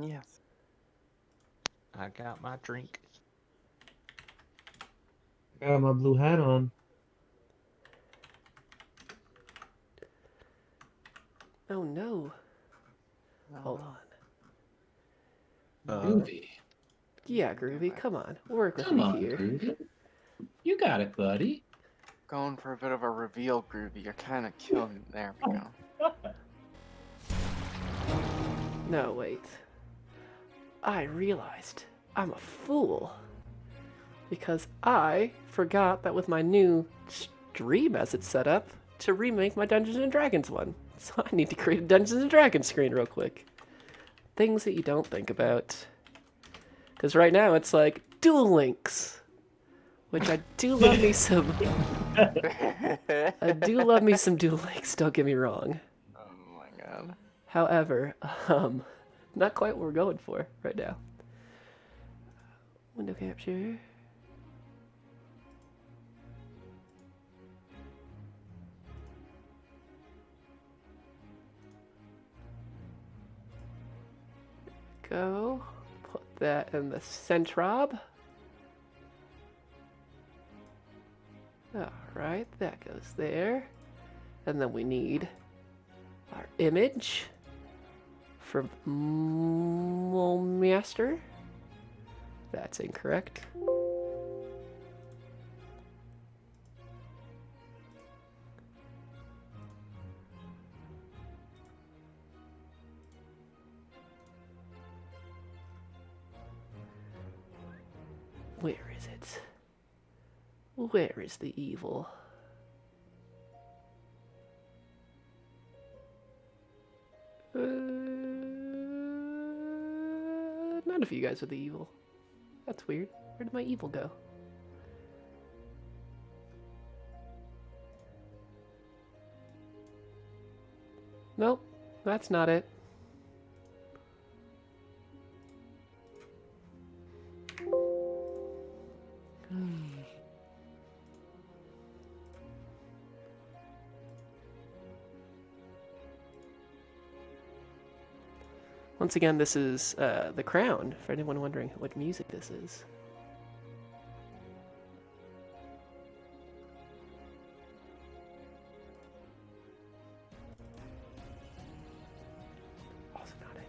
Yes. I got my drink. I got my blue hat on. Oh no. Hold Oh, on. Uh, Groovy. Yeah, do Groovy, it. come on. Work with Come me on, here. Groovy. You got it, buddy. Going for a bit of a reveal, Groovy. You're kind of killing it. There we go. No, wait. I realized I'm a fool. Because I forgot that with my new stream as it's set up, to remake my Dungeons and Dragons one. So I need to create a Dungeons and Dragons screen real quick. Things that you don't think about. Because right now it's like Duel Links, which I do love me some. I do love me some Duel Links. Don't get me wrong. Oh my god. However, not quite what we're going for right now. Window capture. Go. Put that in the centrob. Alright, that goes there. And then we need our image from Master. That's incorrect. Where is it? Where is the evil? None of you guys are the evil. That's weird. Where did my evil go? Nope, that's not it. Once again, this is The Crown, for anyone wondering what music this is. Also not it.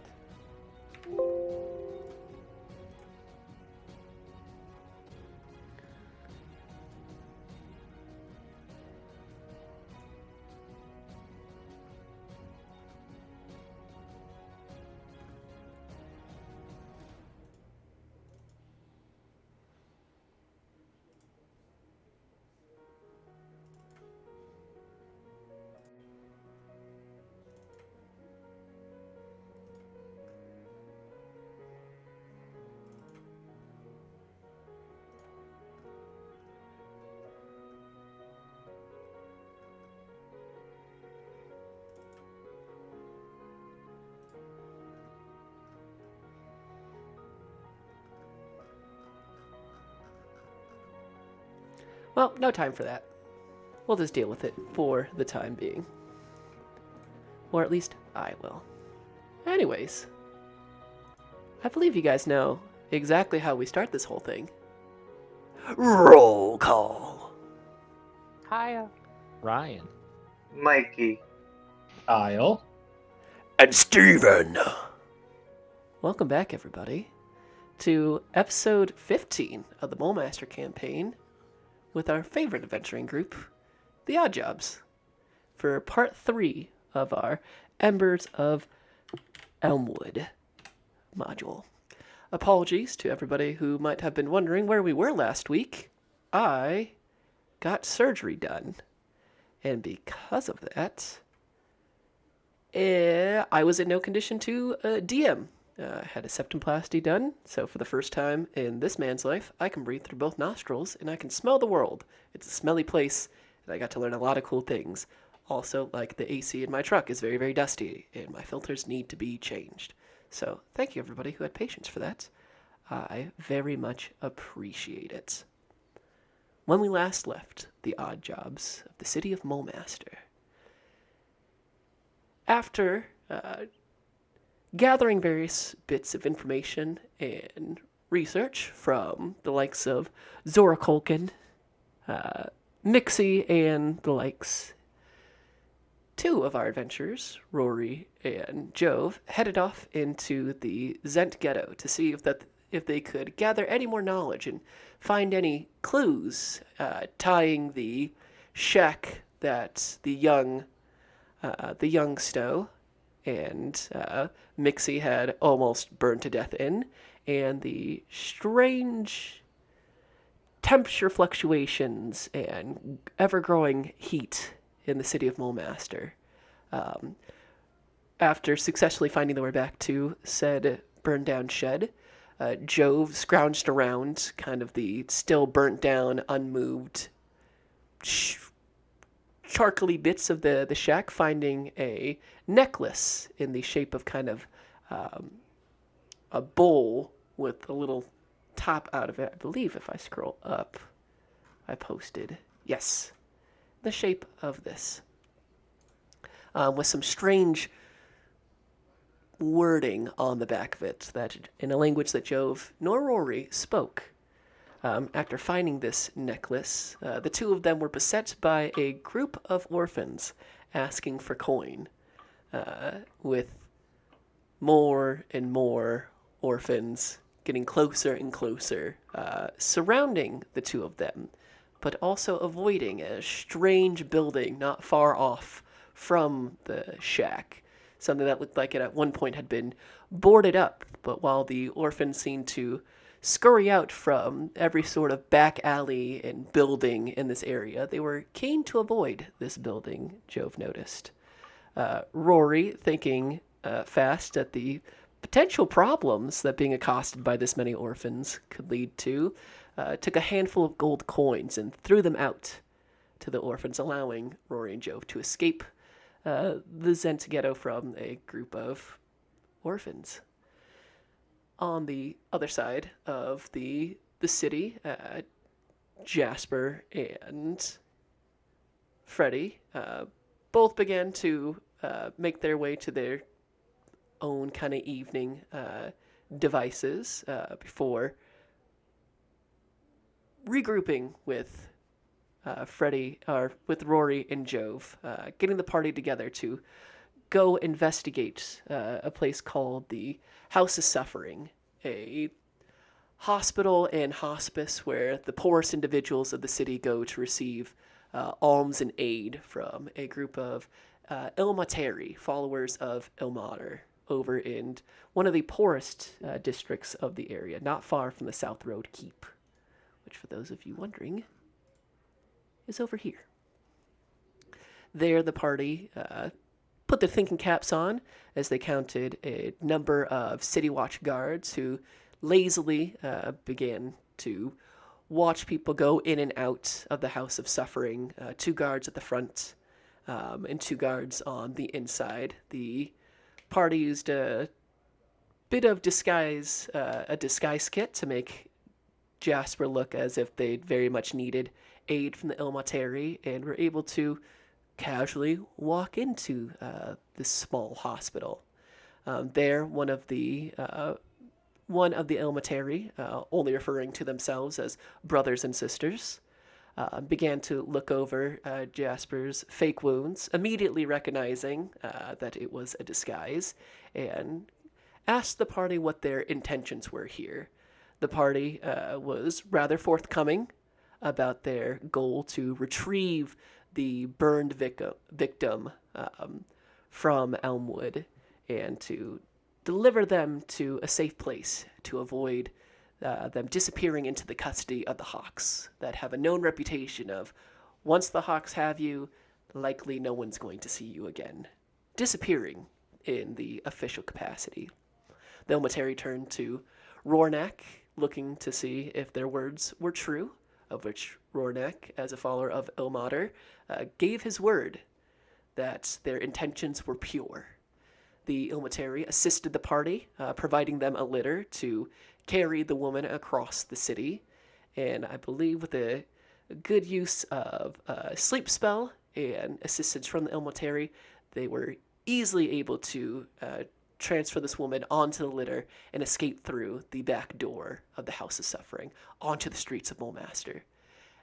Well, no time for that. We'll just deal with it for the time being. Or at least I will. Anyways, I believe you guys know exactly how we start this whole thing. Roll call. Hiya. Ryan. Mikey. Kyle. And Steven. Welcome back, everybody, to episode 15 of the Mole Master campaign with our favorite adventuring group, the Odd Jobs, for part 3 of our Embers of Elmwood module. Apologies to everybody who might have been wondering where we were last week. I got surgery done, and because of that, I was in no condition to DM. I had a septumplasty done, so for the first time in this man's life, I can breathe through both nostrils and I can smell the world. It's a smelly place, and I got to learn a lot of cool things. Also, like the AC in my truck is very, very dusty, and my filters need to be changed. So, thank you everybody who had patience for that. I very much appreciate it. When we last left the Odd Jobs of the city of Mulmaster, after gathering various bits of information and research from the likes of Zora Colkin, Mixie, and the likes. Two of our adventurers, Rory and Jove, headed off into the Zent ghetto to see if they could gather any more knowledge and find any clues tying the shack that the young Stowe and Mixie had almost burned to death in, and the strange temperature fluctuations and ever-growing heat in the city of Mulmaster. After successfully finding their way back to said burned-down shed, Jove scrounged around kind of the still burnt-down, unmoved, charcoaly bits of the shack, finding a necklace in the shape of kind of a bowl with a little top out of it. I believe if I scroll up, I posted, yes, the shape of this. With some strange wording on the back of it, that in a language that Jove nor Rory spoke. After finding this necklace, the two of them were beset by a group of orphans asking for coin, with more and more orphans getting closer and closer, surrounding the two of them, but also avoiding a strange building not far off from the shack. Something that looked like it at one point had been boarded up, but while the orphans seemed to scurry out from every sort of back alley and building in this area, they were keen to avoid this building, Jove noticed. Rory, thinking fast at the potential problems that being accosted by this many orphans could lead to, took a handful of gold coins and threw them out to the orphans, allowing Rory and Jove to escape the Zent ghetto from a group of orphans. On the other side of the city, Jasper and Freddy both began to make their way to their own kind of evening devices before regrouping with with Rory and Jove, getting the party together to go investigate a place called the House of Suffering, a hospital and hospice where the poorest individuals of the city go to receive alms and aid from a group of Ilmateri, followers of Ilmater, over in one of the poorest districts of the area, not far from the South Road Keep, which, for those of you wondering, is over here. There, the party put their thinking caps on as they counted a number of City Watch guards who lazily began to watch people go in and out of the House of Suffering. 2 guards at the front and 2 guards on the inside. The party used a bit of disguise, a disguise kit to make Jasper look as if they very much needed aid from the Ilmateri, and were able to casually walk into this small hospital. There, one of the Ilmateri, only referring to themselves as brothers and sisters, began to look over Jasper's fake wounds, immediately recognizing that it was a disguise, and asked the party what their intentions were here. The party was rather forthcoming about their goal to retrieve the burned victim from Elmwood and to deliver them to a safe place to avoid them disappearing into the custody of the Hawks that have a known reputation of, once the Hawks have you, likely no one's going to see you again, disappearing in the official capacity. The Ilmateri turned to Rornak, looking to see if their words were true, of which Rornak, as a follower of Ilmater, gave his word that their intentions were pure. The Ilmateri assisted the party, providing them a litter to carry the woman across the city, and I believe with a good use of a sleep spell and assistance from the Ilmateri, they were easily able to transfer this woman onto the litter and escape through the back door of the House of Suffering onto the streets of Mulmaster.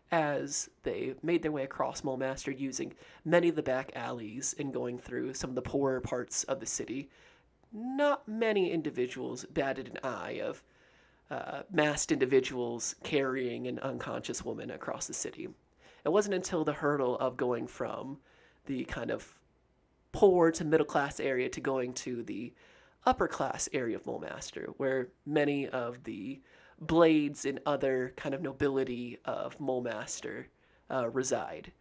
As they made their way across Mulmaster using many of the back alleys and going through some of the poorer parts of the city, not many individuals batted an eye of masked individuals carrying an unconscious woman across the city. It wasn't until the hurdle of going from the kind of poor to middle class area to going to the upper class area of Mulmaster, where many of the blades and other kind of nobility of Mulmaster reside.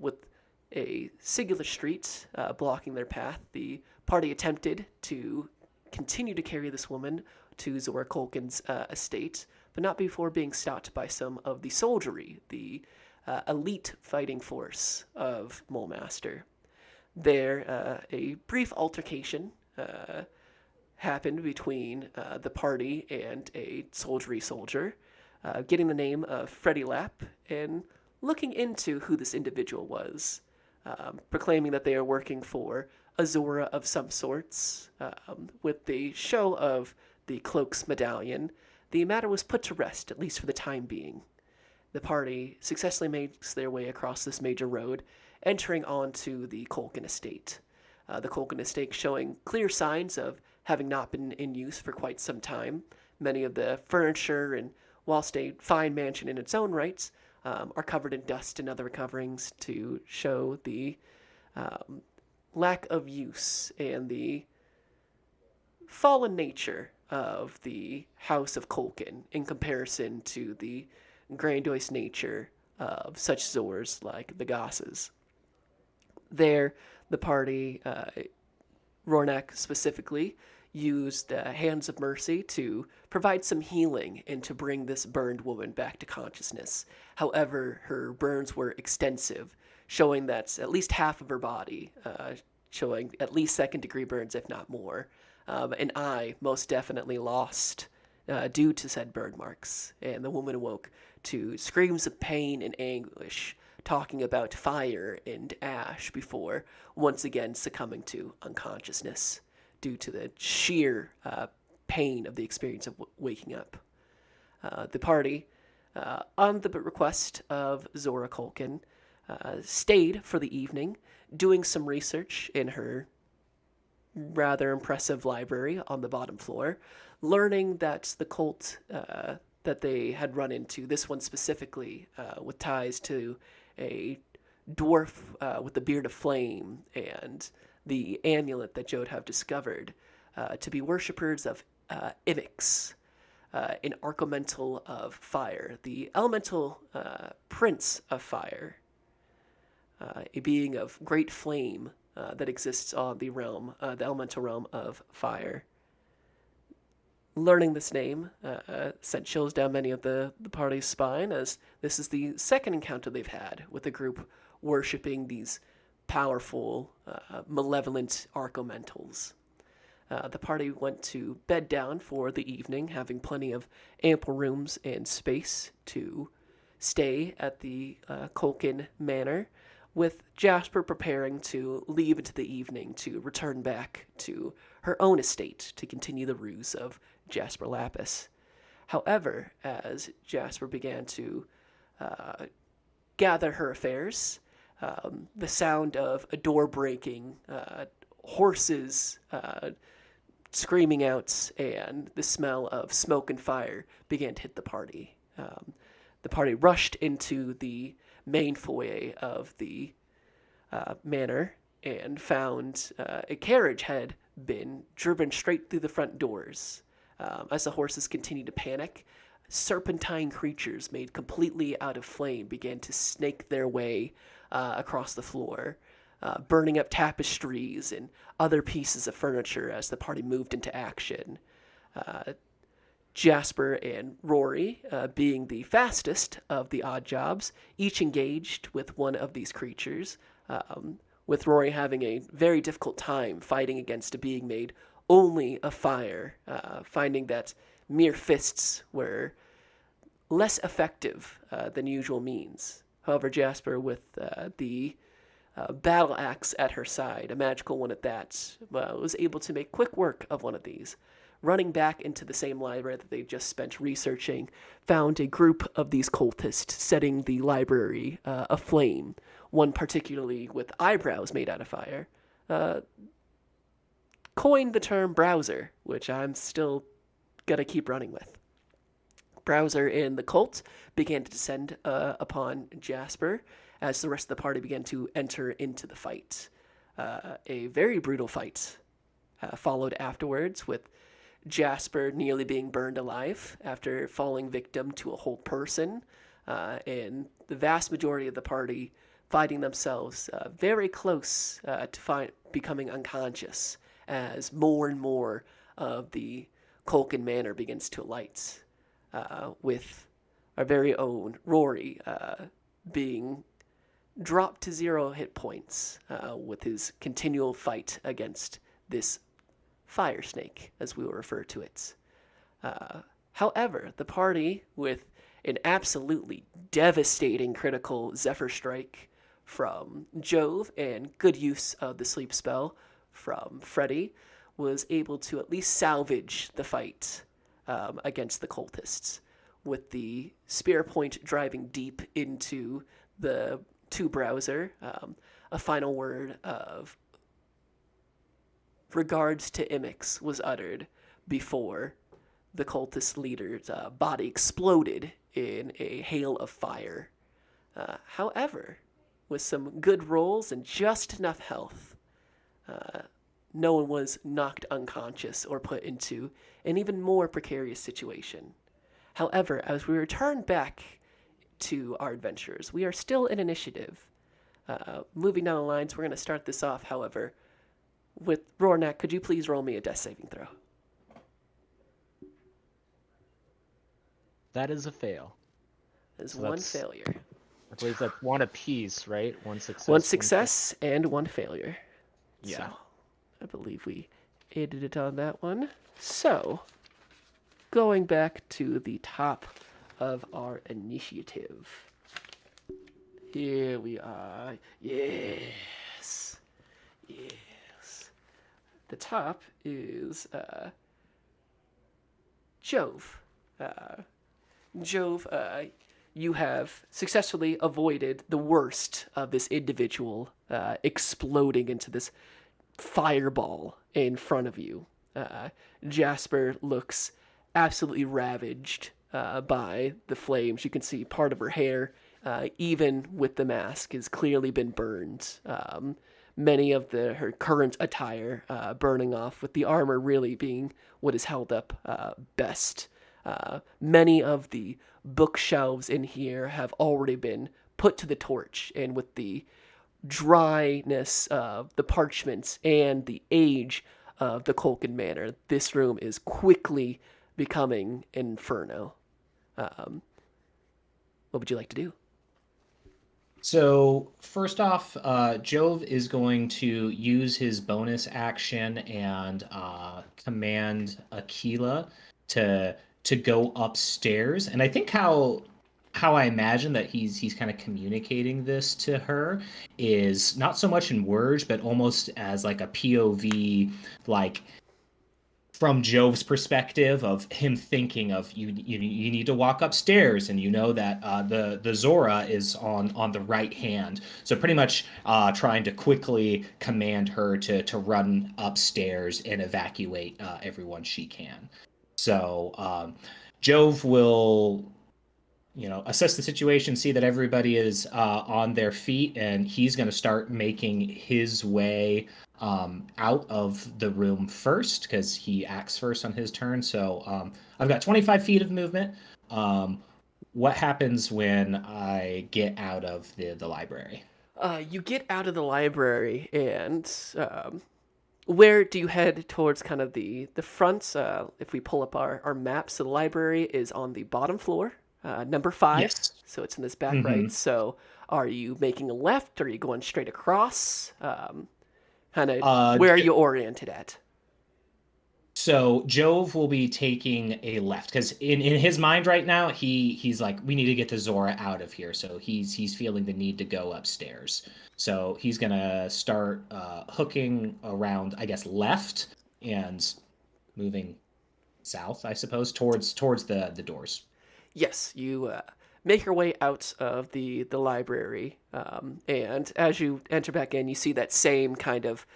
With a singular street blocking their path, the party attempted to continue to carry this woman to Zora Culkin's estate, but not before being stopped by some of the soldiery, the elite fighting force of Mulmaster. There, a brief altercation happened between the party and a soldiery soldier, getting the name of Freddie Lapp and looking into who this individual was, proclaiming that they are working for a Zora of some sorts. With the show of the cloak's medallion, the matter was put to rest, at least for the time being. The party successfully makes their way across this major road, entering onto the Culkin estate. The Culkin estate showing clear signs of having not been in use for quite some time. Many of the furniture, and whilst a fine mansion in its own rights, are covered in dust and other coverings to show the lack of use and the fallen nature of the House of Culkin in comparison to the grandiose nature of such Zors like the Gosses. There, the party, Rornak specifically, used Hands of Mercy to provide some healing and to bring this burned woman back to consciousness. However, her burns were extensive, showing that at least half of her body, showing at least second-degree burns, if not more. An eye most definitely lost due to said burn marks, and the woman awoke to screams of pain and anguish, talking about fire and ash before once again succumbing to unconsciousness due to the sheer pain of the experience of waking up. The party, on the request of Zora Culkin, stayed for the evening, doing some research in her rather impressive library on the bottom floor, learning that the cult that they had run into, this one specifically, with ties to a dwarf with the beard of flame and the amulet that Jode have discovered, to be worshippers of Imix, an archelemental of fire, the elemental prince of fire, a being of great flame that exists on the realm, the elemental realm of fire. Learning this name sent chills down many of the party's spine, as this is the second encounter they've had with a group worshipping these powerful, malevolent archelementals. The party went to bed down for the evening, having plenty of ample rooms and space to stay at the Culkin Manor, with Jasper preparing to leave into the evening to return back to her own estate to continue the ruse of Jasper Lapis. However, as Jasper began to gather her affairs, the sound of a door breaking, horses screaming out, and the smell of smoke and fire began to hit the party. The party rushed into the main foyer of the manor and found a carriage had been driven straight through the front doors. As the horses continued to panic, serpentine creatures made completely out of flame began to snake their way across the floor, burning up tapestries and other pieces of furniture as the party moved into action. Jasper and Rory, being the fastest of the odd jobs, each engaged with one of these creatures, with Rory having a very difficult time fighting against a being made only of fire, finding that mere fists were less effective than usual means. However, Jasper, with the battle axe at her side, a magical one at that, was able to make quick work of one of these. Running back into the same library that they just spent researching, found a group of these cultists setting the library aflame, one particularly with eyebrows made out of fire. Coined the term browser, which I'm still gonna keep running with. Browser and the cult began to descend upon Jasper as the rest of the party began to enter into the fight. A very brutal fight followed afterwards, with Jasper nearly being burned alive after falling victim to a whole person, and the vast majority of the party finding themselves very close to becoming unconscious as more and more of the Culkin Manor begins to alight, with our very own Rory being dropped to 0 hit points with his continual fight against this fire snake, as we will refer to it. However, the party, with an absolutely devastating critical Zephyr Strike from Jove and good use of the sleep spell from Freddy, was able to at least salvage the fight against the cultists, with the spear point driving deep into the two browser. A final word of regards to Imix was uttered before the cultist leader's body exploded in a hail of fire. However, with some good rolls and just enough health, no one was knocked unconscious or put into an even more precarious situation. However, as we return back to our adventures, we are still in initiative. Moving down the lines, we're going to start this off, however, with Rornak. Could you please roll me a death saving throw? That is a fail. That is So one that's- failure. I believe that's one apiece, right? One success. One success and one failure. Yeah. So, I believe we aided it on that one. So, going back to the top of our initiative. Here we are. Yes. Yes. The top is Jove. Jove, you have successfully avoided the worst of this individual exploding into this fireball in front of you. Jasper looks absolutely ravaged by the flames. You can see part of her hair, even with the mask, has clearly been burned. Many of her current attire burning off, with the armor really being what is held up best. Many of the bookshelves in here have already been put to the torch, and with the dryness of the parchments and the age of the Culkin Manor, this room is quickly becoming an inferno. What would you like to do? So first off, Jove is going to use his bonus action and command Aquila to go upstairs. And I think how I imagine that he's kind of communicating this to her is not so much in words, but almost as like a POV, like from Jove's perspective of him thinking of you need to walk upstairs, and you know that the Zora is on the right hand. So pretty much trying to quickly command her to run upstairs and evacuate everyone she can. So Jove will assess the situation, see that everybody is on their feet, and he's going to start making his way out of the room first, because he acts first on his turn. So I've got 25 feet of movement. What happens when I get out of the library? You get out of the library, and where do you head towards? Kind of the front. If we pull up our map, so the library is on the bottom floor, number 5. Yes. So it's in this back right. So are you making a left? Or are you going straight across? Kind of where are you oriented at? So Jove will be taking a left because in his mind right now he's like, we need to get the Zora out of here. So he's feeling the need to go upstairs. So he's gonna start hooking around, I guess, left and moving south, I suppose, towards the doors. Yes, you make your way out of the library, and as you enter back in, you see that same kind of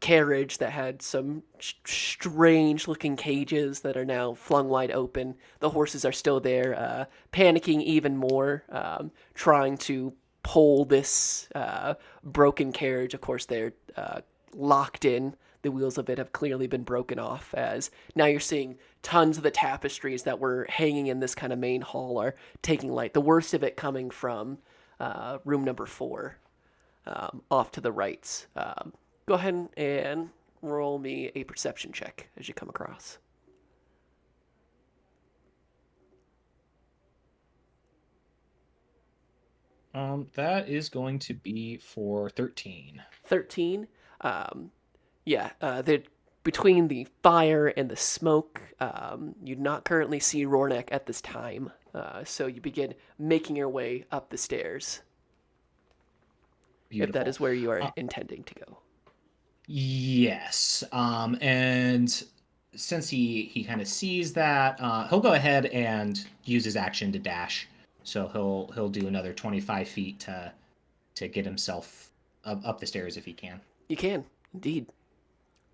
carriage that had some strange looking cages that are now flung wide open. The horses are still there, panicking even more, trying to pull this broken carriage. Of course, they're locked in. The wheels of it have clearly been broken off, as now you're seeing tons of the tapestries that were hanging in this kind of main hall are taking light. The worst of it coming from room number 4, off to the right. Go ahead and roll me a perception check as you come across. That is going to be for 13. 13. Yeah, between the fire and the smoke, you do not currently see Rornak at this time. So you begin making your way up the stairs. Beautiful. If that is where you are intending to go. Yes. And since he kind of sees that, he'll go ahead and use his action to dash. So he'll do another 25 feet to get himself up the stairs if he can. You can, indeed.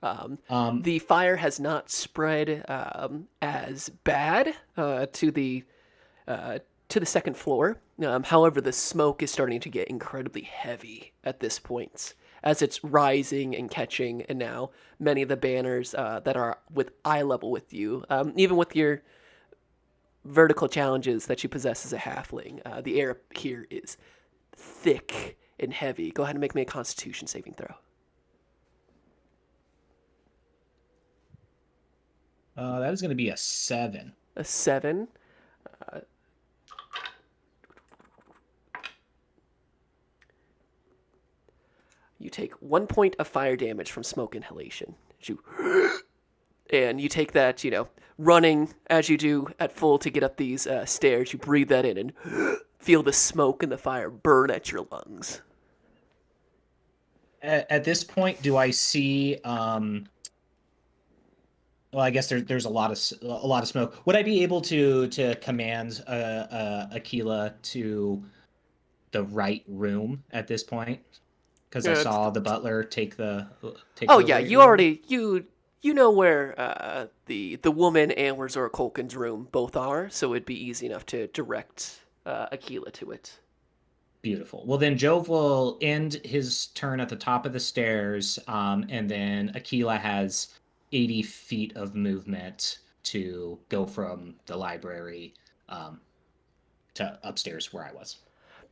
The fire has not spread as bad to the second floor. However, the smoke is starting to get incredibly heavy at this point as it's rising and catching, and now many of the banners that are with eye level with you, even with your vertical challenges that you possess as a halfling, the air here is thick and heavy. Go ahead and make me a Constitution saving throw. That is going to be a 7. A 7. You take 1 point of fire damage from smoke inhalation. And you take that, running as you do at full to get up these stairs. You breathe that in and feel the smoke and the fire burn at your lungs. At this point, do I see? Well, I guess there's a lot of smoke. Would I be able to command Aquila to the right room at this point? Because I saw the butler take the. Oh the yeah, right you room. already you know where the woman and where Zora Kolkin's room both are, so it'd be easy enough to direct Aquila to it. Beautiful. Well, then Jove will end his turn at the top of the stairs, and then Aquila has 80 feet of movement to go from the library to upstairs where I was.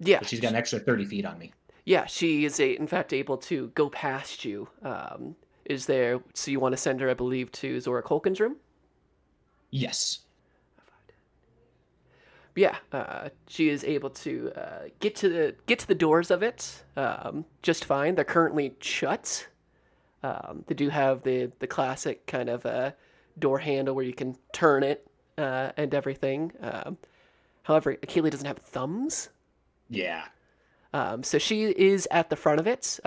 Yeah, But she's got an extra 30 feet on me. yeah, she is in fact able to go past you. So you want to send her, I believe, to Zora Kolkin's room? Yes. Yeah, she is able to get to the doors of it just fine. They're currently shut. They do have the classic kind of door handle where you can turn it and everything. However, Aquila doesn't have thumbs. Yeah. So she is at the front of it.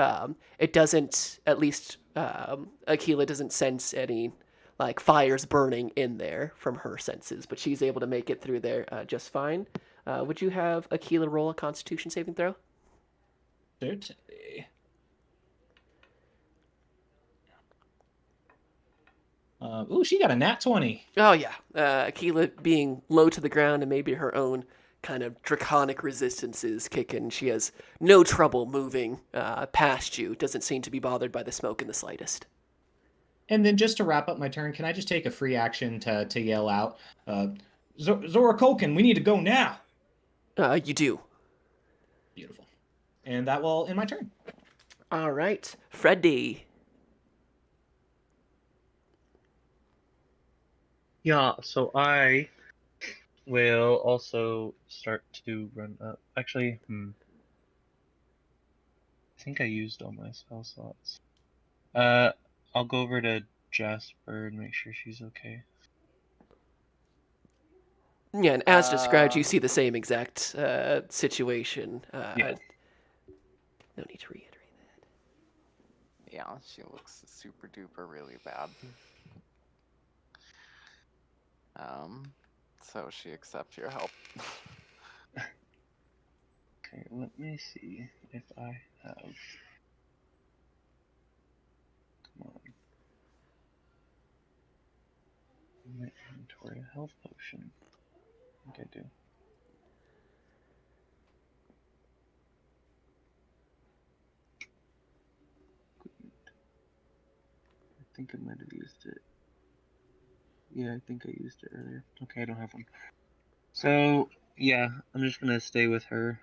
It doesn't, at least Aquila doesn't sense any like fires burning in there from her senses, but she's able to make it through there just fine. Would you have Aquila roll a Constitution saving throw? Certainly. She got a nat 20. Oh yeah, Aquila being low to the ground and maybe her own kind of draconic resistances kick in. She has no trouble moving past you. Doesn't seem to be bothered by the smoke in the slightest. And then just to wrap up my turn, can I just take a free action to yell out, Zora Kolkin, we need to go now. You do. Beautiful. And that will end my turn. All right, Freddy. Yeah, so I will also start to run up. Actually, I think I used all my spell slots. I'll go over to Jasper and make sure she's okay. Yeah, and as described, you see the same exact situation. Yeah. No need to reiterate. Yeah, she looks super duper really bad. So she accepts your help. Okay, let me see if I have. Come on. My inventory, a health potion. I think I do. I think I might have used it. Yeah, I think I used it earlier. Okay, I don't have one. So, yeah, I'm just gonna stay with her.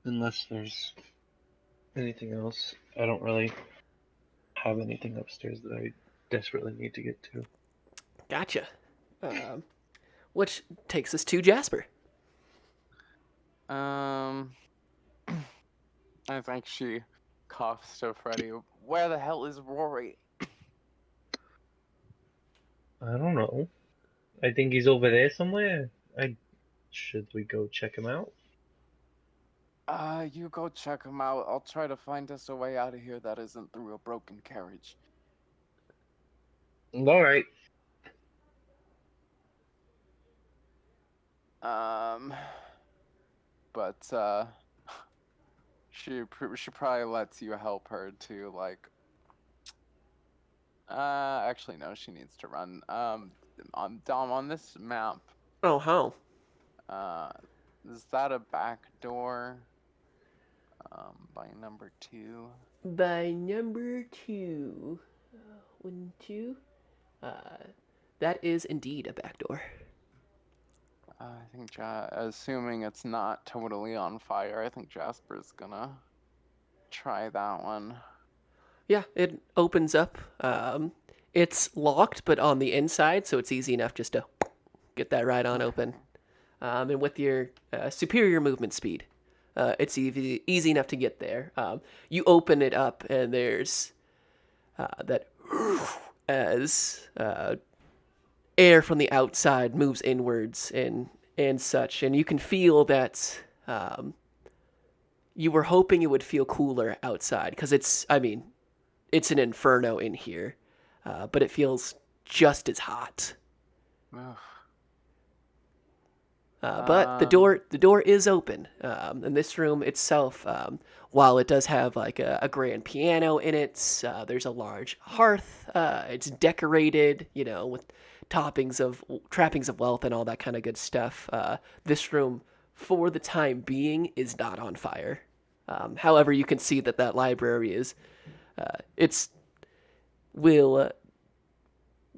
Unless there's anything else. I don't really have anything upstairs that I desperately need to get to. Gotcha. Which takes us to Jasper. I think she coughs to Freddy. Where the hell is Rory? I don't know. I think he's over there somewhere. Should we go check him out? You go check him out. I'll try to find us a way out of here that isn't through a broken carriage. All right. But she probably lets you help her to like. Actually no, she needs to run. On this map. Oh, how? Is that a back door? By number 2. By number 2. 1, 2. That is indeed a back door. I think, assuming it's not totally on fire, I think Jasper's gonna try that one. Yeah, it opens up. It's locked, but on the inside, so it's easy enough just to get that right on open. And with your superior movement speed, it's easy enough to get there. You open it up, and there's that as air from the outside moves inwards and such, and you can feel that you were hoping it would feel cooler outside because it's an inferno in here, but it feels just as hot. But the door is open, and this room itself, while it does have like a grand piano in it, there's a large hearth. It's decorated, with trappings of wealth and all that kind of good stuff. This room, for the time being, is not on fire. However, you can see that library is, will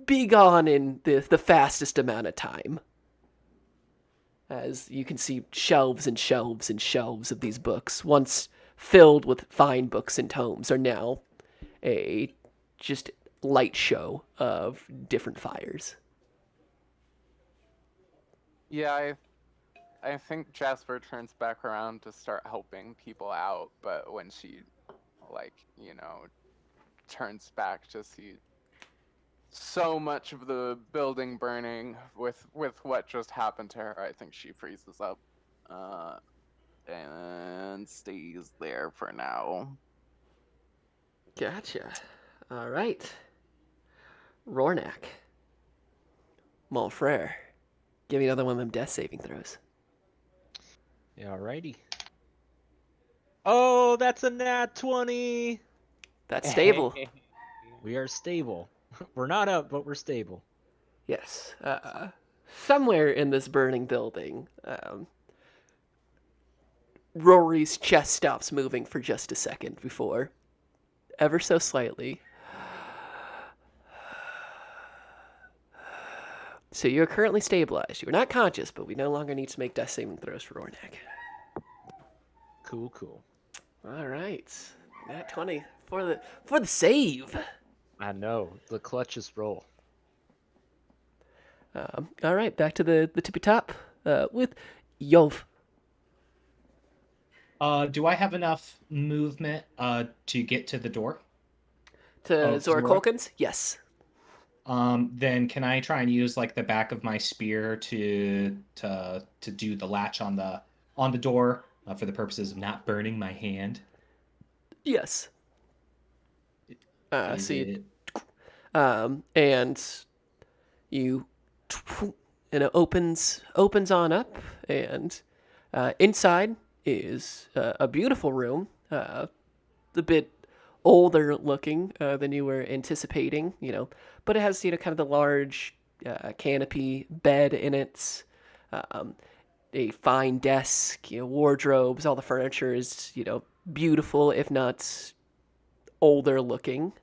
be gone in the fastest amount of time. As you can see shelves and shelves and shelves of these books, once filled with fine books and tomes, are now a just light show of different fires. Yeah, I think Jasper turns back around to start helping people out, but when she, turns back to see so much of the building burning with what just happened to her, I think she freezes up and stays there for now. Gotcha. All right. Rornak. Mon frere. Give me another one of them death saving throws. Yeah, alrighty. Oh, that's a nat 20! That's stable. We are stable. We're not up, but we're stable. Yes. Somewhere in this burning building, Rory's chest stops moving for just a second before, ever so slightly. So you're currently stabilized. You are not conscious, but we no longer need to make death saving throws for Rornak. Cool. All right. Nat 20 for the save. I know. The clutchest roll. All right, back to the tippy top with Yov. Do I have enough movement to get to the door? To Zora Zora? Colkins? Yes. Then can I try and use like the back of my spear to do the latch on the door for the purposes of not burning my hand? Yes. Is So you, it and you, and it opens on up, and inside is a beautiful room, a bit older looking than you were anticipating, but it has kind of the large canopy bed in it, um, a fine desk, wardrobes, all the furniture is beautiful, if not older looking.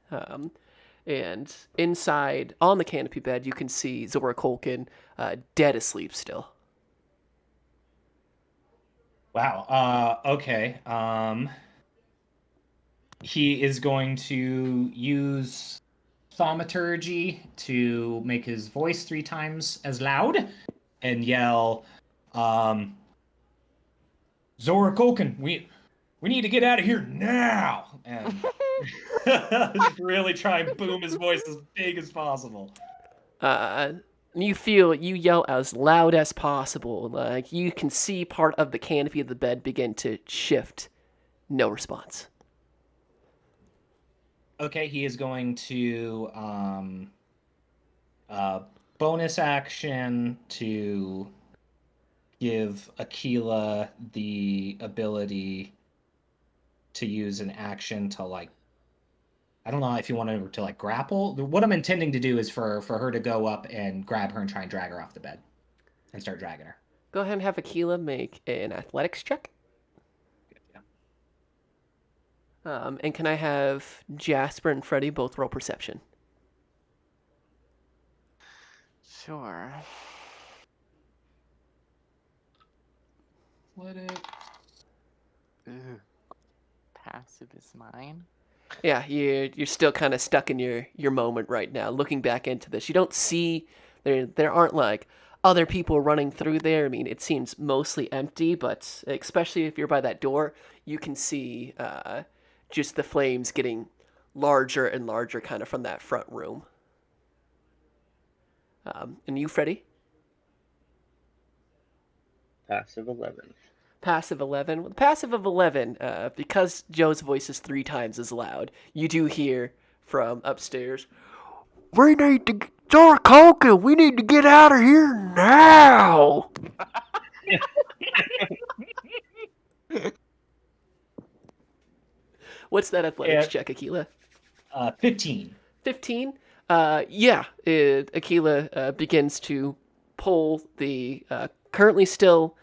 And inside, on the canopy bed, you can see Zora Colkin dead asleep still. wow? Okay. He is going to use thaumaturgy to make his voice 3 times as loud and yell, "Zora Colkin, we need to get out of here now!" And just really try and boom his voice as big as possible. You yell as loud as possible. Like, you can see part of the canopy of the bed begin to shift. No response. Okay, he is going to bonus action to give Aquila the ability to use an action to like, I don't know if you want to like grapple. What I'm intending to do is for her to go up and grab her and try and drag her off the bed and start dragging her. Go ahead and have Aquila make an athletics check. Yeah. And can I have Jasper and Freddy both roll perception? Sure. Athletics. Ooh. Passive is mine. Yeah, you're still kind of stuck in your moment right now. Looking back into this, you don't see there aren't like other people running through there. I mean, it seems mostly empty, but especially if you're by that door, you can see just the flames getting larger and larger, kind of from that front room. And you, Freddy? Passive 11. Passive 11. With passive of 11, because Joe's voice is 3 times as loud, you do hear from upstairs, "We need to... Zora Colkin, we need to get out of here now!" What's that athletics check, Aquila? 15. 15? Yeah. Aquila begins to pull the currently still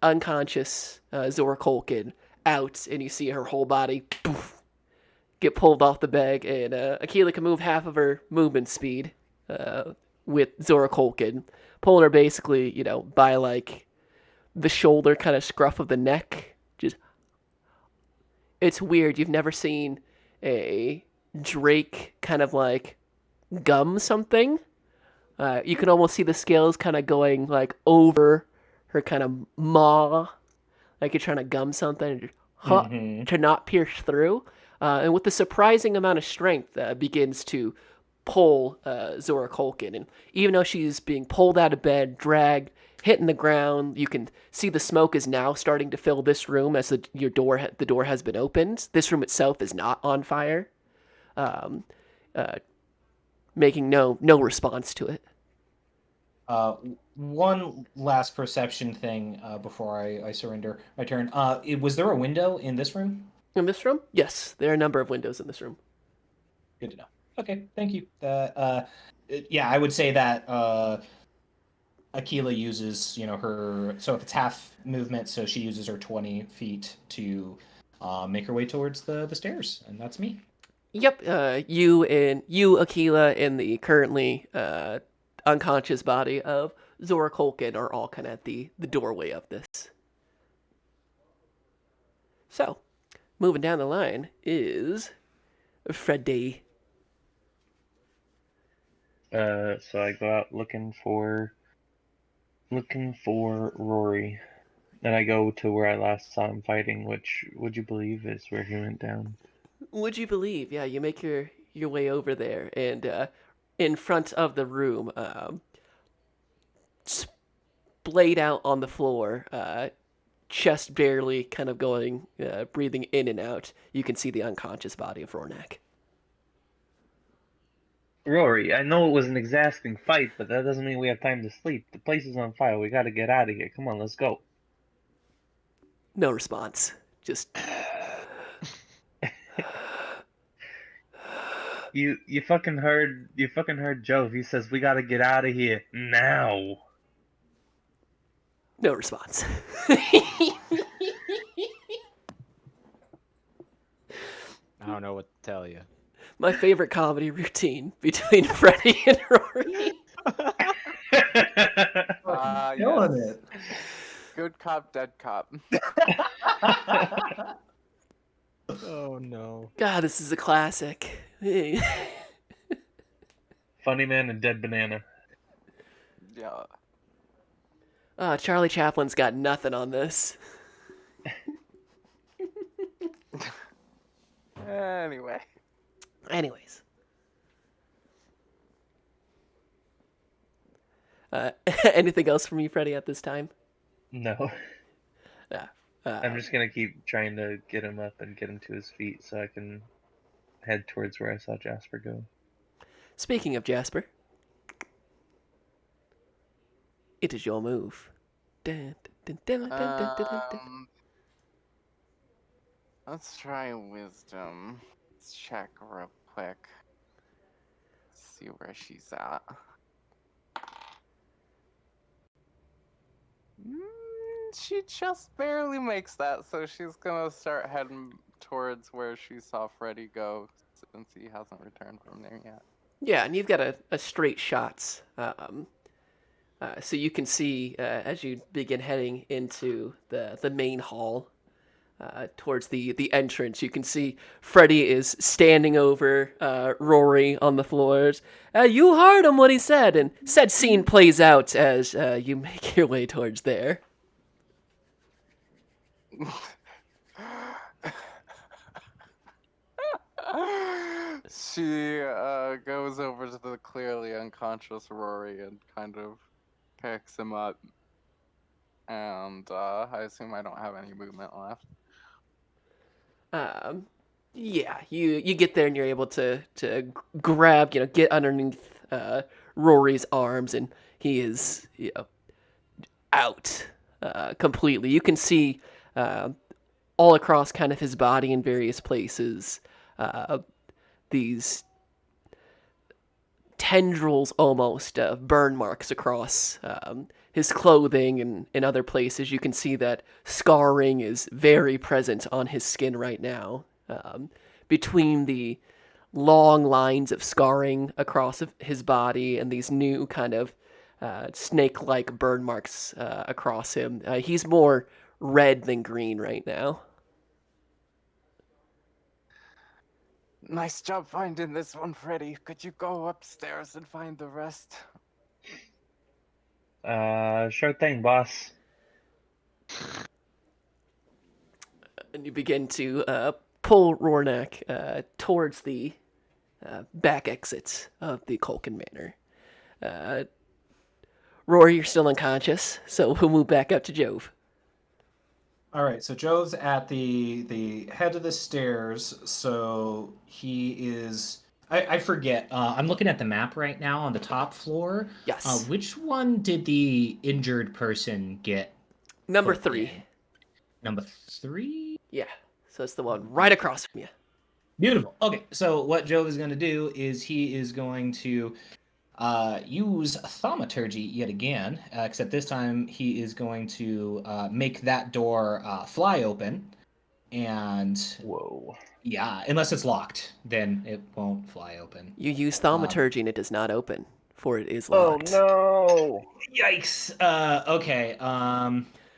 unconscious Zora Colkin out, and you see her whole body poof, get pulled off the bed, and Aquila can move half of her movement speed with Zora Colkin, pulling her basically, by like the shoulder kind of scruff of the neck. Just, it's weird. You've never seen a Drake kind of like gum something. You can almost see the scales kind of going like over her kind of maw, like you're trying to gum something, to not pierce through. And with the surprising amount of strength, begins to pull Zora Colkin. And even though she's being pulled out of bed, dragged, hitting the ground, you can see the smoke is now starting to fill this room as the door has been opened. This room itself is not on fire, making no response to it. One last perception thing before I surrender my turn. Was there a window in this room? In this room? Yes, there are a number of windows in this room. Good to know. Okay, thank you. Yeah, I would say that Aquila uses, her. So if it's half movement, so she uses her 20 feet to make her way towards the stairs, and that's me. Yep. You, Aquila, and the currently unconscious body of Zora Colkin are all kind of at the doorway of this. So, moving down the line is Freddy. So I go out looking for Rory. Then I go to where I last saw him fighting, which would you believe is where he went down? Would you believe? Yeah, you make your way over there, and in front of the room, splayed out on the floor, chest barely kind of going, breathing in and out. You can see the unconscious body of Rornak. Rory, I know it was an exhausting fight, but that doesn't mean we have time to sleep. The place is on fire. We gotta get out of here. Come on, let's go. No response. Just You fucking heard Jove. He says we gotta get out of here now. no response. I don't know what to tell you. My favorite comedy routine between Freddy and Rory. Killing Yes. it. Good cop, dead cop. Oh no. God, this is a classic. Funny man and dead banana. Yeah. Charlie Chaplin's got nothing on this. Anyway. Anyways. Anything else from you, Freddy, at this time? No. Uh, I'm just gonna keep trying to get him up and get him to his feet so I can head towards where I saw Jasper go. Speaking of Jasper, it is your move. Dun, dun, dun, dun, dun, dun, dun, dun. Let's try wisdom. Let's check real quick. See where she's at. She just barely makes that, so she's gonna start heading towards where she saw Freddy go, since he hasn't returned from there yet. Yeah, and you've got a straight shots. So you can see as you begin heading into the main hall, towards the entrance, you can see Freddy is standing over Rory on the floors. You heard him what he said, and said scene plays out as you make your way towards there. She goes over to the clearly unconscious Rory and kind of picks him up. And I assume I don't have any movement left. Yeah, you get there and you're able to grab, get underneath Rory's arms, and he is out completely. You can see all across kind of his body in various places these tendrils almost of burn marks across his clothing and in other places. You can see that scarring is very present on his skin right now. Between the long lines of scarring across his body and these new kind of snake-like burn marks across him, he's more red than green right now. Nice job finding this one, Freddy. Could you go upstairs and find the rest? Sure thing, boss. And you begin to pull Rornak towards the back exits of the Culkin Manor. Rory, you're still unconscious, so we'll move back up to Jove. All right, so Joe's at the head of the stairs, so he is. I forget. I'm looking at the map right now on the top floor. Yes. Which one did the injured person get? Number put 3. in? Number 3? Yeah, so it's the one right across from you. Beautiful. Okay, so what Joe is going to do is he is going to use thaumaturgy yet again, except this time he is going to make that door fly open. And Whoa. yeah, unless it's locked, then it won't fly open. You use thaumaturgy and it does not open, for it is Oh locked. no! Yikes. Okay.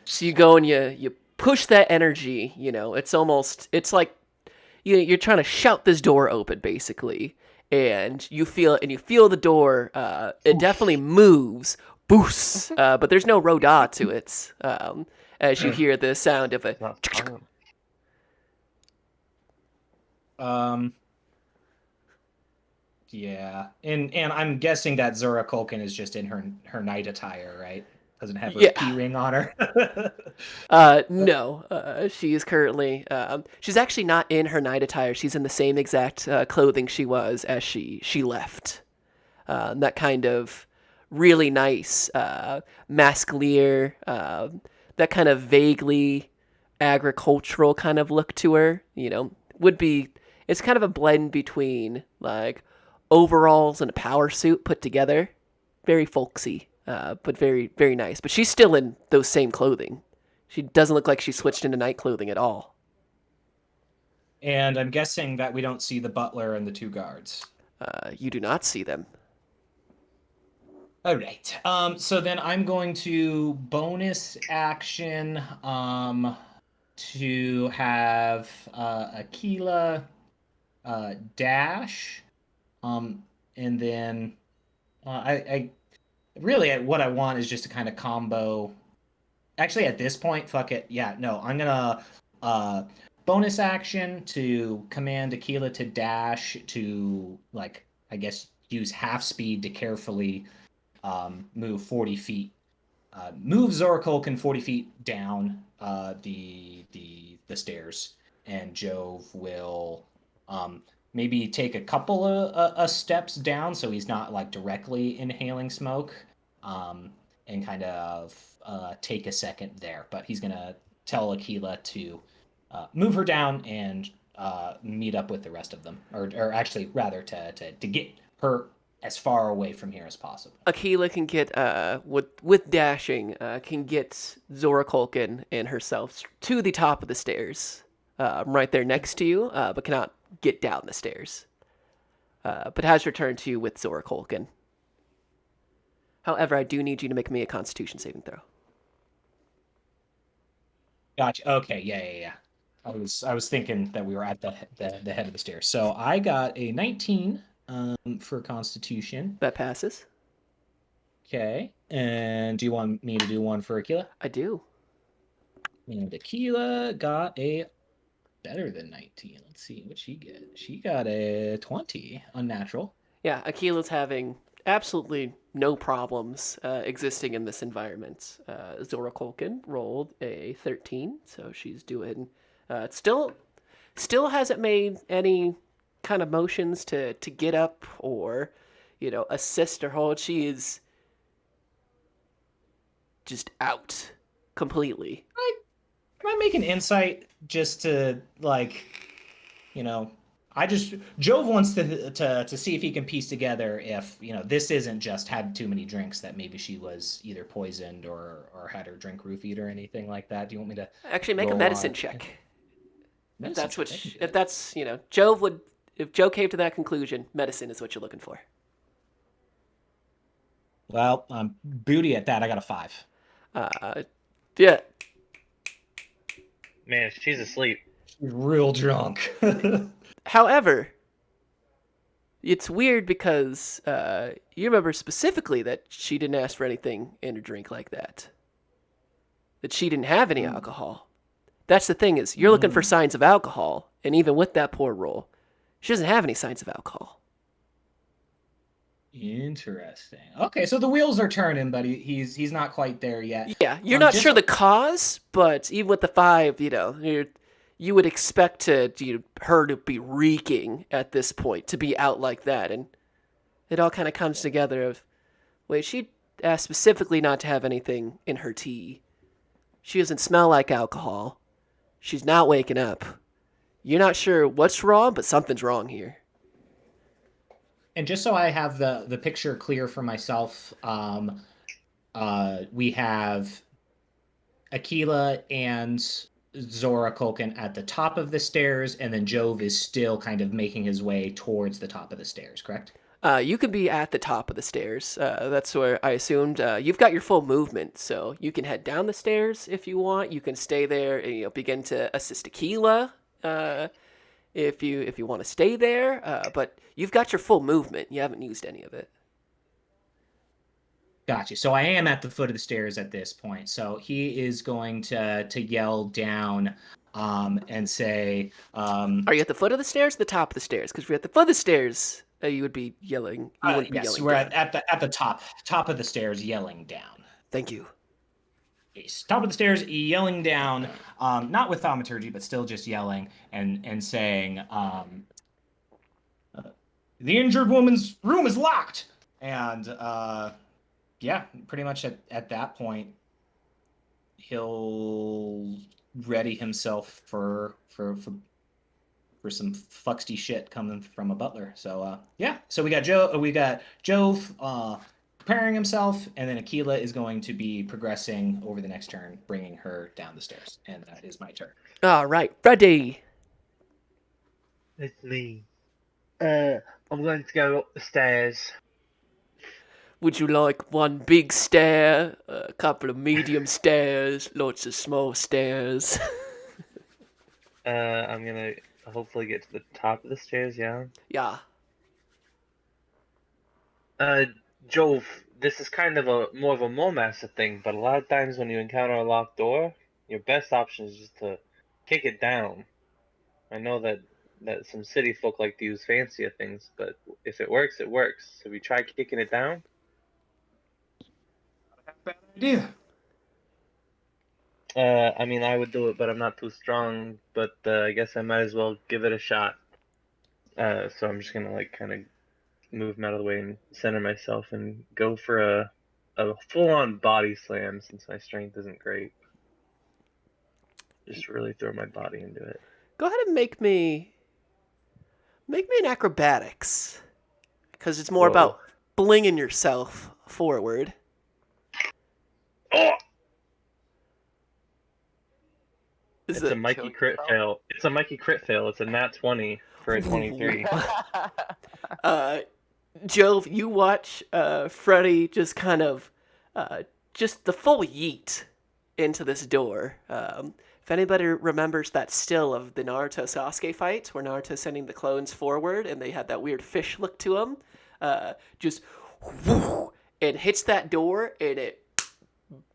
So you go and you push that energy, it's like you're trying to shout this door open, basically. And you feel the door, it definitely moves, boosts, but there's no roda to it, as you hear the sound of a... Not fun. Yeah, and I'm guessing that Zora Colkin is just in her night attire, right? Doesn't have her Yeah. key ring on her. No. She is currently. She's actually not in her night attire. She's in the same exact clothing she was as she left. That kind of really nice mascalier, that kind of vaguely agricultural kind of look to her. You know, would be. It's kind of a blend between like overalls and a power suit put together. Very folksy, but very very nice. But she's still in those same clothing. She doesn't look like she switched into night clothing at all. And I'm guessing that we don't see the butler and the two guards. You do not see them. All right. So then I'm going to bonus action to have Aquila dash, and then I really what I want is just to kind of combo. Actually, at this point, fuck it. Yeah, no, I'm gonna bonus action to command Aquila to dash to, like, I guess use half speed to carefully move 40 feet. Move Zorakolkin 40 feet down the stairs, and Jove will maybe take a couple of steps down so he's not like directly inhaling smoke, and kind of take a second there. But he's gonna tell Aquila to move her down and meet up with the rest of them, or actually rather to get her as far away from here as possible. Aquila can get with dashing can get Zora Colkin and herself to the top of the stairs, right there next to you, but cannot get down the stairs. But has returned to you with Zora Colkin. However, I do need you to make me a Constitution saving throw. Gotcha. Okay. Yeah. I was thinking that we were at the head of the stairs. So I got a 19 for Constitution. That passes. Okay. And do you want me to do one for Aquila? I do. And Aquila got a better than 19. Let's see what she get. She got a 20, unnatural. Yeah, Aquila's having absolutely no problems existing in this environment. Zora Colkin rolled a 13, so she's doing. Still hasn't made any kind of motions to get up or, assist or hold. She is just out completely. Can I make an insight just to, like, Jove wants to see if he can piece together if, this isn't just had too many drinks, that maybe she was either poisoned or had her drink roofied or anything like that. Do you want me to actually make a roll medicine on- check? Medicine If that's what, check, I can do if that. that's Jove would, if Joe came to that conclusion, medicine is what you're looking for. Well, I'm booty at that. I got a 5. Yeah, Man, she's asleep. She's real drunk. however, it's weird because you remember specifically that she didn't ask for anything in her drink like that. That she didn't have any alcohol. That's the thing, is you're looking for signs of alcohol, and even with that poor roll, she doesn't have any signs of alcohol. Interesting. Okay, so the wheels are turning, but he's not quite there yet. Yeah, you're not just- sure the cause, but even with the 5, you would expect her to be reeking at this point, to be out like that, and it all kind of comes together of, wait, she asked specifically not to have anything in her tea. She doesn't smell like alcohol. She's not waking up. You're not sure what's wrong, but something's wrong here. And just so I have the picture clear for myself, we have Aquila and Zora Colkin at the top of the stairs, and then Jove is still kind of making his way towards the top of the stairs, correct? You could be at the top of the stairs. That's where I assumed. You've got your full movement, so you can head down the stairs if you want. You can stay there and begin to assist Aquila if you want to stay there. But you've got your full movement. You haven't used any of it. Gotcha. So I am at the foot of the stairs at this point. So he is going to yell down, and say, Are you at the foot of the stairs or the top of the stairs? Because if you're at the foot of the stairs, you would be yelling. You wouldn't be yes, yelling we're down. at the top of the stairs, yelling down. Thank you. Yes, top of the stairs, yelling down, not with thaumaturgy, but still just yelling and saying, the injured woman's room is locked. And yeah, pretty much at that point, he'll ready himself for some fucksty shit coming from a butler. So yeah, so we got Jove preparing himself, and then Aquila is going to be progressing over the next turn, bringing her down the stairs, and that is my turn. All right, Freddy. It's me. I'm going to go up the stairs. Would you like one big stair, a couple of medium stairs, lots of small stairs? I'm gonna hopefully get to the top of the stairs, yeah? Yeah. Jove, this is kind of more of a mole master thing, but a lot of times when you encounter a locked door, your best option is just to kick it down. I know that some city folk like to use fancier things, but if it works, it works. Have you tried kicking it down? Bad idea. I mean, I would do it, but I'm not too strong. But I guess I might as well give it a shot. So I'm just gonna like kind of move him out of the way and center myself and go for a full-on body slam since my strength isn't great. Just really throw my body into it. Go ahead and make me an acrobatics, because it's more Whoa. about blinging yourself forward. Oh! Is It's a it? Mikey kill crit yourself? fail. It's a Mikey crit fail. It's a nat 20 for a 23. Jove, you watch Freddy just kind of just the full yeet into this door. If anybody remembers that still of the Naruto Sasuke fight where Naruto's sending the clones forward and they had that weird fish look to them, just whoo, it hits that door and it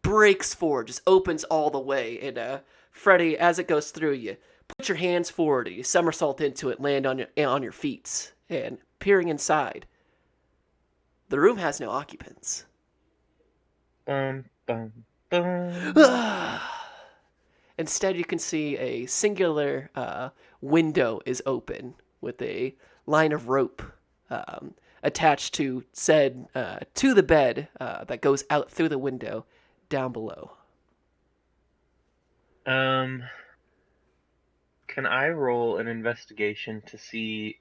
breaks forward, just opens all the way. And Freddy, as it goes through, you put your hands forward, you somersault into it, land on your feet, and peering inside. The room has no occupants. Bum, bum, bum. Instead, you can see a singular window is open with a line of rope attached to to the bed that goes out through the window down below. Can I roll an investigation to see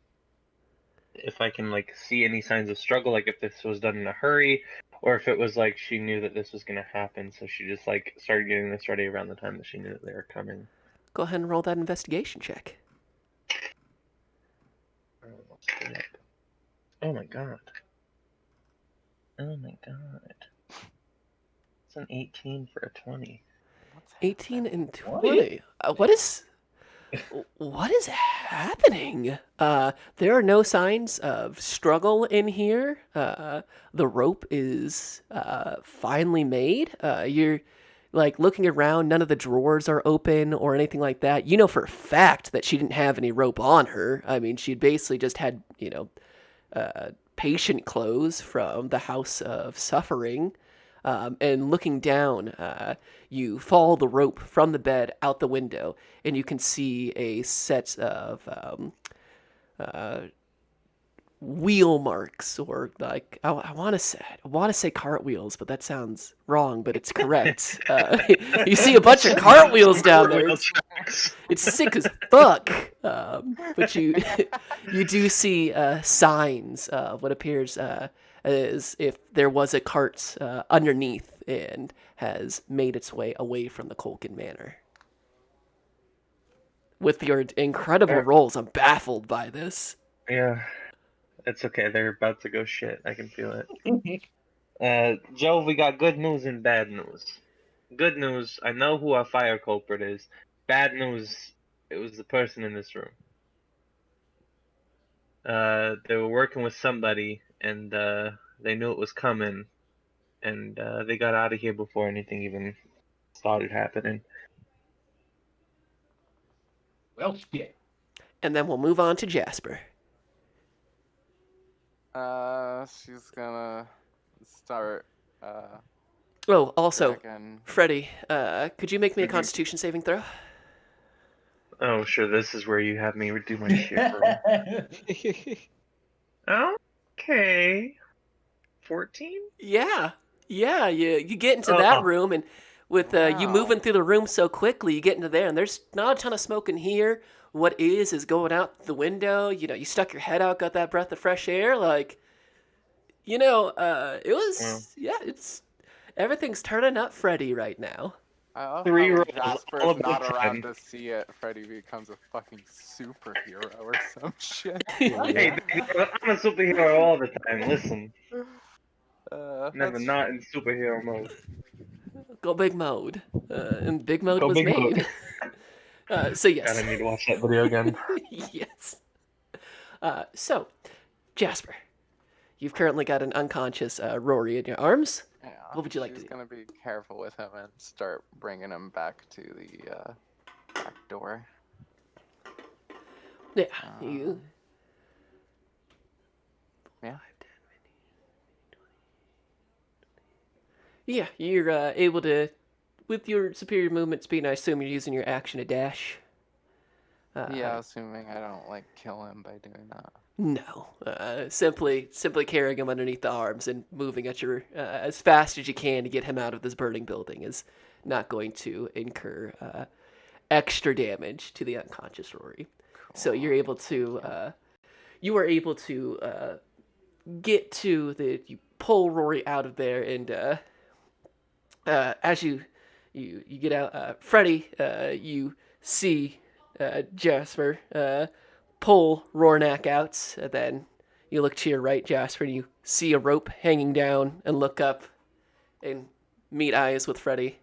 if I can like see any signs of struggle, like if this was done in a hurry, or if it was like she knew that this was gonna happen, so she just like started getting this ready around the time that she knew that they were coming. Go ahead and roll that investigation check. Oh my god. Oh my god. It's an 18 for a 20. 18 and 20. What is happening? There are no signs of struggle in here. The rope is finely made. You're like looking around, none of the drawers are open or anything like that. You know for a fact that she didn't have any rope on her. I mean, she basically just had, patient clothes from the House of Suffering. And looking down, you follow the rope from the bed out the window, and you can see a set of wheel marks, or like I want to say cartwheels, but that sounds wrong, but it's correct. You see a bunch of cartwheels down there. It's sick as fuck. But you you do see signs of what appears as if there was a cart underneath and has made its way away from the Colkin Manor. With your incredible rolls, I'm baffled by this. Yeah. It's okay, they're about to go shit. I can feel it. Joe, we got good news and bad news. Good news, I know who our fire culprit is. Bad news, it was the person in this room. They were working with somebody, and they knew it was coming, and they got out of here before anything even started happening. Well, shit. And then we'll move on to Jasper. She's gonna start, Oh, also, dragging. Freddy, could you make me a Constitution saving throw? Oh, sure. This is where you have me do my shit. Okay. 14? Yeah, you get into Oh. that room, and with you Wow. moving through the room so quickly, you get into there, and there's not a ton of smoke in here. What is going out the window. You know, you stuck your head out, got that breath of fresh air. Like, it was, yeah, it's everything's turning up, Freddy, right now. I love 3 how when rolls all Jasper's of the not time. around to see it, Freddy becomes a fucking superhero or some shit. Hey, I'm a superhero all the time. Listen, never That's not in superhero mode. Go big mode, and big mode Go was big made. mode. So yes, God, I need to watch that video again. yes. So, Jasper, you've currently got an unconscious Rory in your arms. yeah. What would you like to She's do? gonna be careful with him and start bringing him back to the back door. Yeah, you. Yeah. Yeah, you're able to, with your superior movement speed. I assume you're using your action to dash. Yeah, assuming I don't like kill him by doing that. No, simply carrying him underneath the arms and moving at your as fast as you can to get him out of this burning building is not going to incur extra damage to the unconscious Rory. So you're able to you are able to get to you pull Rory out of there, and as you get out, Freddy, you see Jasper pull Rornak out, and then you look to your right, Jasper, and you see a rope hanging down, and look up and meet eyes with Freddy.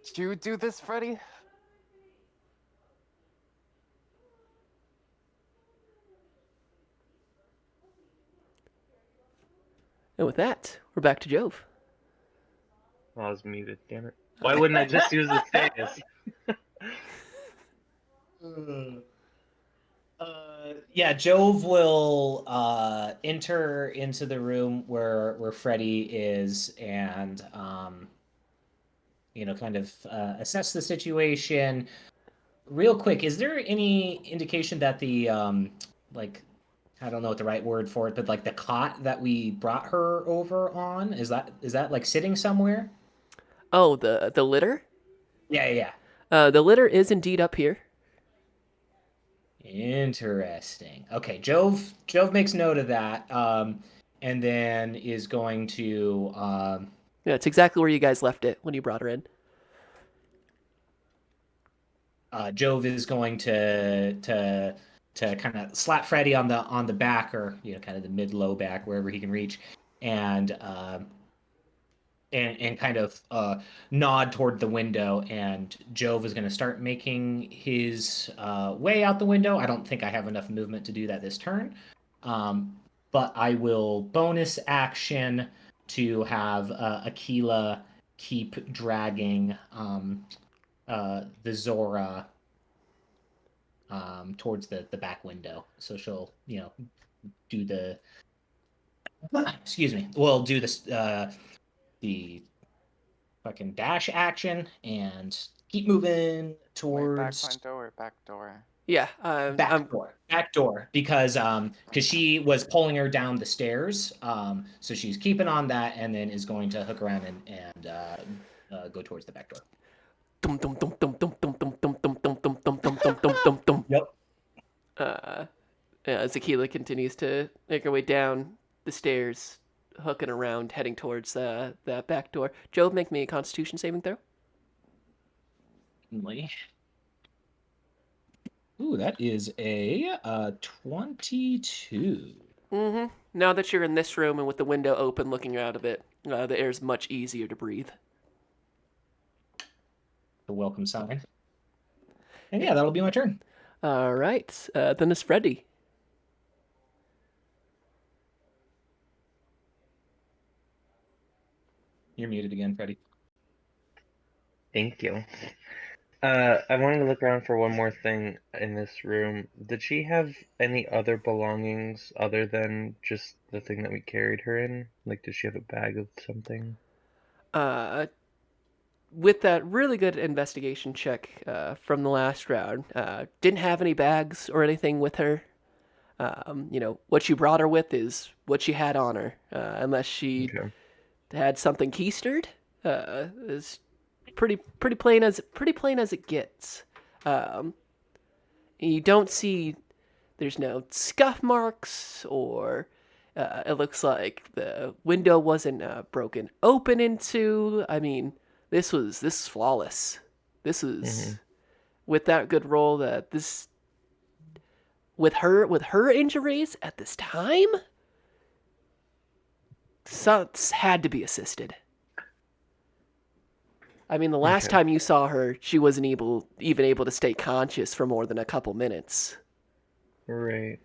Did you do this, Freddy? And with that, we're back to Jove. I was muted, damn it. Why wouldn't I just use the stairs? Yeah, Jove will enter into the room where Freddy is, and kind of assess the situation. Real quick, is there any indication that the like, I don't know what the right word for it, but like the cot that we brought her over on, is that like sitting somewhere? Oh, the litter? Yeah. The litter is indeed up here. Interesting. Okay, Jove makes note of that, and then is going to Yeah, it's exactly where you guys left it when you brought her in. Jove is going to kind of slap Freddy on the back, or kind of the mid low back, wherever he can reach, and kind of nod toward the window. And Jove is going to start making his way out the window. I don't think I have enough movement to do that this turn, but I will bonus action to have Aquila keep dragging the Zora towards the back window. So she'll, do the excuse me. We'll do this the fucking dash action and keep moving Wait, towards back window or back door? Yeah, back door, because she was pulling her down the stairs, so she's keeping on that, and then is going to hook around and go towards the back door. Dum dum dum dum dum dum dum dum dum dum dum dum dum dum dum dum dum. Yep. As Aquila continues to make her way down the stairs, hooking around, heading towards that back door. Jove, make me a Constitution saving throw. Ooh, that is a 22. Mm-hmm. Now that you're in this room and with the window open looking out of it, the air's much easier to breathe. The welcome sign. And yeah, that'll be my turn. All right. Then it's Freddy. You're muted again, Freddy. Thank you. I wanted to look around for one more thing in this room. Did she have any other belongings other than just the thing that we carried her in? Like, did she have a bag of something? With that really good investigation check from the last round, didn't have any bags or anything with her. What she brought her with is what she had on her, unless she Okay. had something keistered. Is pretty plain as it gets. Um, you don't see there's no scuff marks or it looks like the window wasn't broken open into. I mean, this is flawless. This is with that good roll that this with her injuries at this time, Suts had to be assisted. I mean, the last Okay. time you saw her, she wasn't even able to stay conscious for more than a couple minutes. Right.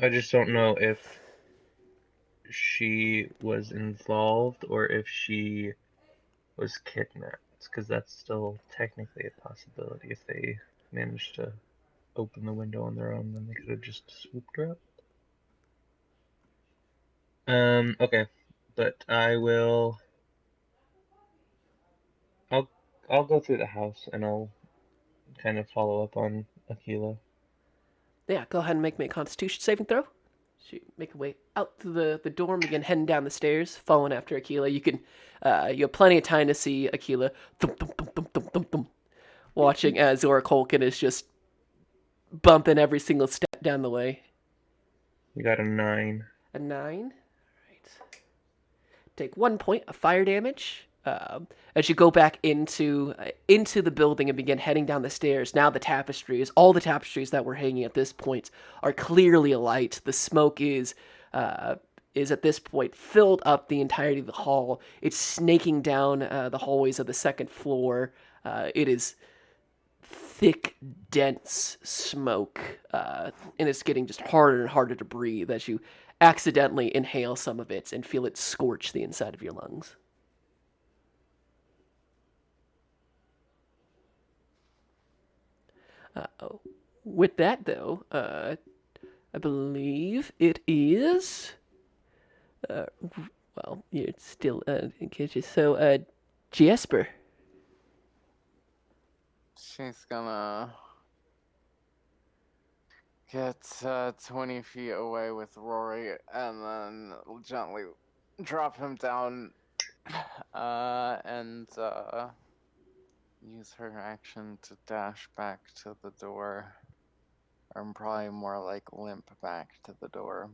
I just don't know if she was involved or if she was kidnapped, because that's still technically a possibility. If they managed to open the window on their own, then they could have just swooped her up. Okay, but I'll go through the house and I'll kind of follow up on Aquila. Yeah, go ahead and make me a Constitution saving throw. So you make your way out through the door and begin heading down the stairs, following after Aquila. You have plenty of time to see Aquila thump, thump, thump, thump, thump, thump, thump, watching as Zora Colkin is just bumping every single step down the way. You got a 9. A 9. Right. Take 1 point of fire damage. As you go back into the building and begin heading down the stairs, now all the tapestries that were hanging at this point, are clearly alight. The smoke is at this point filled up the entirety of the hall. It's snaking down the hallways of the second floor. It is thick, dense smoke, and it's getting just harder and harder to breathe as you accidentally inhale some of it and feel it scorch the inside of your lungs. With that, though, I believe it is. Well, you're still unconscious. So, Jesper. She's gonna get 20 feet away with Rory and then gently drop him down and use her action to dash back to the door. Or probably more like limp back to the door.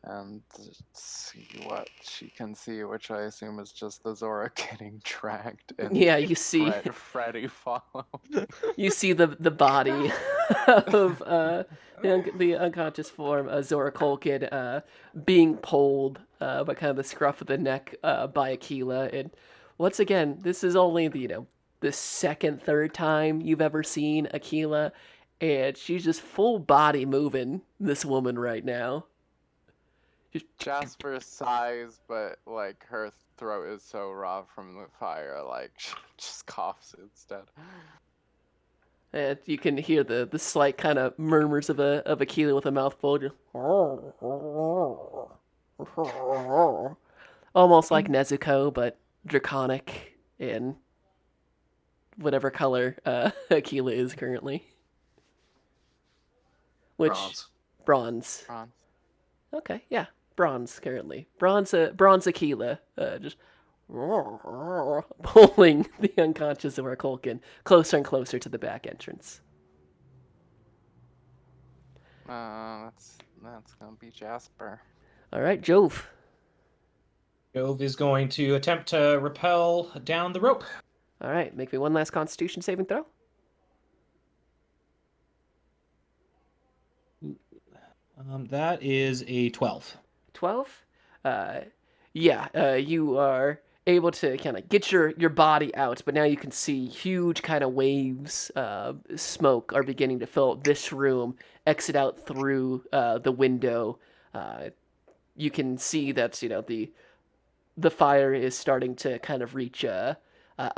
And see what she can see, which I assume is just the Zora getting dragged and Yeah, you see Freddy follow. You see the body of the unconscious form of Zora Colkin being pulled by kind of the scruff of the neck by Aquila. And once again, this is only the second, third time you've ever seen Aquila, and she's just full body moving this woman right now. Jasper sighs, but like her throat is so raw from the fire, like she just coughs instead. And you can hear the slight kind of murmurs of Aquila with a mouthful, just almost like Nezuko, but draconic in whatever color Aquila is currently. Which bronze. Bronze. Okay, yeah, bronze currently. Bronze Aquila, just pulling the unconscious Zora Colkin closer and closer to the back entrance. That's gonna be Jasper. All right, Jove. Jove is going to attempt to rappel down the rope. All right, make me one last Constitution saving throw. That is a 12. 12? You are able to kind of get your body out, but now you can see huge kind of waves of smoke are beginning to fill this room, exit out through the window. You can see that, the fire is starting to kind of reach a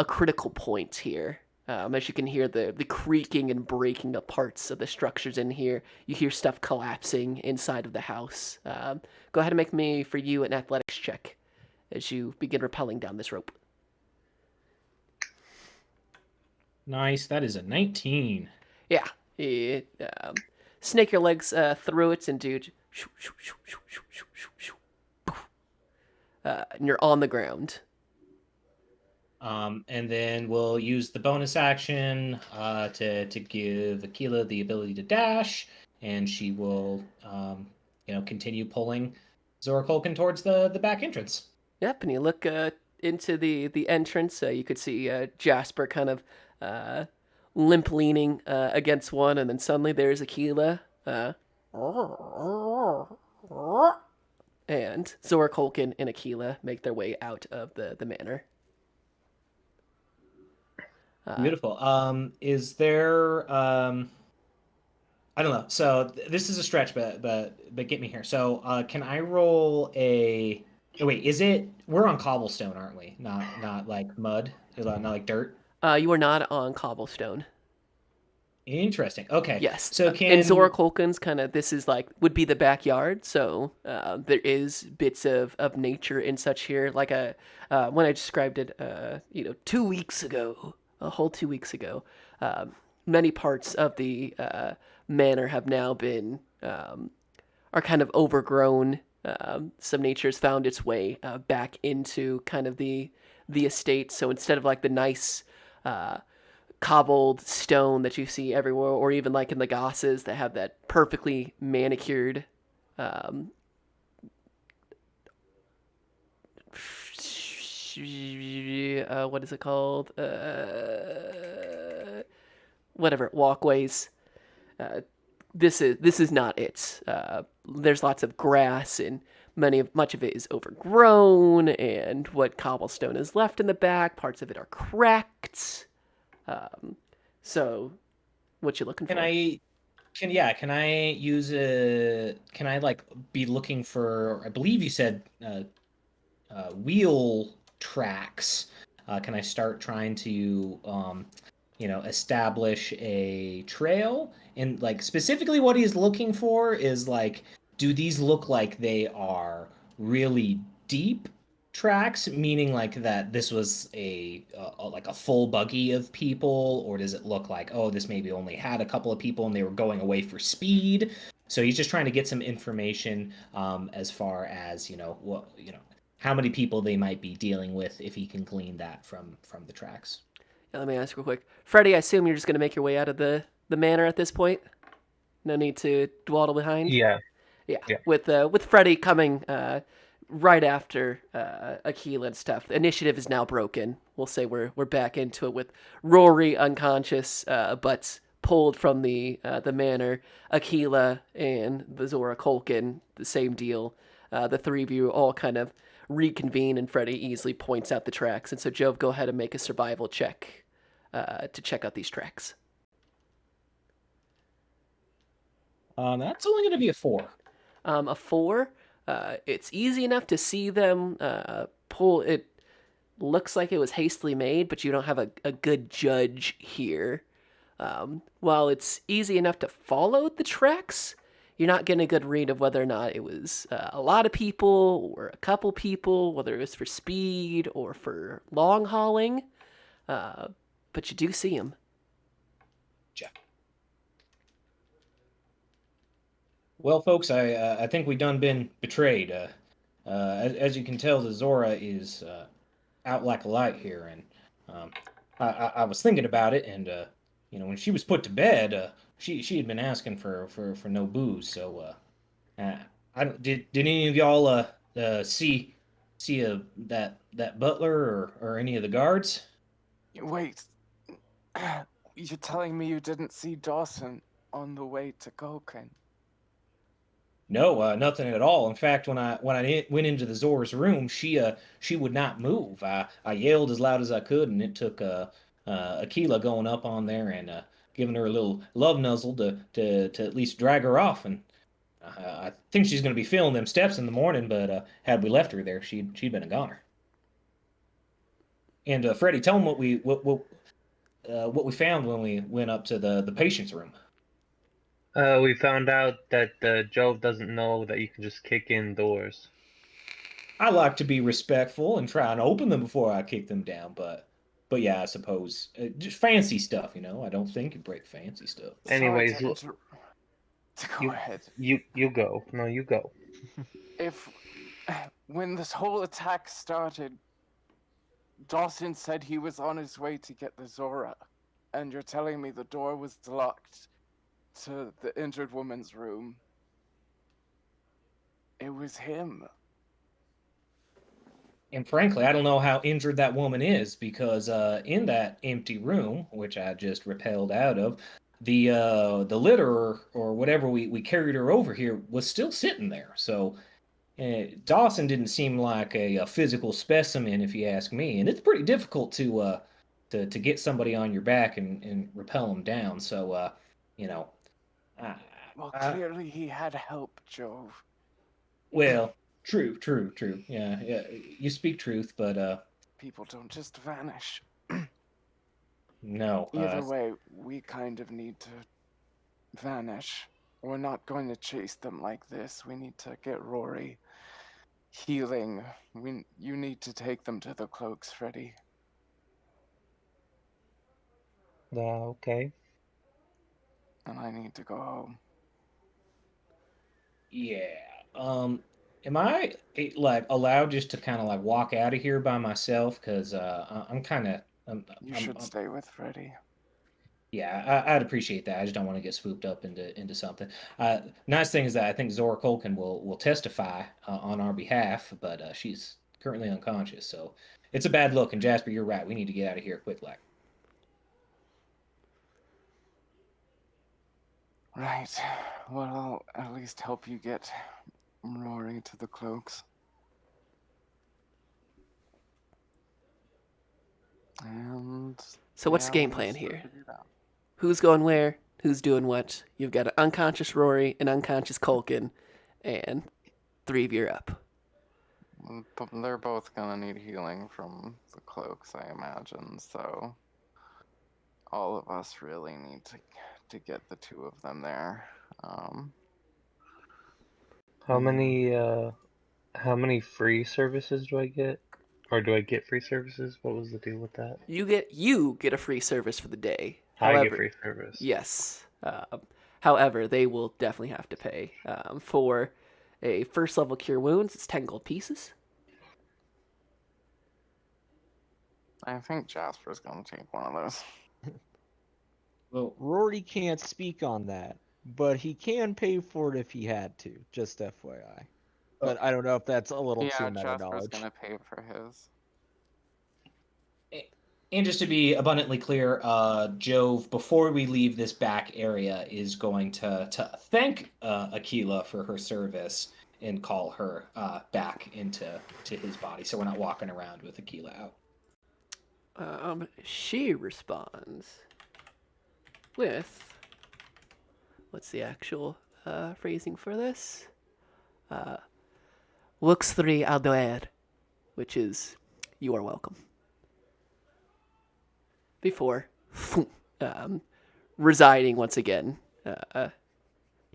critical point here. As you can hear the creaking and breaking of parts of the structures in here, you hear stuff collapsing inside of the house. Go ahead and make me, for you, an athletics check as you begin rappelling down this rope. Nice. That is a 19. Yeah. Snake your legs through it and do. And you're on the ground. And then we'll use the bonus action to give Aquila the ability to dash, and she will continue pulling Zora Culkin towards the back entrance. Yep, and you look into the entrance. You could see Jasper kind of limp leaning against one, and then suddenly there's Aquila. And Zora Culkin and Aquila make their way out of the manor. Beautiful. Is there I don't know. So this is a stretch, but get me here. So can I roll a? Oh, wait, is it? We're on cobblestone, aren't we? Not like mud. Not like dirt. You are not on cobblestone. Interesting. Okay. Yes. So and Zora Culkin's kind of this is like would be the backyard, so there is bits of nature and such here. Like when I described it, 2 weeks ago, a whole 2 weeks ago, many parts of the manor have now been are kind of overgrown. Some nature's found its way back into kind of the estate. So instead of like the nice cobbled stone that you see everywhere, or even like in the gosses that have that perfectly manicured what is it called? Whatever, walkways. This is not it. There's lots of grass and much of it is overgrown, and what cobblestone is left in the back, parts of it are cracked. So, what you looking for? Can I use can I like be looking for? I believe you said wheel tracks. Can I start trying to establish a trail? And like specifically what he's looking for is like, do these look like they are really deep tracks, meaning like that this was a like a full buggy of people, or does it look like, oh, this maybe only had a couple of people and they were going away for speed? So he's just trying to get some information as far as how many people they might be dealing with, if he can glean that from the tracks. Now, let me ask real quick, Freddie. I assume you're just going to make your way out of the manor at this point. No need to dawdle behind. Yeah. With Freddie coming right after Aquila and stuff. The initiative is now broken. We'll say we're back into it with Rory unconscious, but pulled from the manor. Aquila and the Zora Culkin, the same deal. The three of you all kind of reconvene, and Freddie easily points out the tracks. And so, Jove, go ahead and make a survival check to check out these tracks. That's only going to be a 4. A 4. It's easy enough to see them pull. It looks like it was hastily made, but you don't have a good judge here. While it's easy enough to follow the tracks, you're not getting a good read of whether or not it was a lot of people or a couple people, whether it was for speed or for long hauling. But you do see them. Well, folks, I think we done been betrayed. As you can tell, the Zora is out like a light here, and I was thinking about it, and when she was put to bed, she had been asking for no booze. So, did any of y'all see that butler or any of the guards? Wait, you're telling me you didn't see Dawson on the way to Culkin? No, nothing at all. In fact, when I went into the Zora's room, she would not move. I yelled as loud as I could, and it took Aquila going up on there and giving her a little love nuzzle to at least drag her off. And I think she's going to be feeling them steps in the morning. But had we left her there, she'd been a goner. And Freddie, tell him what we found when we went up to the patient's room. We found out that Jove doesn't know that you can just kick in doors. I like to be respectful and try and open them before I kick them down, but yeah, I suppose just fancy stuff, you know. I don't think you break fancy stuff. Anyways, Sorry to go you ahead. you go. No, you go. If when this whole attack started, Dawson said he was on his way to get the Zora, and you're telling me the door was locked to the injured woman's room. It was him. And frankly, I don't know how injured that woman is because in that empty room, which I just repelled out of, the litter or whatever we carried her over here was still sitting there. So Dawson didn't seem like a physical specimen, if you ask me. And it's pretty difficult to get somebody on your back and repel them down. So you know, I, Well, I, clearly he had help, Jove. well, true. Yeah. You speak truth, but People don't just vanish. no. Either way, we kind of need to vanish. We're not going to chase them like this. We need to get Rory healing. You need to take them to the cloaks, Freddy. Okay. And I need to go home. Yeah. Am I like allowed just to kind of like walk out of here by myself? Because I'm kind of You should stay with Freddy. yeah, I'd appreciate that. I just don't want to get swooped up into something. Nice thing is that I think Zora Colkin will testify on our behalf, but she's currently unconscious, so it's a bad look. And Jasper, you're right. We need to get out of here quick, like. Right. Well, I'll at least help you get Rory to the cloaks. And So what's the game we'll plan just here? figure it out. Who's going where? Who's doing what? You've got an unconscious Rory, an unconscious Culkin, and 3 of you are up. But they're both gonna need healing from the cloaks, I imagine. So all of us really need to get the 2 of them there. How many free services do I get? Or do I get free services? What was the deal with that? You get a free service for the day. I However, get free service. yes. However, they will definitely have to pay for a first level cure wounds. It's 10 gold pieces. I think Jasper's gonna take one of those. Well, Rory can't speak on that, but he can pay for it if he had to. Just FYI. But I don't know if that's a little too Yeah, meta Jasper's knowledge. gonna pay for his. And just to be abundantly clear, Jove, before we leave this back area, is going to thank Aquila for her service and call her back into his body, so we're not walking around with Aquila out. She responds with, what's the actual phrasing for this? Lux 3 aldoer, which is, you are welcome. Before residing once again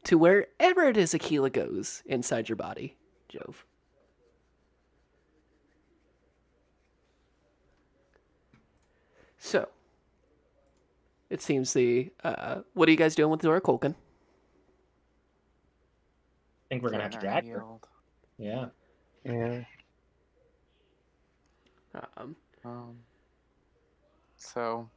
to wherever it is Aquila goes inside your body, Jove. So, it seems what are you guys doing with Zora Colkin? I think we're gonna have to drag her. Healed. Yeah. Yeah. So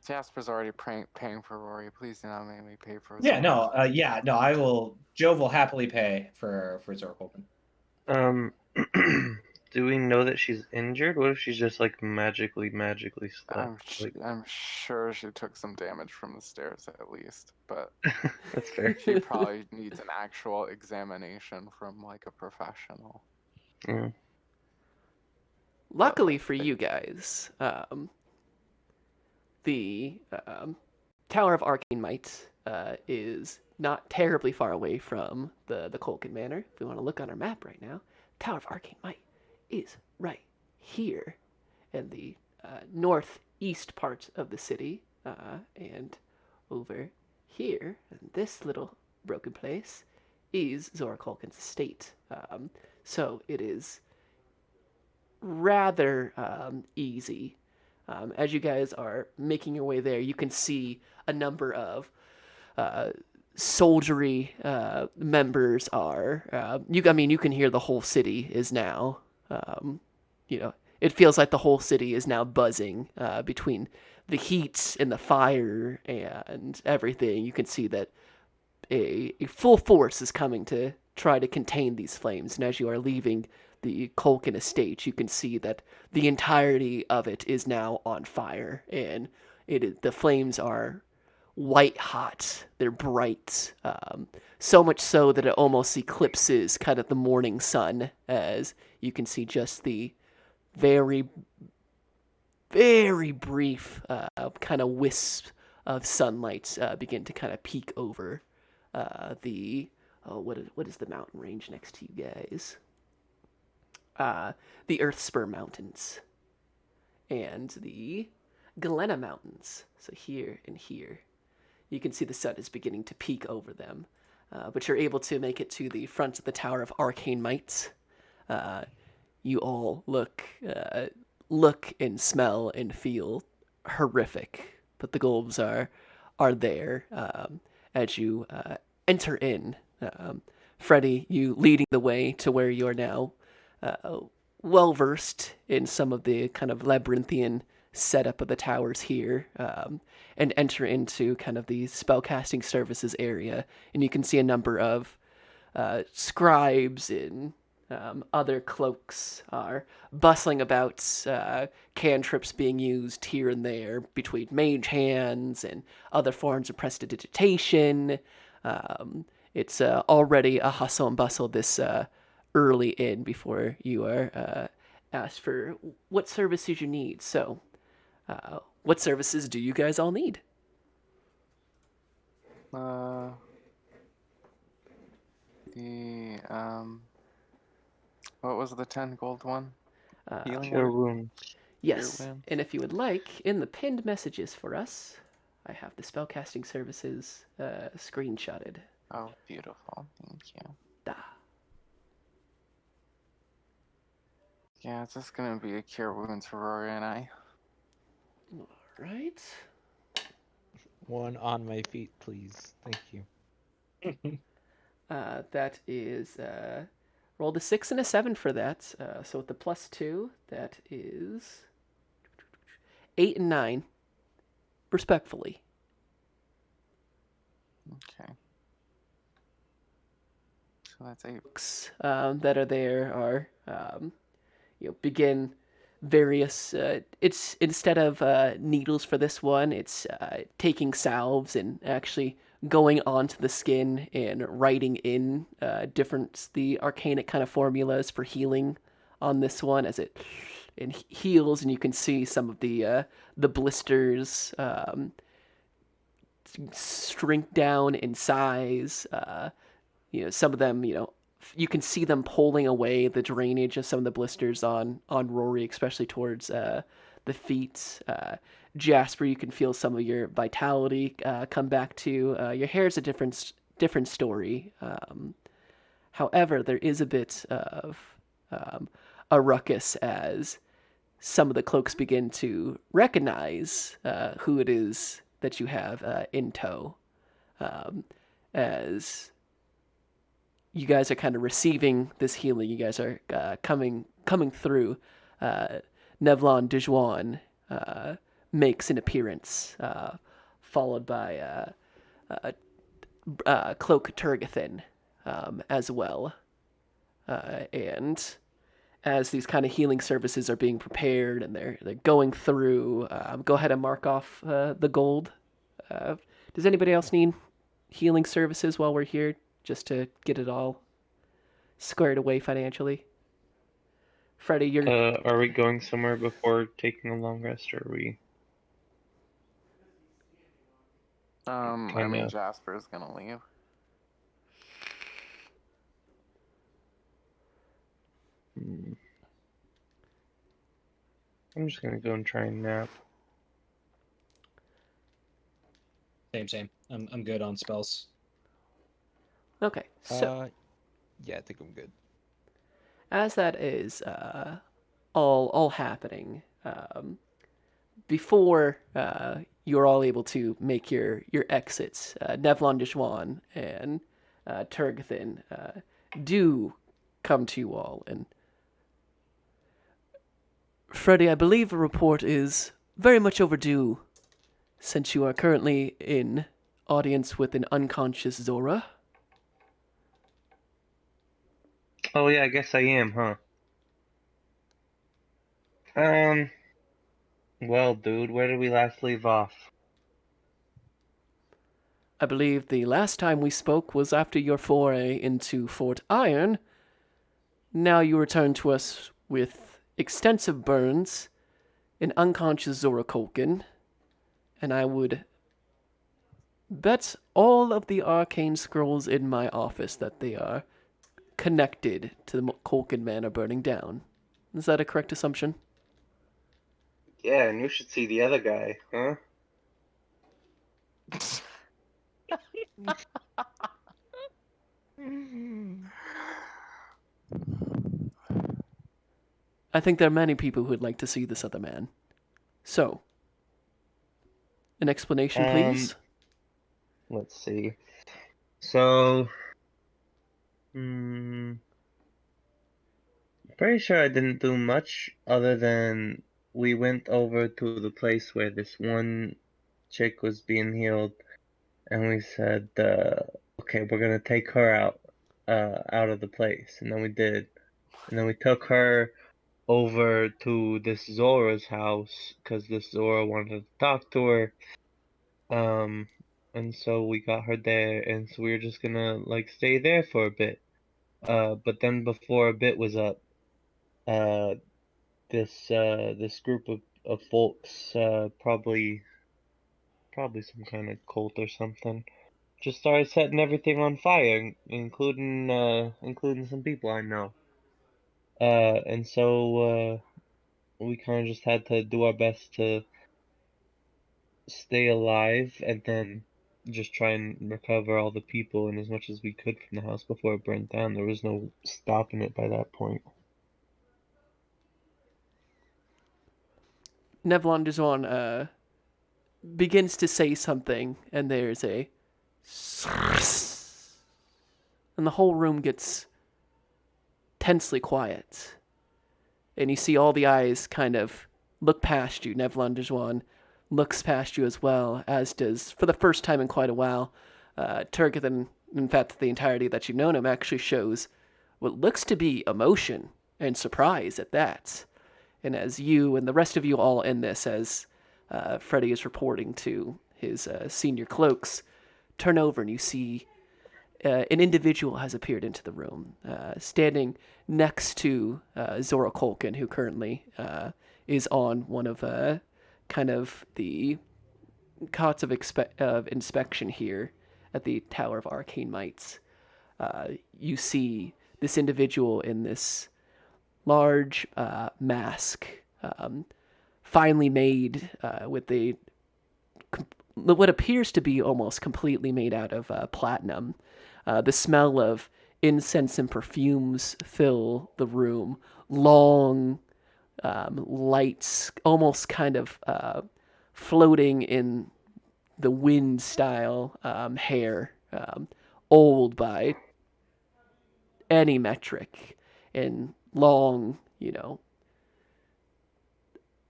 Jasper's already paying for Rory. Please do not make me pay for his No. I will. Jove will happily pay for Zora Colkin. Do we know that she's injured? What if she's just like magically slept? I'm sure she took some damage from the stairs at least, but That's fair. she probably needs an actual examination from like a professional. Yeah. Luckily for you guys, the Tower of Arcane Might is not terribly far away from the Colkin Manor. If we want to look on our map right now, Tower of Arcane Might is right here in the northeast part of the city, and over here, in this little broken place, is Zora Culkin's estate. So it is rather easy. As you guys are making your way there, you can see a number of soldiery members are. You can hear the whole city is now. It feels like the whole city is now buzzing between the heat and the fire and everything. You can see that a full force is coming to try to contain these flames. And as you are leaving the Culkin estate, you can see that the entirety of it is now on fire, and the flames are white hot. They're bright, so much so that it almost eclipses kind of the morning sun, as you can see just the very, very brief kind of wisp of sunlight begin to kind of peek over what is the mountain range next to you guys? The Earthspur Mountains and the Galena Mountains. So here and here, you can see the sun is beginning to peek over them. But you're able to make it to the front of the Tower of Arcane Might. You all look and smell and feel horrific, but the globes are there as you enter in. Freddy, you leading the way to where you are now well versed in some of the kind of labyrinthian setup of the towers here, and enter into kind of the spellcasting services area, and you can see a number of scribes and other cloaks are bustling about, cantrips being used here and there between mage hands and other forms of prestidigitation. It's already a hustle and bustle this early in before you are asked for what services you need. So, what services do you guys all need? What was the 10 gold one? Healing Cure word? wounds. Yes, Cure wounds. and if you would like, in the pinned messages for us, I have the spellcasting services screenshotted. Oh, beautiful. Thank you. Da. Yeah, it's just gonna be a cure wounds for Rory and I. Right. One on my feet, please. Thank you. That is rolled a 6 and a 7 for that. So with the +2, that is 8 and 9, respectfully. Okay. So that's 8. That are there are begin various. It's instead of needles for this one, it's taking salves and actually going onto the skin and writing in the arcanic kind of formulas for healing on this one as it heals, and you can see some of the blisters shrink down in size. Some of them, you can see them pulling away the drainage of some of the blisters on Rory, especially towards the feet. Jasper, you can feel some of your vitality come back to. Your hair is a different story. However, there is a bit of a ruckus as some of the cloaks begin to recognize who it is that you have in tow. As you guys are kind of receiving this healing, you guys are coming through. Nevlon Dejuan makes an appearance, followed by Cloak Turgathan as well. And as these kind of healing services are being prepared and they're going through, go ahead and mark off the gold. Does anybody else need healing services while we're here, just to get it all squared away financially? Freddy, you're... Are we going somewhere before taking a long rest, or are we? I mean, Kinda. Jasper's gonna leave. I'm just gonna go and try and nap. Same. I'm good on spells. Okay, so Yeah, I think I'm good. as that is all happening, before you're all able to make your exits, Nevlon Dishwan and Turgathan do come to you all. And Freddy, I believe a report is very much overdue, since you are currently in audience with an unconscious Zora. Oh yeah, I guess I am, huh? Well, dude, where did we last leave off? I believe the last time we spoke was after your foray into Fort Iron. Now you return to us with extensive burns, an unconscious Zora Kolkin, and I would bet all of the arcane scrolls in my office that they are connected to the Kolkin Manor burning down. Is that a correct assumption? Yeah, and you should see the other guy, huh? I think there are many people who would like to see this other man. So, an explanation, please? Let's see. So, hmm, pretty sure I didn't do much other than we went over to the place where this one chick was being healed, and we said, okay, we're gonna take her out of the place, and then we did, and then we took her over to this Zora's house because this Zora wanted to talk to her. And so we got her there, and so we were just gonna like stay there for a bit. But then before a bit was up, uh, this group of folks, probably some kind of cult or something, just started setting everything on fire, including some people I know. And so we kind of just had to do our best to stay alive and then just try and recover all the people and as much as we could from the house before it burned down. There was no stopping it by that point. Nevlon Dizon begins to say something, and there's a... And the whole room gets tensely quiet. And you see all the eyes kind of look past you. Nevlon Dizon looks past you as well, as does, for the first time in quite a while, Turgathan. In fact, the entirety that you've known him actually shows what looks to be emotion and surprise at that. And as you and the rest of you all in this, as Freddy is reporting to his senior cloaks, turn over and you see an individual has appeared into the room, standing next to Zora Kolkin, who currently is on one of kind of the cots of inspection here at the Tower of Arcane Mites. You see this individual in this large mask, finely made with what appears to be almost completely made out of platinum. The smell of incense and perfumes fill the room. Long lights, almost kind of floating in the wind style hair, old by any metric, and long,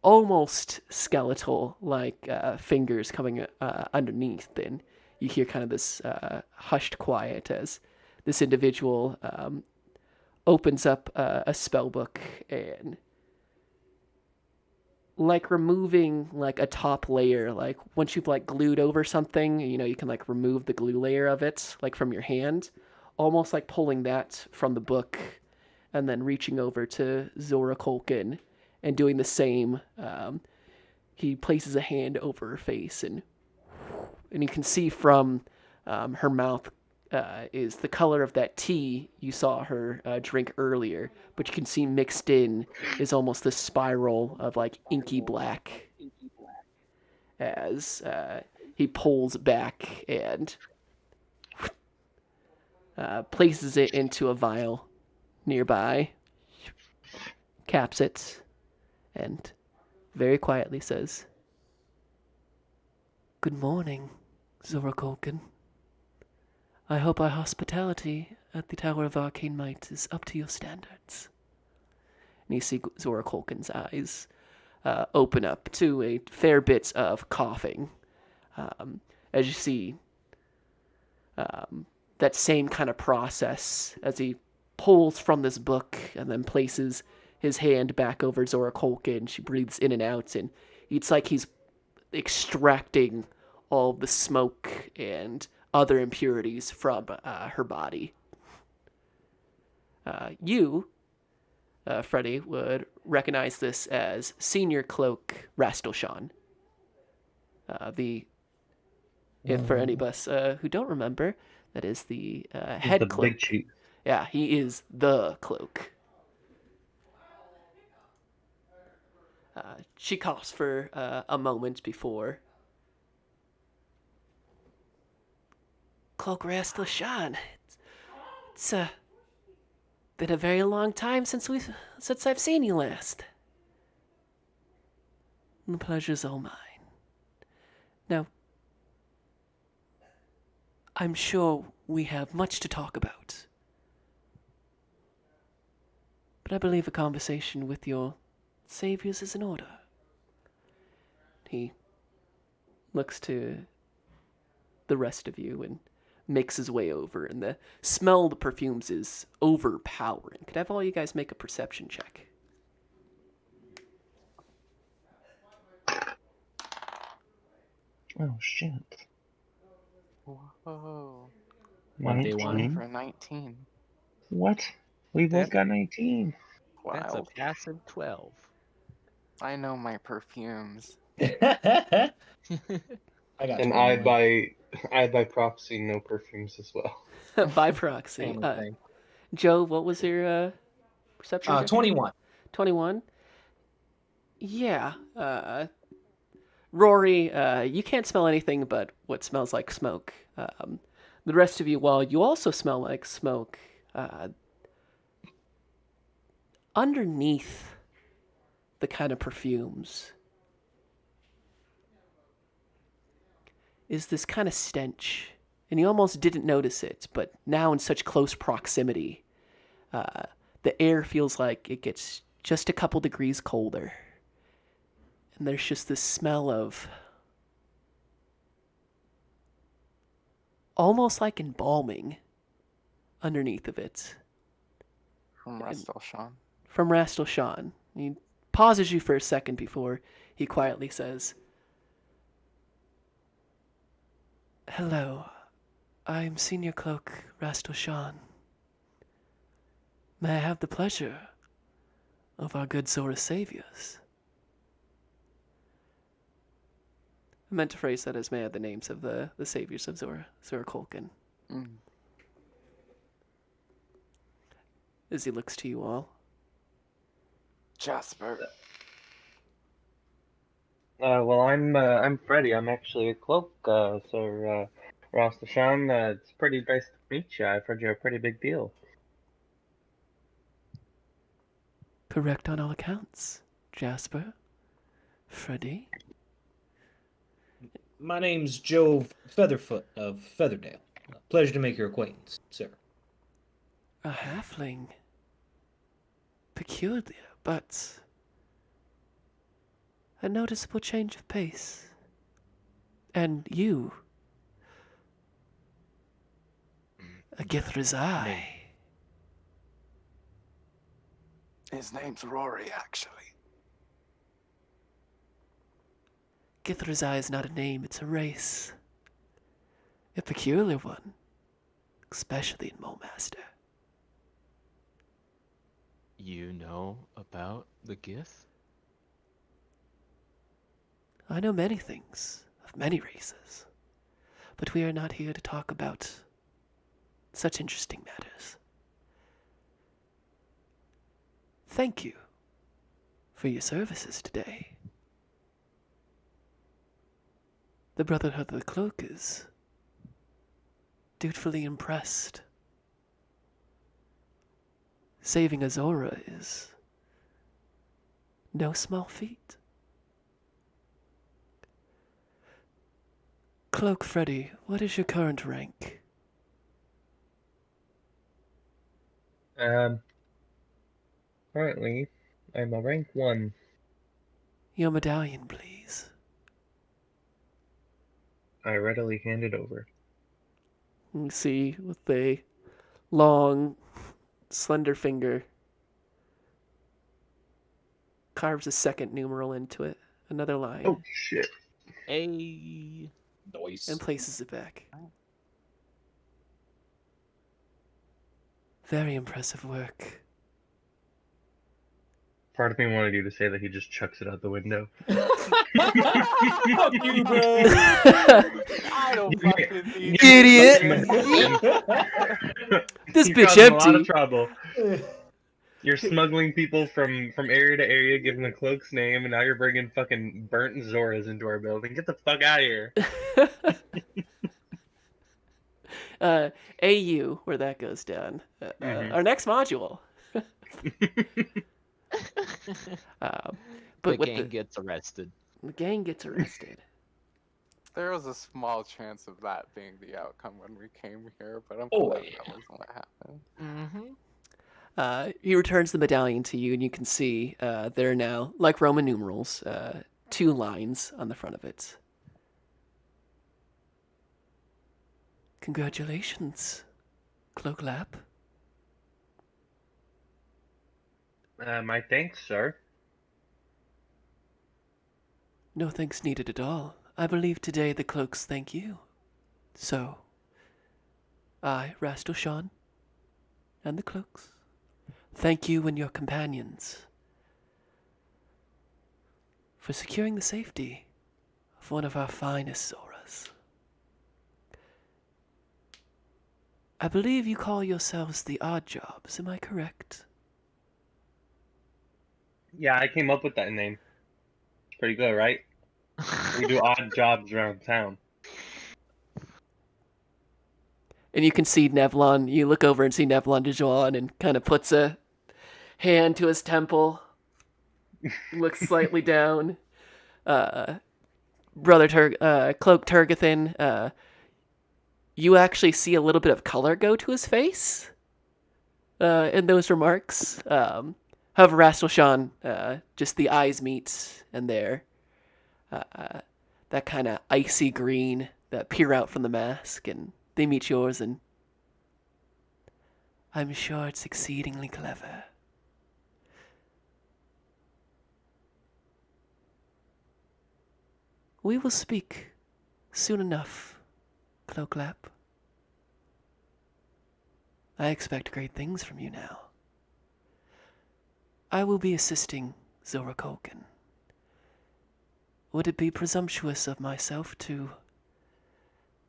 almost skeletal like fingers coming underneath. And you hear kind of this hushed quiet as this individual opens up a spell book and like removing like a top layer, like once you've like glued over something, you can like remove the glue layer of it like from your hand, almost like pulling that from the book and then reaching over to Zora Kolkin and doing the same. He places a hand over her face, and you can see from her mouth is the color of that tea you saw her drink earlier, but you can see mixed in is almost this spiral of like inky black as he pulls back and places it into a vial nearby, caps it, and very quietly says, "Good morning, Zora Colkin. I hope our hospitality at the Tower of Arcane Might is up to your standards." And you see Zora Colkin's eyes open up to a fair bit of coughing. As you see that same kind of process as he pulls from this book and then places his hand back over Zora Colkin. She breathes in and out, and it's like he's extracting all the smoke and other impurities from her body. You, Freddy, would recognize this as Senior Cloak Rastelshawn. If for any of us who don't remember, that is the head the cloak. big chief. Yeah, he is the cloak. She coughs for a moment before. Cloak Rastelshawn. It's been a very long time since I've seen you last. The pleasure's all mine. Now, I'm sure we have much to talk about. But I believe a conversation with your saviors is in order. He looks to the rest of you and makes his way over, and the smell of the perfumes is overpowering. Could I have all you guys make a perception check? Oh shit. Whoa. 1v1. 20 for 19. What? We both got 19. That's a Wow. passive 12. I know my perfumes. I got And 21. I by proxy no perfumes as well. By proxy. Family thing. Joe, what was your perception check? 21. 21? Yeah. Rory, you can't smell anything but what smells like smoke. The rest of you, while you also smell like smoke, underneath the kind of perfumes is this kind of stench. And you almost didn't notice it, but now in such close proximity, the air feels like it gets just a couple degrees colder. And there's just this smell of almost like embalming underneath of it. From Rastelshawn. From Rastelshawn. He pauses you for a second before he quietly says, "Hello, I'm Senior Cloak Rastelshawn. May I have the pleasure of our good Zora saviors?" I meant to phrase that as may I have the names of the saviors of Zora Colkin. Mm. As he looks to you all. Jasper. Well, I'm Freddy. I'm actually a cloak. So Rastelshawn, it's pretty nice to meet you. I've heard you're a pretty big deal. Correct on all accounts, Jasper. Freddy. My name's Joe Featherfoot of Featherdale. Pleasure to make your acquaintance, sir. A halfling. Peculiar, but a noticeable change of pace. And you, a Githra's eye. His name's Rory, actually. Githra's eye is not a name, it's a race. A peculiar one, especially in Mulmaster. You know about the Gith? I know many things of many races, but we are not here to talk about such interesting matters. Thank you for your services today. The Brotherhood of the Cloak is dutifully impressed. Saving Azora is no small feat. Cloak Freddy, what is your current rank? Currently, I'm a rank 1. Your medallion, please. I readily hand it over. You see, with a long, slender finger, carves a second numeral into it, another line, Oh, shit. A Noise. and places it back. Very impressive work. Part of me wanted you to say that he just chucks it out the window. Fuck you, bro. I don't fucking need Idiot! This You're bitch causing a lot of empty. trouble. You're smuggling people from area to area, giving the cloak's name, and now you're bringing fucking burnt Zoras into our building. Get the fuck out of here. AU, where that goes down. Mhm. Our next module. But the with gang gets arrested. the gang gets arrested. There was a small chance of that being the outcome when we came here, but I'm Oh, glad yeah. that wasn't what happened. Mm-hmm. He returns the medallion to you, and you can see there are now, like Roman numerals, 2 lines on the front of it. Congratulations, Cloak Lap. My thanks, sir. No thanks needed at all. I believe today the cloaks thank you. So, I, Rastalshan, and the cloaks, thank you and your companions for securing the safety of one of our finest Zoras. I believe you call yourselves the Odd Jobs, am I correct? Yeah, I came up with that name. Pretty good, right? We do odd jobs around town. And you can see Nevlon, you look over and see Nevlon DeJuan and kind of puts a hand to his temple, looks slightly down. Cloak Turgathan, you actually see a little bit of color go to his face in those remarks. However, Rastalshan, just the eyes meet, and there, that kind of icy green that peer out from the mask, and they meet yours, and I'm sure it's exceedingly clever. We will speak soon enough, Cloaklap. I expect great things from you now. I will be assisting Zora Kolkin. Would it be presumptuous of myself to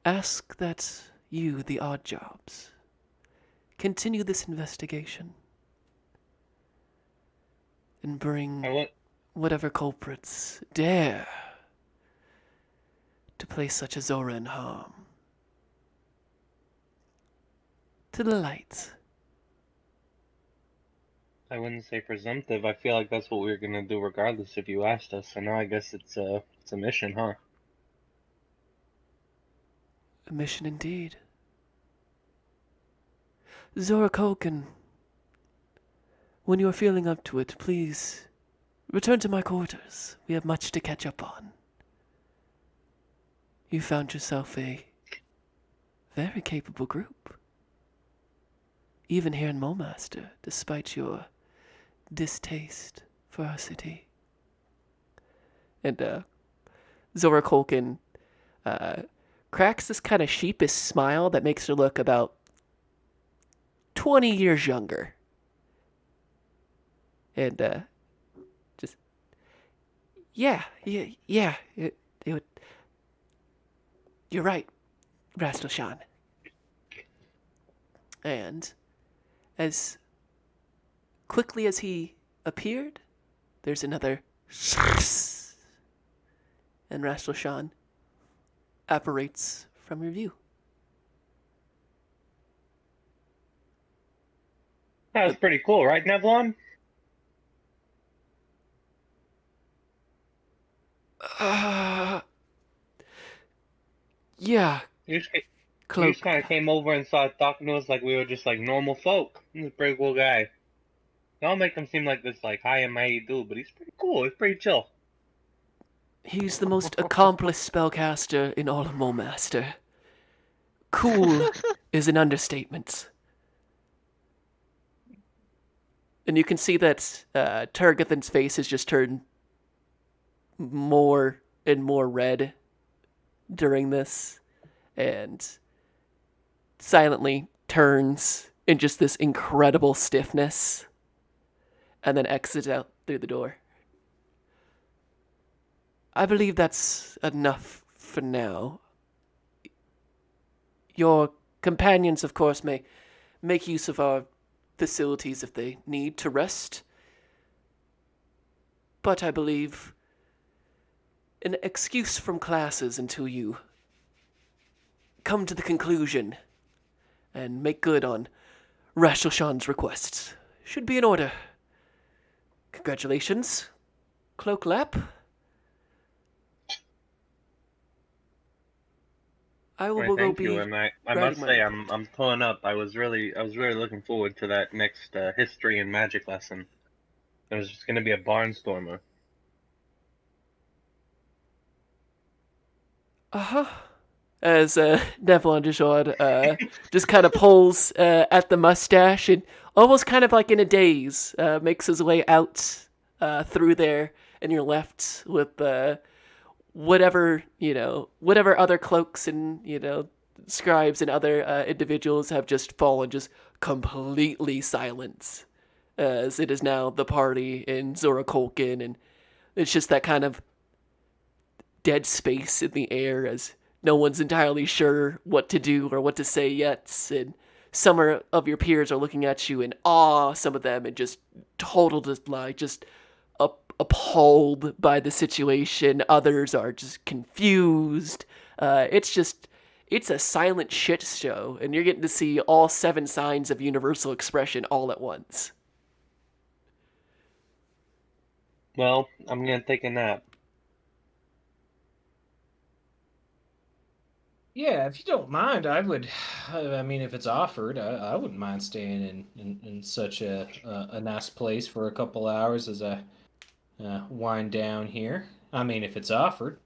ask that you, the Odd Jobs, continue this investigation and bring whatever culprits dare to place such a Zora in harm to the light? I wouldn't say presumptive. I feel like that's what we were gonna do regardless if you asked us. So now I guess it's a mission, huh? A mission indeed. Zora Kolkin, when you are feeling up to it, please return to my quarters. We have much to catch up on. You found yourself a very capable group. Even here in Mulmaster, despite your distaste for our city. And Zora Kolkin cracks this kind of sheepish smile that makes her look about 20 years younger. And just, yeah, it would, you're right, Rastalshan. And as quickly as he appeared, there's another and Rashlashan apparates from your view. That was pretty cool, right, Nevlon? Yeah, You just, you Cloak. just kind of came over and started talking to us like we were just like normal folk. He's a pretty cool guy. Don't make him seem like this like high and mighty dude, but he's pretty cool. He's pretty chill. He's the most accomplished spellcaster in all of Mulmaster. Cool is an understatement. And you can see that Turgathan's face has just turned more and more red during this, and silently turns in just this incredible stiffness, and then exits out through the door. I believe that's enough for now. Your companions, of course, may make use of our facilities if they need to rest. But I believe an excuse from classes until you come to the conclusion and make good on Rashlashan's requests should be in order. Congratulations, Cloak Lap. I will go Thank be you, and I writing must my say report. I'm pulling up. I was really looking forward to that next history and magic lesson. There's just gonna be a barnstormer. Uh-huh. As Nevlon Desjard just kind of pulls at the mustache and almost kind of like in a daze, makes his way out through there, and you're left with whatever other cloaks and scribes and other individuals have just fallen just completely silent, as it is now the party in Zora Kolkin, and it's just that kind of dead space in the air as no one's entirely sure what to do or what to say yet, and of your peers are looking at you in awe, some of them, and just total just appalled by the situation. Others are just confused. It's a silent shit show, and you're getting to see all 7 signs of universal expression all at once. Well, I'm gonna take a nap. Yeah, if you don't mind, I would. I mean, if it's offered, I wouldn't mind staying in such a nice place for a couple hours as I wind down here. I mean, if it's offered.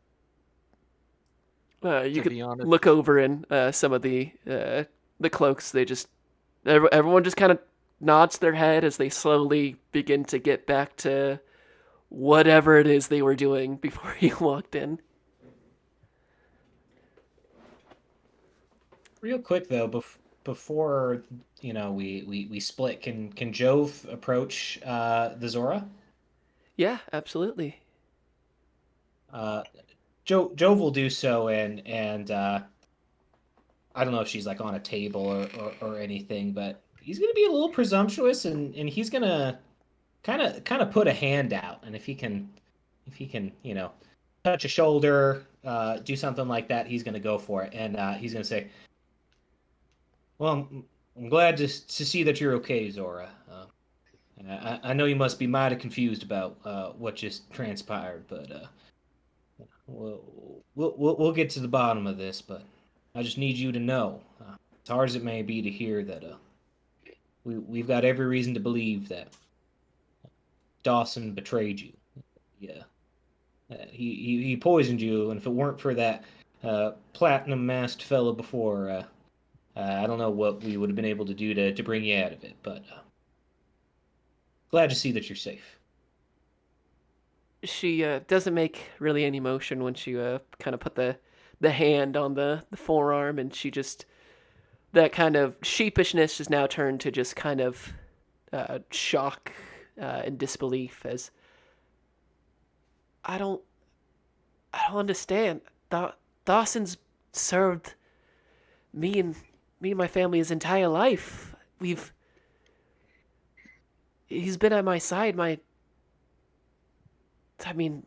You To could be honest, look over in some of the cloaks. Everyone just kind of nods their head as they slowly begin to get back to whatever it is they were doing before you walked in. Real quick though, before we split, can Jove approach the Zora? Yeah, absolutely. Jove will do so, and I don't know if she's like on a table or anything, but he's gonna be a little presumptuous, and he's gonna kind of put a hand out, and if he can touch a shoulder, do something like that, he's gonna go for it, and he's gonna say, "Well, I'm glad to see that you're okay, Zora. I know you must be mighty confused about what just transpired, but we'll get to the bottom of this. But I just need you to know, as hard as it may be to hear, that we've got every reason to believe that Dawson betrayed you. Yeah, he poisoned you, and if it weren't for that platinum masked fellow before, I don't know what we would have been able to do to bring you out of it. But glad to see that you're safe." She doesn't make really any motion when she kind of put the hand on the forearm, and she just, that kind of sheepishness is now turned to just kind of shock and disbelief, as I don't understand. Dawson's served me and me and my family his entire life. He's been at my side I mean,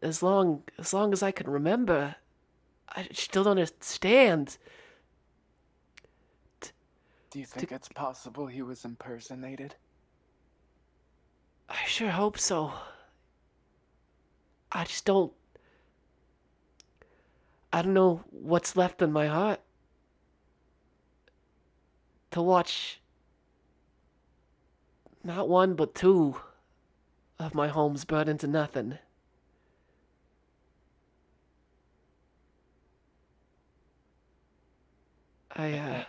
as long as I can remember. I still don't understand. Do you think it's possible he was impersonated? I sure hope so. I just don't. I don't know what's left in my heart to watch not one but two of my homes burn into nothing. I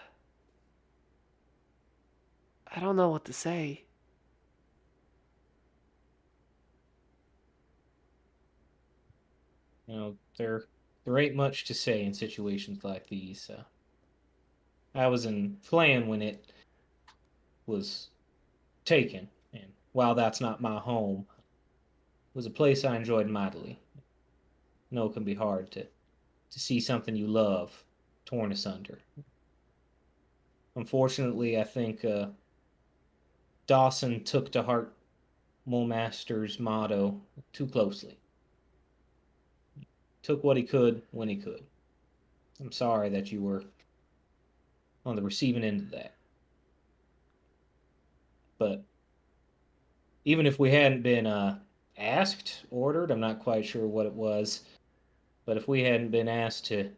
I don't know what to say. There ain't much to say in situations like these. I was in Flan when it was taken, and while that's not my home, it was a place I enjoyed mightily. I know it can be hard to see something you love torn asunder. Unfortunately, I think Dawson took to heart Mulemaster's motto too closely. Took what he could when he could. I'm sorry that you were on the receiving end of that. But even if we hadn't been ordered, I'm not quite sure what it was, but if we hadn't been asked to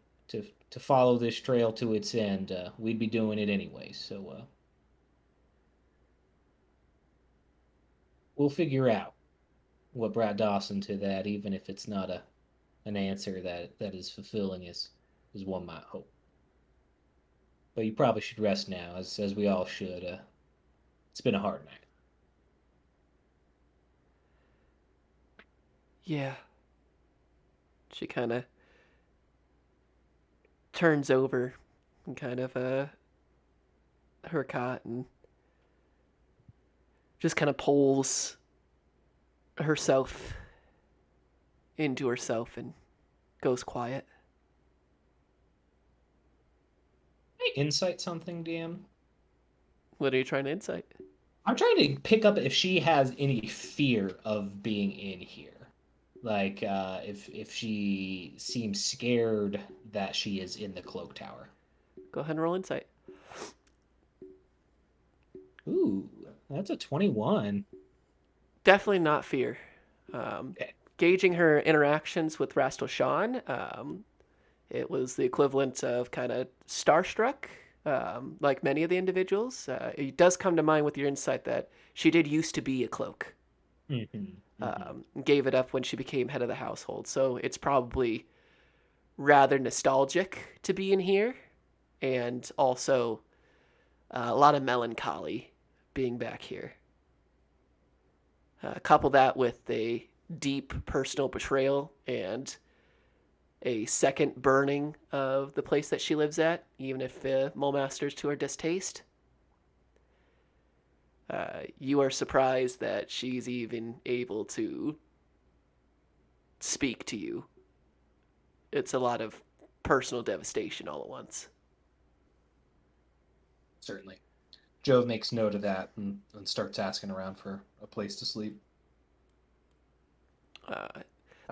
follow this trail to its end, we'd be doing it anyway. So we'll figure out what brought Dawson to that, even if it's not an answer that is fulfilling as one might hope. But you probably should rest now, as we all should. It's been a hard night. Yeah. She kind of turns over and kind of her cot and just kind of pulls herself into herself and goes quiet. Insight something, DM? What are you trying to insight? I'm trying to pick up if she has any fear of being in here. Like, if she seems scared that she is in the cloak tower. Go ahead and roll insight. Ooh, that's a 21. Definitely not fear. Okay. Gauging her interactions with Rastal Sean, it was the equivalent of kind of starstruck, like many of the individuals. It does come to mind with your insight that she did used to be a cloak. Gave it up when she became head of the household. So it's probably rather nostalgic to be in here, and also a lot of melancholy being back here. Couple that with a deep personal betrayal and a second burning of the place that she lives at, even if Mulemaster's to her distaste. You are surprised that she's even able to speak to you. It's a lot of personal devastation all at once. Certainly. Jove makes note of that and starts asking around for a place to sleep.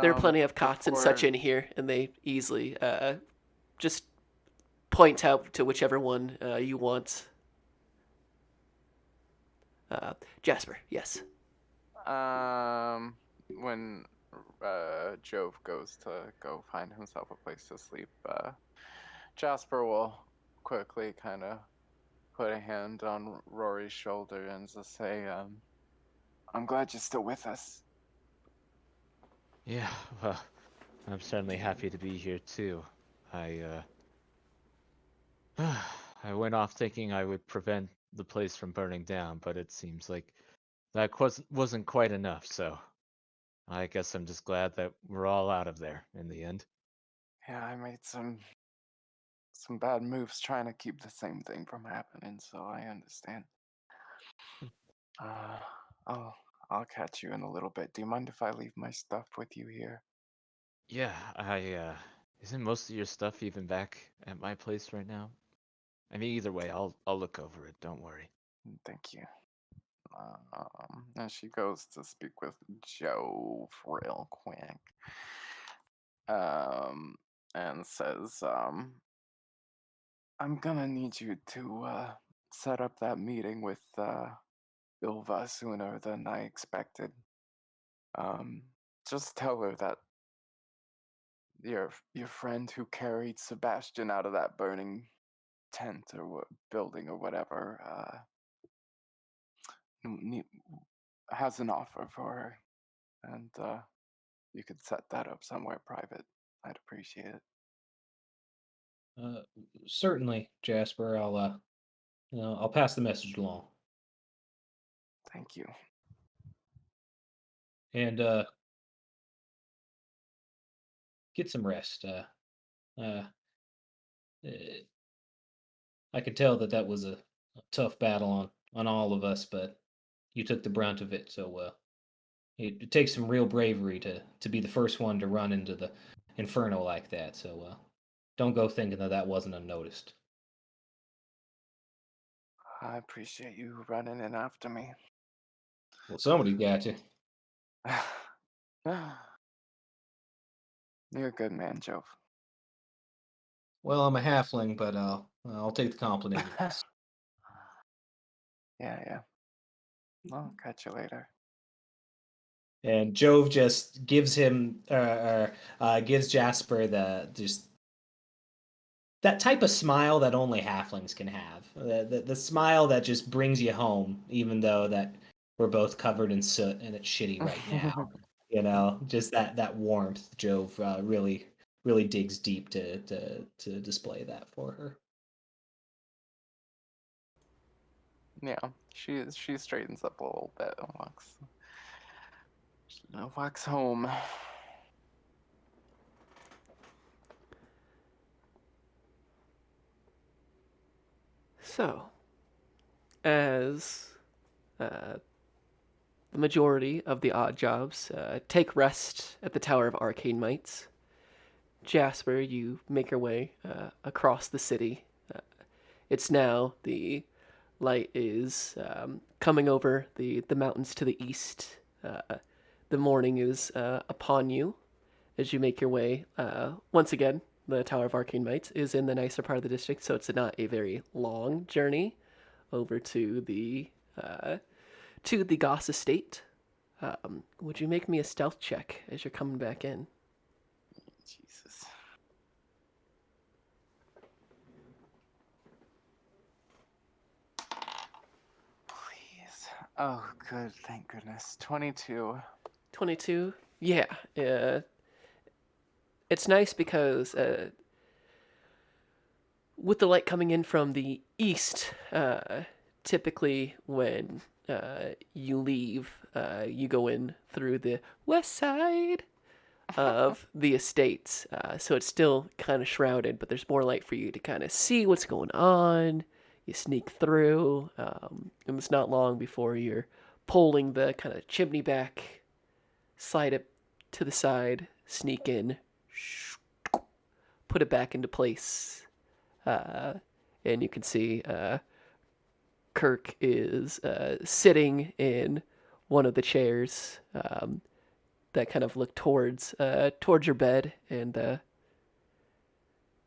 There are plenty of cots and such in here, and they easily just point out to whichever one you want. Jasper, yes. When Jove goes to go find himself a place to sleep, Jasper will quickly kind of put a hand on Rory's shoulder and just say, I'm glad you're still with us. Yeah, well, I'm certainly happy to be here too. I I went off thinking I would prevent the place from burning down, but it seems like that wasn't quite enough, so I guess I'm just glad that we're all out of there in the end. Yeah, I made some bad moves trying to keep the same thing from happening, so I understand. Uh, I'll catch you in a little bit. Do you mind if I leave my stuff with you here? Yeah, isn't most of your stuff even back at my place right now? I mean, either way, I'll look over it. Don't worry. Thank you. And she goes to speak with Joe real quick. And says, I'm gonna need you to set up that meeting with Ilva sooner than I expected. Just tell her that your friend who carried Sebastian out of that burning tent or building or whatever has an offer for her, and you could set that up somewhere private. I'd appreciate it. Uh, Certainly, Jasper. I'll pass the message along. Thank you. And get some rest. Uh, I could tell that was a tough battle on all of us, but you took the brunt of it. So it takes some real bravery to be the first one to run into the inferno like that. So don't go thinking that wasn't unnoticed. I appreciate you running in after me. Well, somebody got you. You're a good man, Joe. Well, I'm a halfling, but I'll take the compliment. Yeah. I'll catch you later. And Jove just gives gives Jasper just that type of smile that only halflings can have. The smile that just brings you home, even though that we're both covered in soot and it's shitty right now. Just that warmth. Jove really digs deep to display that for her. Yeah, she straightens up a little bit and walks home. So, as the majority of the odd jobs take rest at the Tower of Arcane Mites, Jasper, you make your way across the city. It's now the light is coming over the mountains to the east. The morning is upon you as you make your way. Once again, the Tower of Arcane Mites is in the nicer part of the district, so it's not a very long journey over to the Goss estate. Would you make me a stealth check as you're coming back in? Jesus. Please. Oh, good. Thank goodness. 22. 22? Yeah. It's nice because with the light coming in from the east, typically when you leave, you go in through the west side of the estates. So it's still kind of shrouded, but there's more light for you to kind of see what's going on. You sneak through, and it's not long before you're pulling the kind of chimney back, slide it to the side, sneak in, put it back into place. And you can see Kirk is sitting in one of the chairs that kind of look towards your bed, and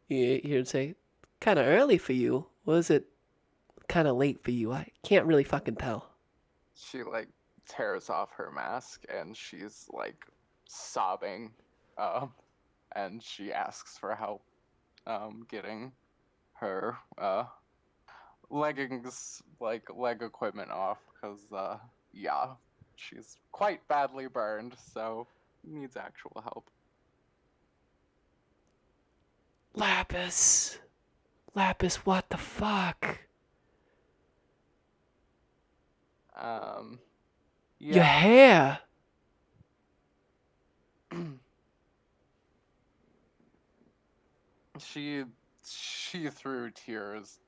you hear him say, "Kind of early for you. Was it kind of late for you? I can't really fucking tell." She tears off her mask and she's sobbing, and she asks for help getting her leggings, leg equipment off, because yeah, she's quite badly burned, so needs actual help. Lapis, what the fuck? Your Yeah. hair. She through tears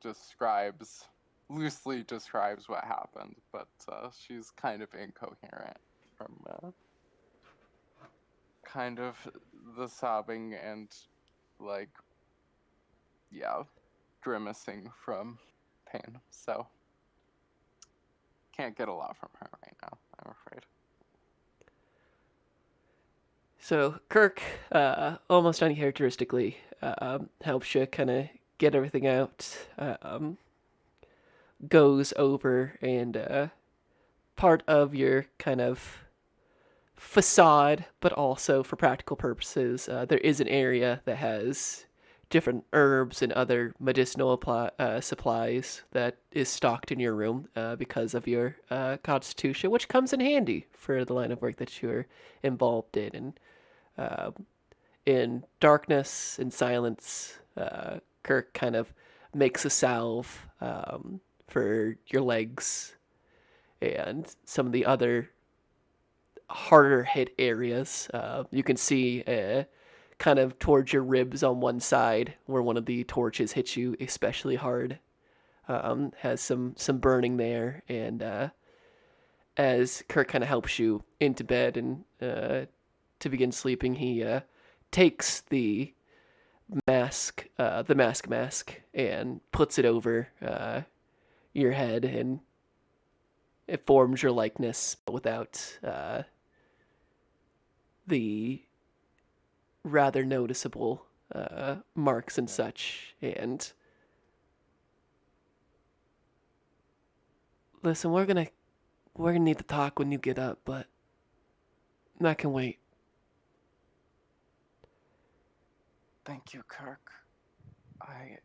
loosely describes what happened, but she's kind of incoherent from kind of the sobbing and yeah. grimacing from pain, so can't get a lot from her right now, I'm afraid. So Kirk, almost uncharacteristically, helps you kind of get everything out. Goes over and part of your kind of facade, but also for practical purposes, there is an area that has different herbs and other medicinal supplies that is stocked in your room because of your constitution, which comes in handy for the line of work that you're involved in. And in darkness and silence, Kirk kind of makes a salve for your legs and some of the other harder hit areas. You can see kind of towards your ribs on one side where one of the torches hits you especially hard. Has some burning there, and as Kirk kind of helps you into bed and to begin sleeping, he takes the mask, and puts it over your head, and it forms your likeness, but without the rather noticeable marks and such. And listen, we're gonna need to talk when you get up, but that can wait. Thank you, Kirk. I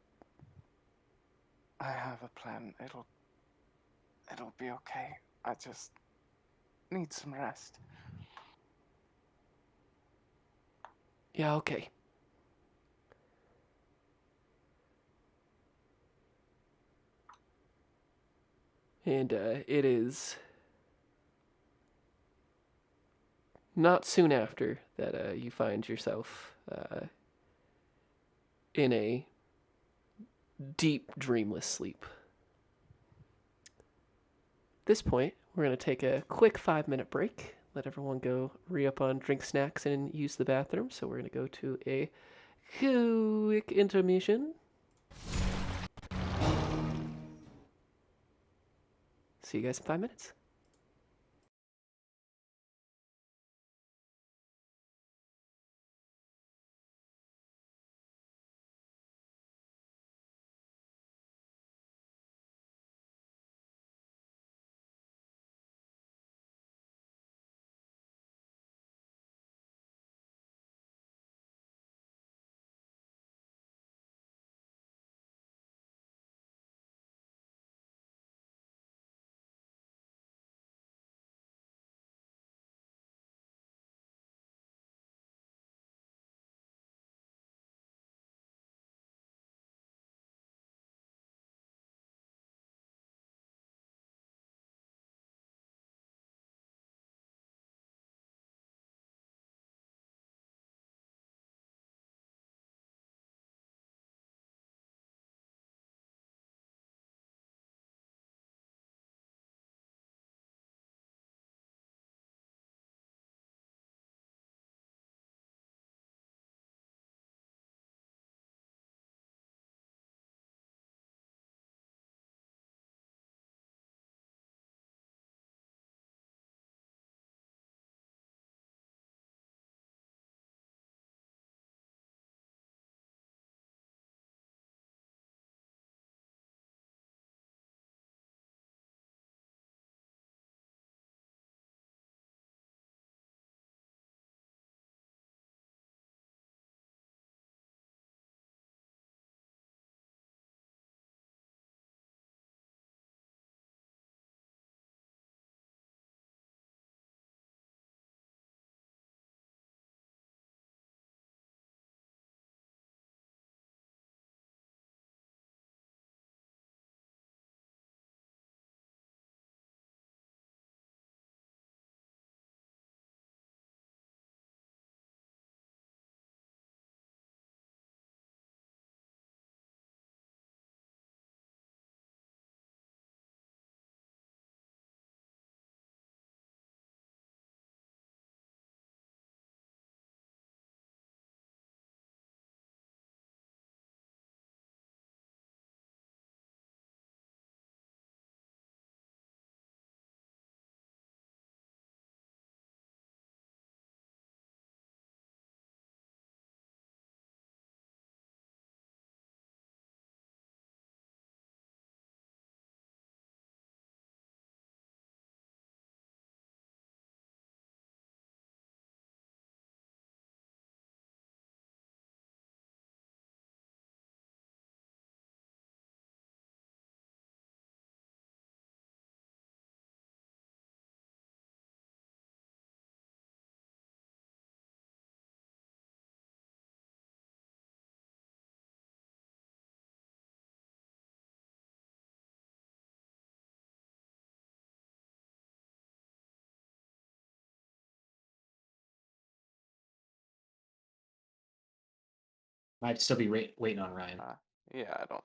have a plan. It'll be okay. I just need some rest. Yeah, okay. And it is not soon after that you find yourself in a deep, dreamless sleep. At this point, we're going to take a quick 5-minute break. Let everyone go re-up on drink snacks and use the bathroom. So we're going to go to a quick intermission. See you guys in 5 minutes. I'd still be waiting on Ryan. Yeah, I don't.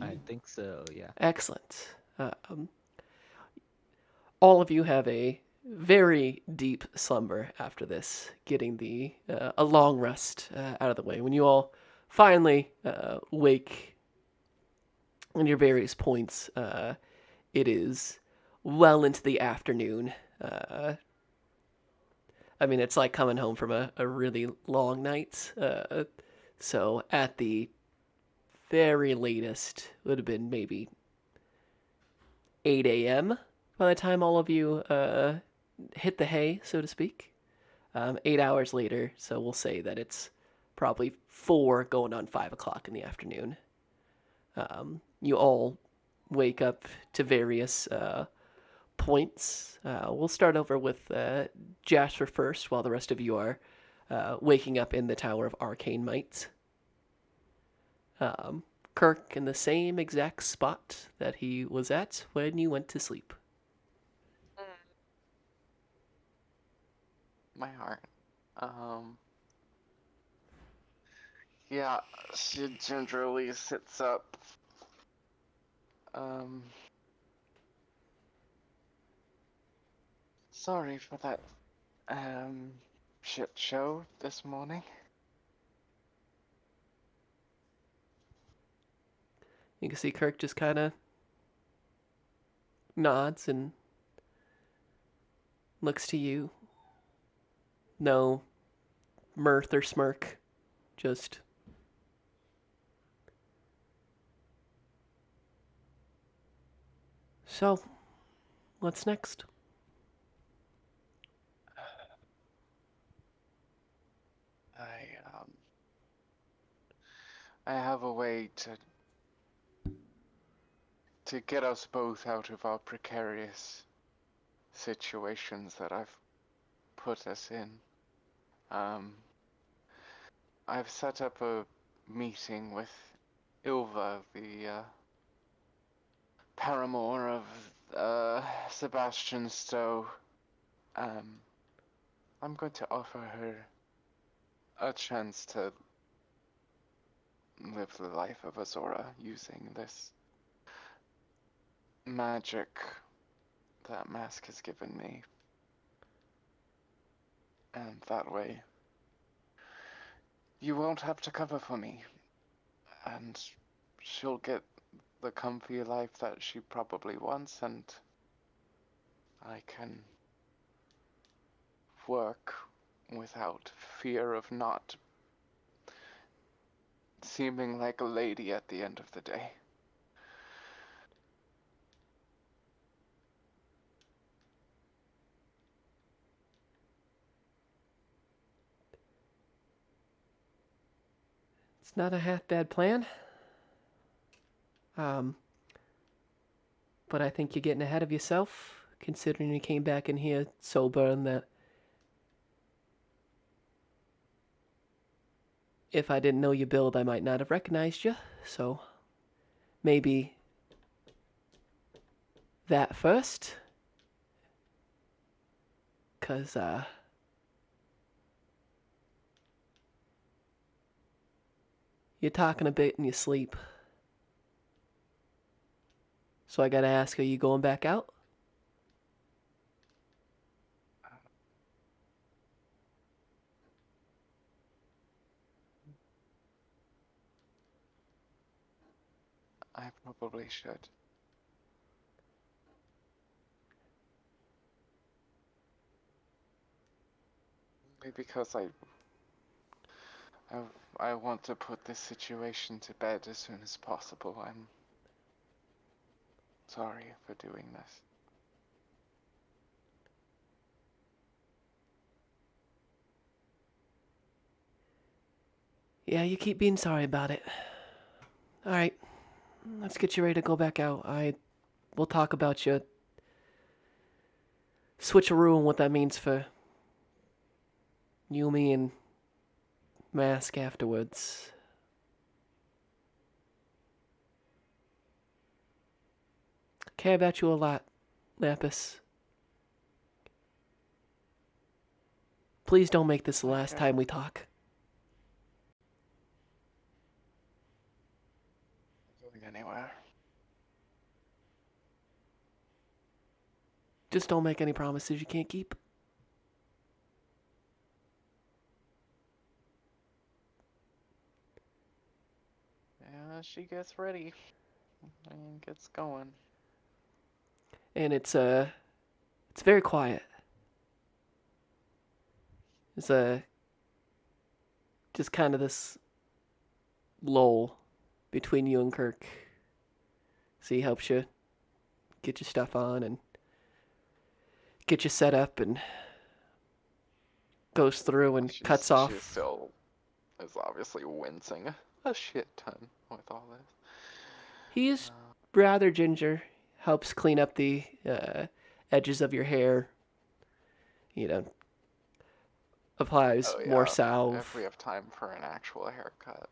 I think so. Yeah. Excellent. All of you have a very deep slumber after this, getting the a long rest out of the way. When you all finally wake on your various points, it is well into the afternoon. I mean, it's like coming home from a really long night. So at the very latest, would have been maybe 8 a.m. by the time all of you hit the hay, so to speak. 8 hours later, so we'll say that it's probably 4 going on 5 o'clock in the afternoon. You all wake up to various points. We'll start over with Jasper first, while the rest of you are waking up in the Tower of Arcane Might. Kirk in the same exact spot that he was at when you went to sleep. My heart. Yeah, she gingerly sits up. Sorry for that, shit show this morning. You can see Kirk just kind of nods and looks to you. No mirth or smirk, just so. What's next? I have a way to get us both out of our precarious situations that I've put us in. I've set up a meeting with Ilva, the paramour of Sebastian Stowe. I'm going to offer her a chance to live the life of Azora using this magic that mask has given me. And that way, you won't have to cover for me. And she'll get the comfy life that she probably wants, and I can work without fear of not seeming like a lady at the end of the day. It's not a half bad plan. But I think you're getting ahead of yourself, considering you came back in here sober and that if I didn't know your build, I might not have recognized you. So maybe that first. 'Cause, you're talking a bit in your sleep. So I gotta ask, are you going back out? I probably should. Maybe because I want to put this situation to bed as soon as possible. I'm sorry for doing this. Yeah, you keep being sorry about it. Alright, let's get you ready to go back out. We'll talk about your switcheroo and what that means for Yumi and Mask afterwards. Care about you a lot, Lapis. Please don't make this the last time we talk. Going anywhere. Just don't make any promises you can't keep. Yeah, she gets ready and gets going. And it's very quiet. It's just kind of this lull between you and Kirk. So he helps you get your stuff on and get you set up and goes through and cuts off. She still is obviously wincing a shit ton with all this. He's rather ginger, helps clean up the edges of your hair, applies Oh, more yeah, salve. if we have time for an actual haircut.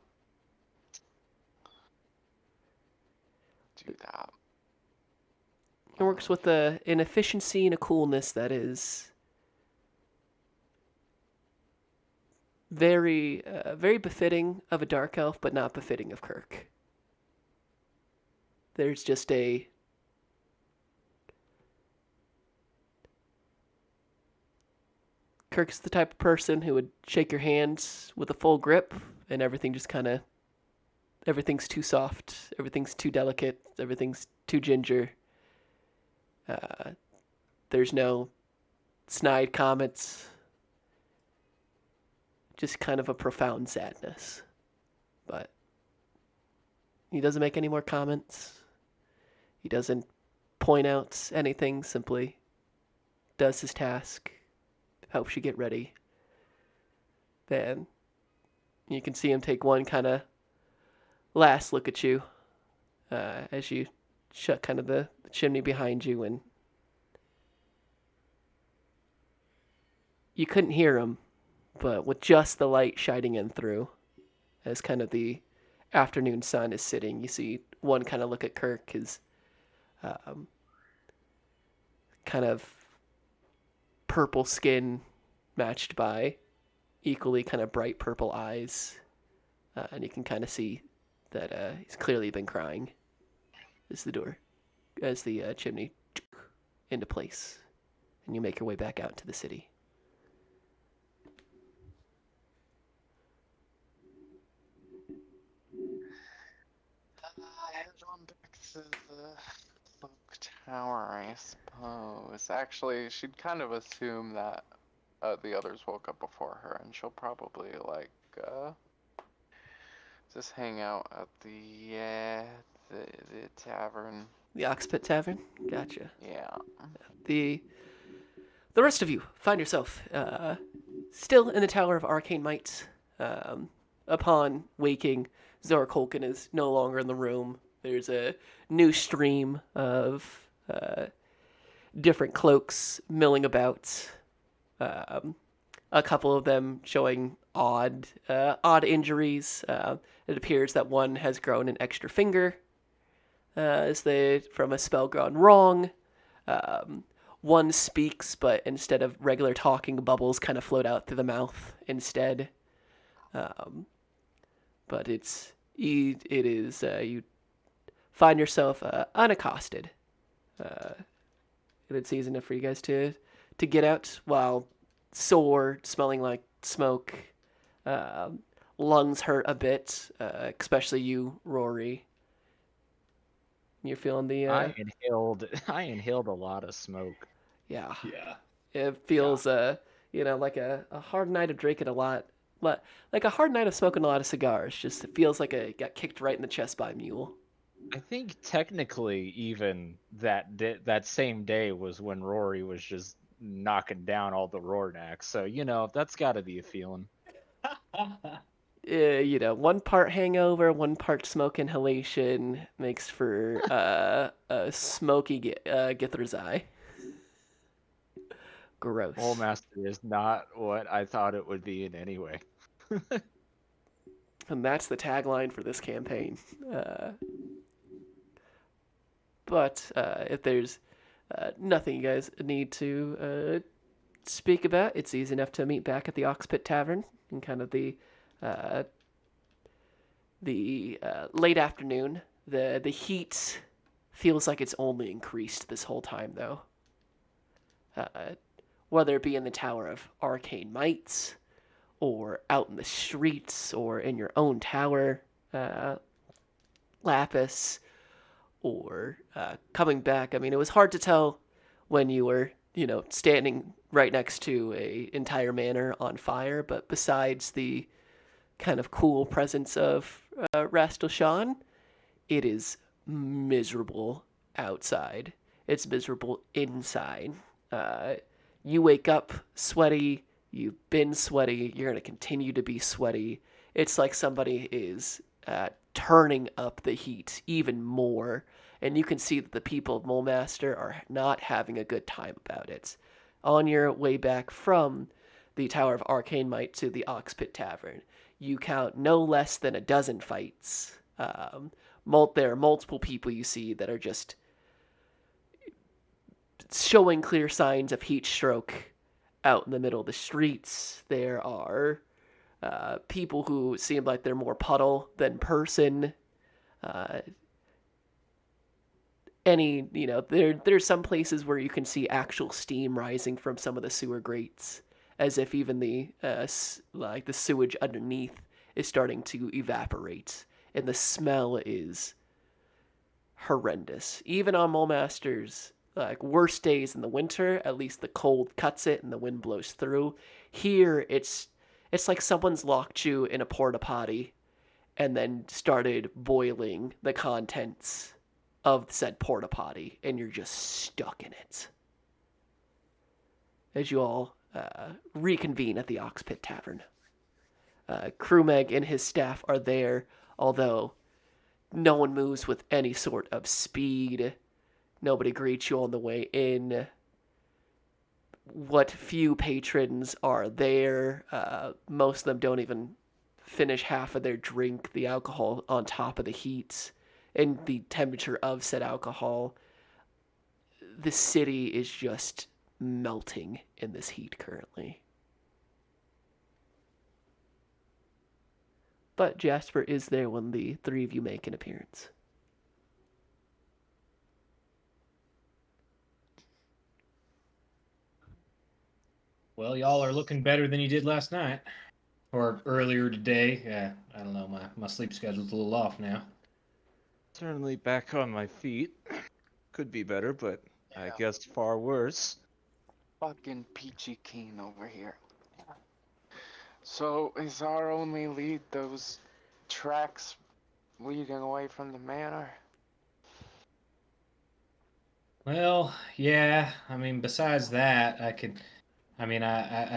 do that. It works with an efficiency and a coolness that is very, very befitting of a dark elf, but not befitting of Kirk. There's just a Kirk's the type of person who would shake your hands with a full grip, and everything just kind of everything's too soft, everything's too delicate, everything's too ginger. There's no snide comments, just kind of a profound sadness. But he doesn't make any more comments. He doesn't point out anything, simply does his task, helps you get ready. Then you can see him take one kind of last look at you as you shut kind of the chimney behind you, and you couldn't hear him, but with just the light shining in through, as kind of the afternoon sun is sitting, you see one kind of look at Kirk, his kind of purple skin matched by equally kind of bright purple eyes, and you can kind of see that he's clearly been crying as the chimney into place, and you make your way back out into the city. Head on back to the clock tower, I suppose. Actually, she'd kind of assume that the others woke up before her, and she'll probably just hang out at the tavern. The Oxpit Tavern? Gotcha. Yeah. The rest of you find yourself still in the Tower of Arcane Might. Upon waking, Zora Kolkin is no longer in the room. There's a new stream of different cloaks milling about. A couple of them showing odd injuries. It appears that one has grown an extra finger from a spell gone wrong. One speaks, but instead of regular talking, bubbles kind of float out through the mouth instead. But it is you find yourself unaccosted. And it's easy enough for you guys to get out while sore, smelling like smoke. Lungs hurt a bit, especially you, Rory. You're feeling the. I inhaled a lot of smoke. Yeah. Yeah. It feels like a hard night of drinking a lot, like a hard night of smoking a lot of cigars. Just it feels like it got kicked right in the chest by a mule. I think technically even that same day was when Rory was just knocking down all the Roarnacks. So, that's got to be a feeling. One part hangover, one part smoke inhalation makes for a smoky Gither's eye. Gross. Old Master is not what I thought it would be in any way. And that's the tagline for this campaign. But if there's nothing you guys need to speak about, it's easy enough to meet back at the Oxpit Tavern in kind of the late afternoon. The heat feels like it's only increased this whole time, though. Whether it be in the Tower of Arcane Might, or out in the streets, or in your own tower, Lapis, or coming back. I mean, it was hard to tell when you were, standing right next to a entire manor on fire, but besides the kind of cool presence of Rastalshan, it is miserable outside. It's miserable inside. You wake up sweaty, you've been sweaty, you're going to continue to be sweaty. It's like somebody is turning up the heat even more, and you can see that the people of Mulemaster are not having a good time about it. On your way back from the Tower of Arcane Might to the Oxpit Tavern, you count no less than a dozen fights, there are multiple people you see that are just showing clear signs of heat stroke out in the middle of the streets. There are people who seem like they're more puddle than person. Uh, there's some places where you can see actual steam rising from some of the sewer grates, as if even the the sewage underneath is starting to evaporate, and the smell is horrendous. Even on Mulemaster's worst days in the winter, at least the cold cuts it and the wind blows through. Here, it's like someone's locked you in a porta potty and then started boiling the contents of said porta potty, and you're just stuck in it. As you all reconvene at the Oxpit Tavern, Krumeg and his staff are there, although no one moves with any sort of speed. Nobody greets you on the way in. What few patrons are there, most of them don't even finish half of their drink. The alcohol on top of the heat and the temperature of said alcohol. The city is just melting in this heat currently. But Jasper is there when the three of you make an appearance. Well, y'all are looking better than you did last night. Or earlier today. Yeah, I don't know. My sleep schedule's a little off now. Certainly back on my feet. Could be better, but I Yeah. guess far worse. Fucking peachy keen over here. So, is our only lead those tracks leading away from the manor? Well, yeah. I mean, besides that, I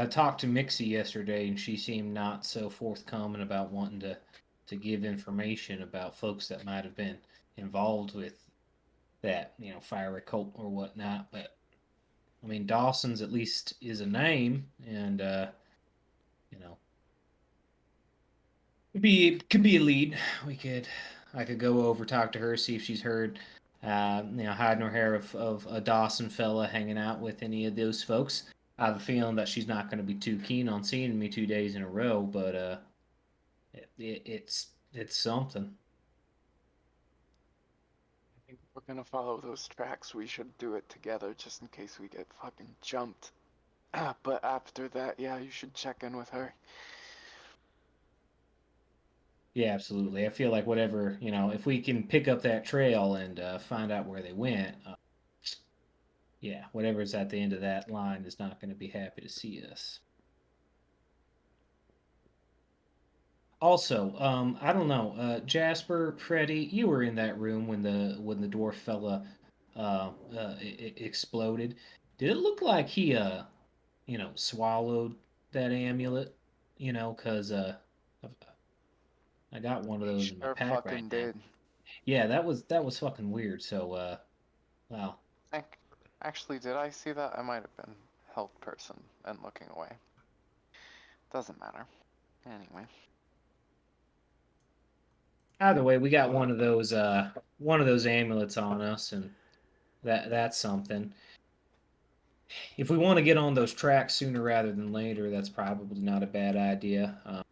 talked to Mixie yesterday, and she seemed not so forthcoming about wanting to give information about folks that might have been involved with that, fiery cult or whatnot. But I mean, Dawson's at least is a name, and you know, could be a lead. I could go over, talk to her, see if she's heard, hide nor hair of a Dawson fella hanging out with any of those folks. I have a feeling that she's not going to be too keen on seeing me 2 days in a row, but it's something. I think if we're gonna follow those tracks, we should do it together just in case we get fucking jumped. But after that, yeah, you should check in with her. Yeah, absolutely. I feel like whatever, if we can pick up that trail and find out where they went, yeah, whatever's at the end of that line is not going to be happy to see us. Also, I don't know, Jasper, Freddy, you were in that room when the dwarf fella exploded. Did it look like he swallowed that amulet? Because I got one of He those in my sure pack right fucking now. did. Yeah, that was fucking weird. So, wow. Actually, did I see that? I might have been health person and looking away. Doesn't matter. Anyway. Either way, we got one of those amulets on us, and that's something. If we want to get on those tracks sooner rather than later, that's probably not a bad idea.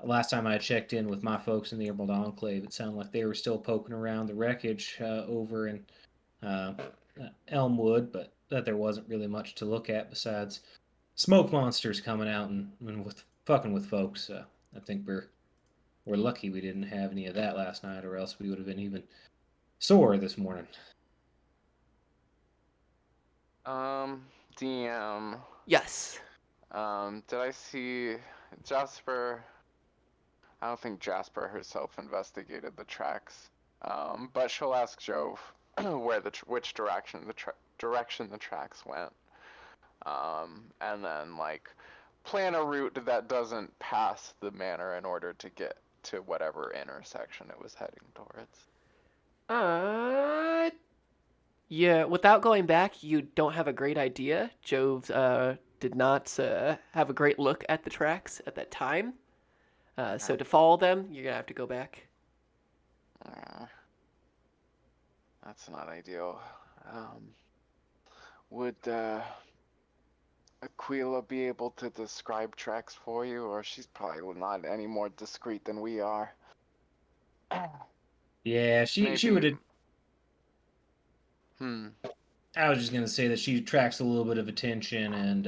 Last time I checked in with my folks in the Emerald Enclave, it sounded like they were still poking around the wreckage over in Elmwood, but that there wasn't really much to look at besides smoke monsters coming out and with fucking with folks. I think we're lucky we didn't have any of that last night, or else we would have been even sore this morning. DM. Yes. Did I see Jasper? I don't think Jasper herself investigated the tracks. But she'll ask Jove where which direction the tracks went. And then like plan a route that doesn't pass the manor in order to get to whatever intersection it was heading towards. Yeah, without going back, you don't have a great idea. Jove did not have a great look at the tracks at that time. So to follow them, you're going to have to go back. That's not ideal. Would Aquila be able to describe tracks for you, or she's probably not any more discreet than we are? Yeah, she Maybe. would have. I was just gonna say that she attracts a little bit of attention, and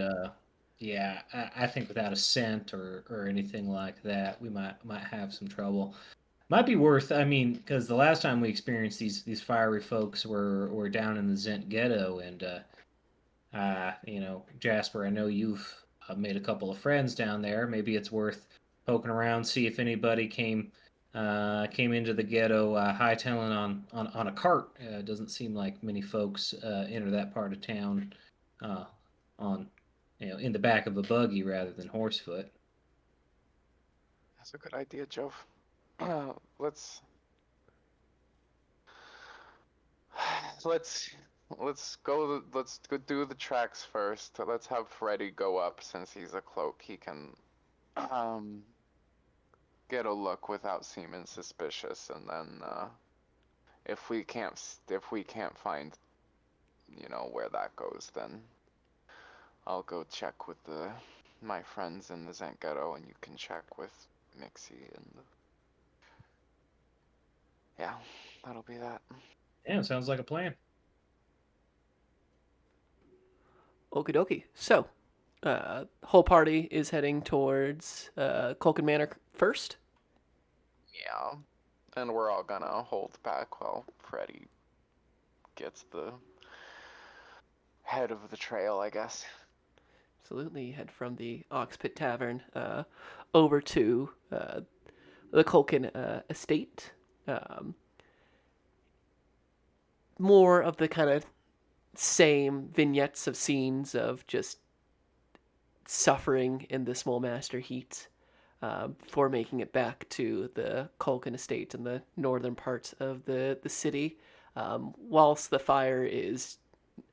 yeah, I think without a scent or anything like that, we might have some trouble. Might be worth. I mean, because the last time we experienced these fiery folks were down in the Zent ghetto, and Jasper, I know you've made a couple of friends down there. Maybe it's worth poking around, see if anybody came into the ghetto hightailing on a cart. Doesn't seem like many folks enter that part of town on in the back of a buggy rather than horsefoot. That's a good idea, Jove. Let's go. Let's go do the tracks first. Let's have Freddy go up since he's a cloak. He can get a look without seeming suspicious, and then if we can't find where that goes, then I'll go check with my friends in the Zent ghetto, and you can check with Mixie, and yeah, that'll be that. Yeah, sounds like a plan. Okie dokie. So, whole party is heading towards Culkin Manor first. Yeah, and we're all gonna hold back while Freddy gets the head of the trail, I guess. Absolutely. Head from the Oxpit Tavern over to the Culkin estate. More of the kind of same vignettes of scenes of just suffering in the Small Master heat before making it back to the Culkin estate in the northern parts of the city. Whilst the fire is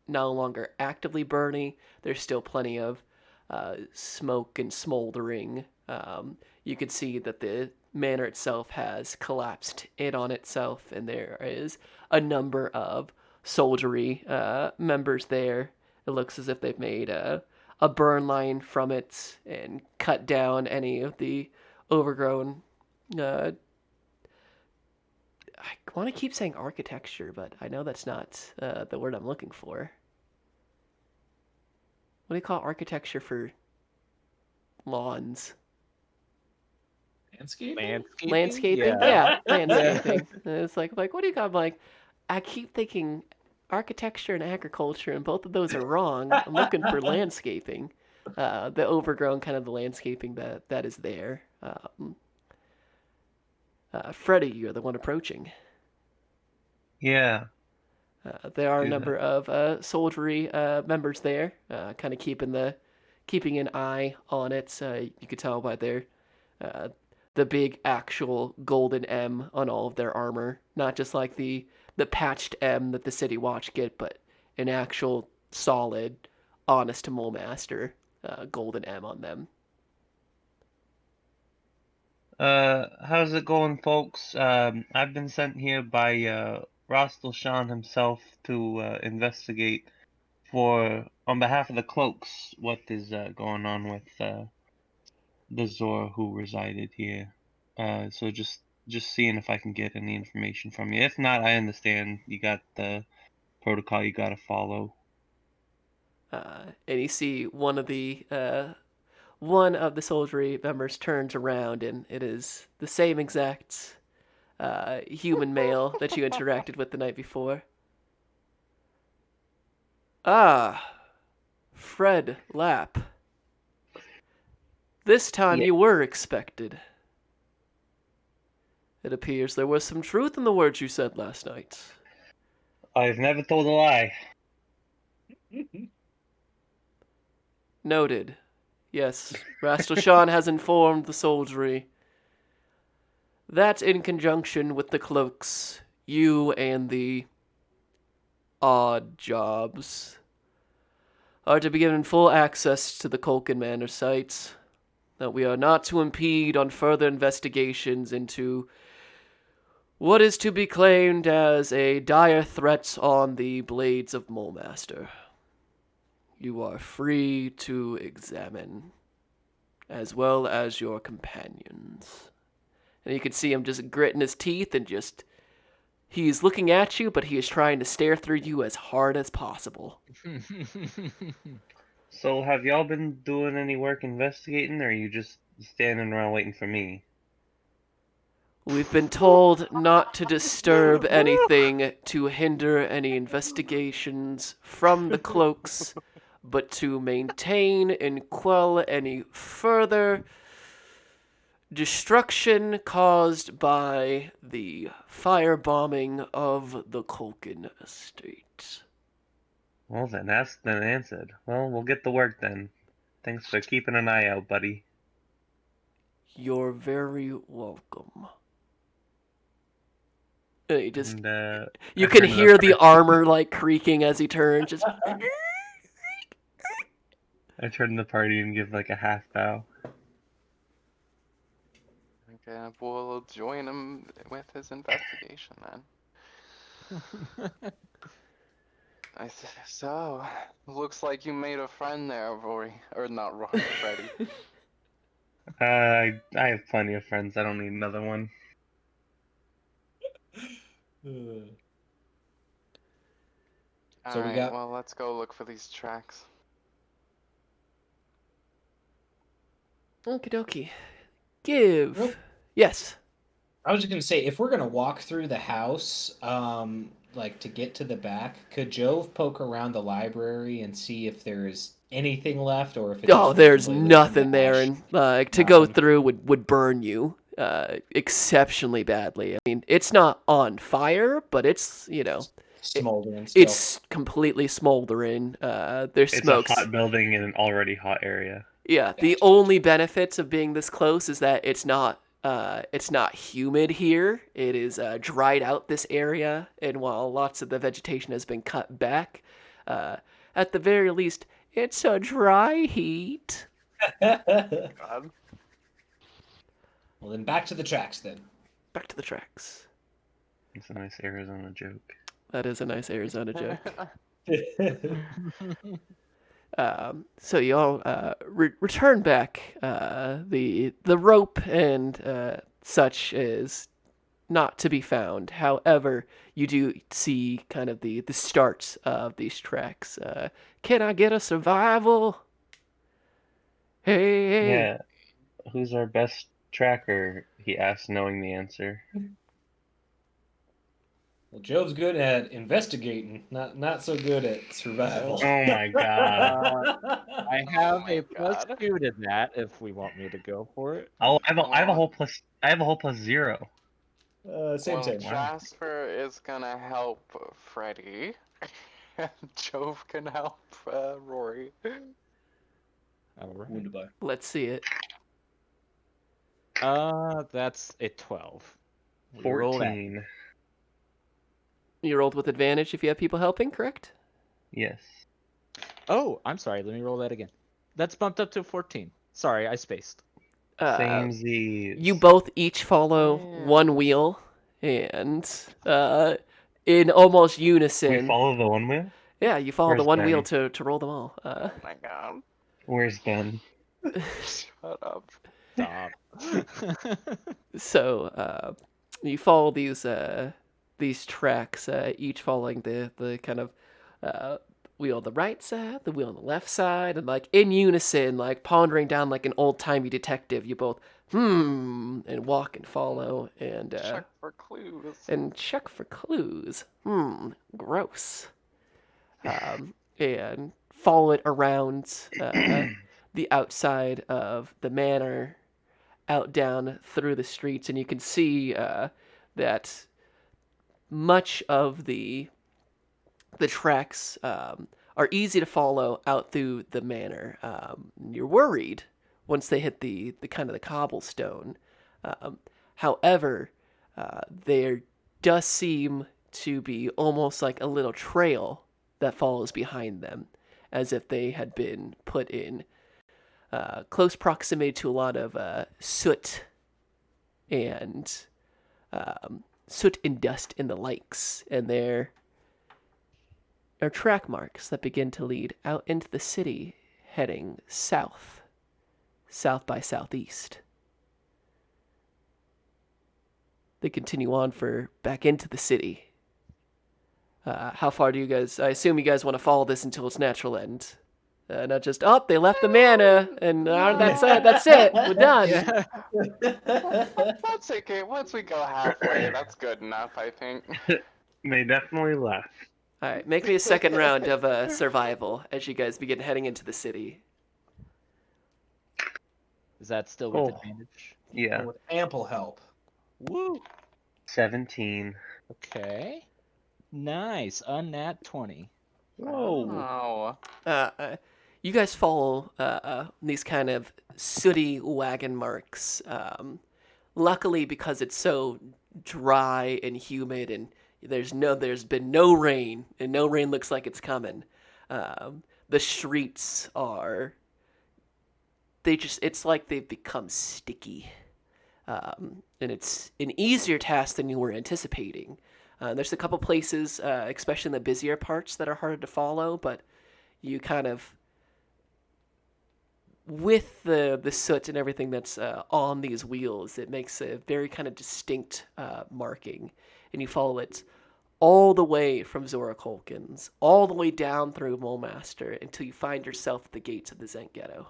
no longer actively burning, there's still plenty of smoke and smoldering. You could see that the manor itself has collapsed in on itself, and there is a number of soldiery members there. It looks as if they've made a burn line from it and cut down any of the overgrown. I want to keep saying architecture, but I know that's not the word I'm looking for. What do you call architecture for lawns? Landscaping? Landscaping? Yeah, landscaping. It's like what do you got? I'm like, I keep thinking architecture and agriculture, and both of those are wrong. I'm looking for landscaping. The overgrown kind of the landscaping that is there. Freddy, you're the one approaching. Yeah. There are a number of soldiery members there, kind of keeping an eye on it. You could tell by the big actual golden M on all of their armor, not just like the patched M that the City Watch get, but an actual solid, honest to Mole Master golden M on them. How's it going, folks? I've been sent here by Rostel Shan himself to investigate on behalf of the cloaks, what is going on with the Zora who resided here. So just seeing if I can get any information from you. If not, I understand you got the protocol you gotta follow. And you see one of the soldiery members turns around, and it is the same exact human male that you interacted with the night before. Ah, Fred Lapp. This time you were expected. It appears there was some truth in the words you said last night. I've never told a lie. Noted. Yes, Rastashan has informed the soldiery that in conjunction with the cloaks, you and the odd jobs are to be given full access to the Culkin Manor site, that we are not to impede on further investigations into what is to be claimed as a dire threat on the blades of Molemaster. You are free to examine, as well as your companions. And you can see him just gritting his teeth and he's looking at you, but he is trying to stare through you as hard as possible. So, have y'all been doing any work investigating, or are you just standing around waiting for me? We've been told not to disturb anything to hinder any investigations from the cloaks, but to maintain and quell any further destruction caused by the firebombing of the Culkin estate. Well, then, asked and answered. Well, we'll get to work then. Thanks for keeping an eye out, buddy. You're very welcome. And he just, And, you I can turn to hear the party- armor like creaking as he turns. Just I turn to the party and give like a half bow. Okay, we'll join him with his investigation then. So, looks like you made a friend there, Rory. Or not Rory, Freddy. I have plenty of friends. I don't need another one. So we Alright, got- well, let's go look for these tracks. okie dokie. Give. Real- Yes. I was just gonna say, if we're gonna walk through the house, like to get to the back, could Jove poke around the library and see if there's anything left, or if it's Oh, just there's completely nothing there, ash? and like to go Nothing. through would burn you exceptionally badly. I mean, it's not on fire, but it's Smoldering still. it's completely smoldering. There's It's smokes. a hot building in an already hot area. Yeah, the Gotcha. only benefits of being this close is that it's not humid here. It is dried out this area, and while lots of the vegetation has been cut back, at the very least, it's a dry heat. God. Well, then back to the tracks then. Back to the tracks. It's a nice Arizona joke. That is a nice Arizona joke. So you all return back. The rope and such is not to be found. However, you do see kind of the start of these tracks. Can I get a survival? Hey. Yeah. Who's our best tracker? He asked, knowing the answer. Well, Jove's good at investigating, not so good at survival. Oh my god. I have my a plus God. 2 to that if we want me to go for it. Oh, I have a whole plus. I have a whole +0. Same. Well, Jasper is gonna help Freddy. And Jove can help Rory. All right. Wounded by. Let's see it. That's a 12. We rolled that. 14. You rolled with advantage if you have people helping, correct? Yes. Oh, I'm sorry. Let me roll that again. That's bumped up to 14. Sorry, I spaced. Samesies. You both each follow Yeah. one wheel, and in almost We unison. follow the one wheel? Yeah, you follow the Where's one wheel Ben? to roll them all. Oh my god. Where's Ben? Shut up. Stop. So you follow these tracks, each following the kind of wheel on the right side, the wheel on the left side, and like in unison, like pondering down like an old-timey detective. You both and walk and follow and Check for clues. check for clues. Gross. And follow it around the outside of the manor, out down through the streets, and you can see that much of the tracks are easy to follow out through the manor. You're worried once they hit the kind of the cobblestone. However, there does seem to be almost like a little trail that follows behind them, as if they had been put in close proximity to a lot of soot and soot and dust in the lakes, and there are track marks that begin to lead out into the city, heading south by southeast. They continue on for back into the city. How far do you guys? I assume you guys want to follow this until its natural end. Not just, oh, they left the mana, and that's it. That's it. We're done. Yeah. That's okay. Once we go halfway, that's good enough, I think. They definitely left. All right, make me a second round of survival as you guys begin heading into the city. Is that still with Oh. advantage? Yeah. With ample help. Woo. 17. Okay. Nice. Unnat 20. Whoa. Oh. You guys follow these kind of sooty wagon marks. Luckily, because it's so dry and humid, and there's been no rain, and no rain looks like it's coming. The streets it's like they've become sticky. And it's an easier task than you were anticipating. There's a couple places, especially in the busier parts, that are harder to follow, but you kind of, with the soot and everything that's on these wheels, it makes a very kind of distinct marking, and you follow it all the way from Zora Colkins, all the way down through Mulemaster, until you find yourself at the gates of the Zent Ghetto.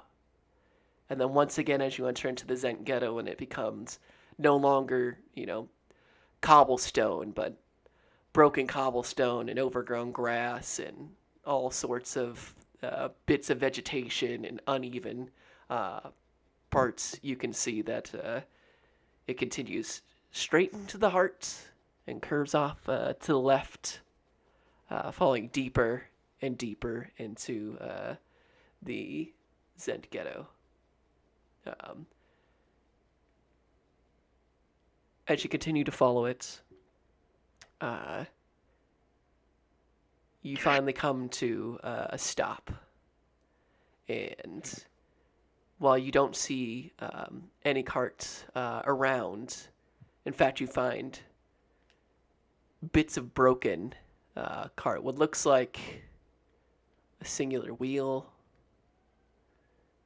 And then once again, as you enter into the Zent Ghetto, and it becomes no longer, cobblestone, but broken cobblestone and overgrown grass and all sorts of bits of vegetation and uneven parts, you can see that it continues straight into the heart and curves off to the left, falling deeper and deeper into the Zent Ghetto. As you continue to follow it, you finally come to a stop. And while you don't see any carts around, in fact, you find bits of broken cart. What looks like a singular wheel,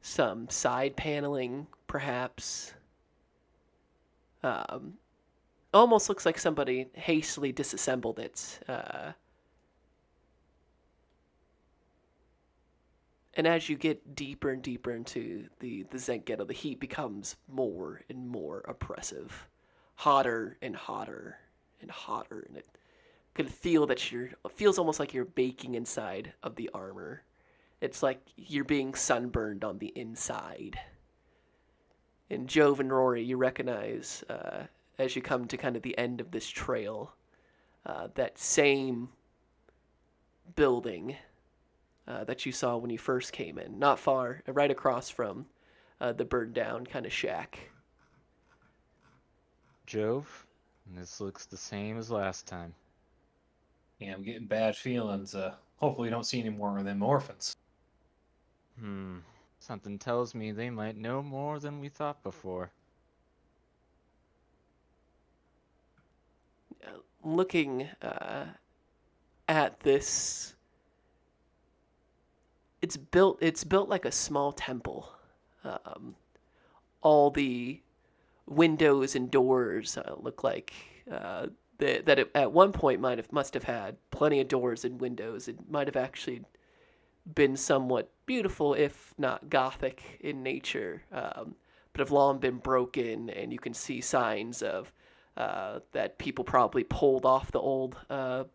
some side paneling, perhaps. Almost looks like somebody hastily disassembled it. And as you get deeper and deeper into the Zent Ghetto, the heat becomes more and more oppressive. Hotter and hotter and hotter. And it can feel that it feels almost like you're baking inside of the armor. It's like you're being sunburned on the inside. And Jove and Rory, you recognize, as you come to kind of the end of this trail, that same building that you saw when you first came in. Not far, right across from the burned down kind of shack. Jove, this looks the same as last time. Yeah, I'm getting bad feelings. Hopefully we don't see any more of them orphans. Something tells me they might know more than we thought before. Looking at this, it's built like a small temple. All the windows and doors look like that it, at one point must have had plenty of doors and windows. It might have actually been somewhat beautiful, if not gothic in nature, but have long been broken, and you can see signs of that people probably pulled off the old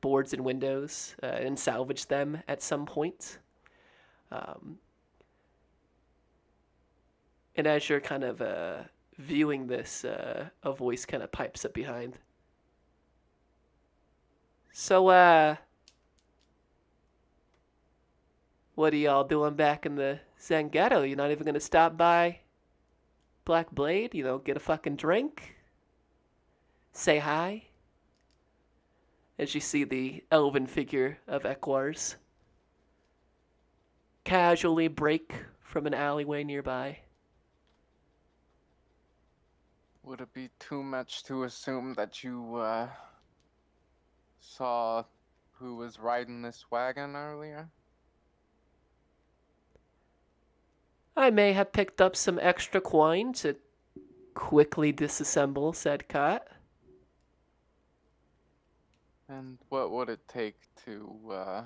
boards and windows and salvaged them at some point. And as you're kind of viewing this, a voice kind of pipes up behind. So, what are y'all doing back in the Zent Ghetto? You're not even gonna stop by Black Blade? Get a fucking drink? Say hi? As you see the elven figure of Equars casually break from an alleyway nearby. Would it be too much to assume that you saw who was riding this wagon earlier? I may have picked up some extra coin to quickly disassemble said cot. And what would it take to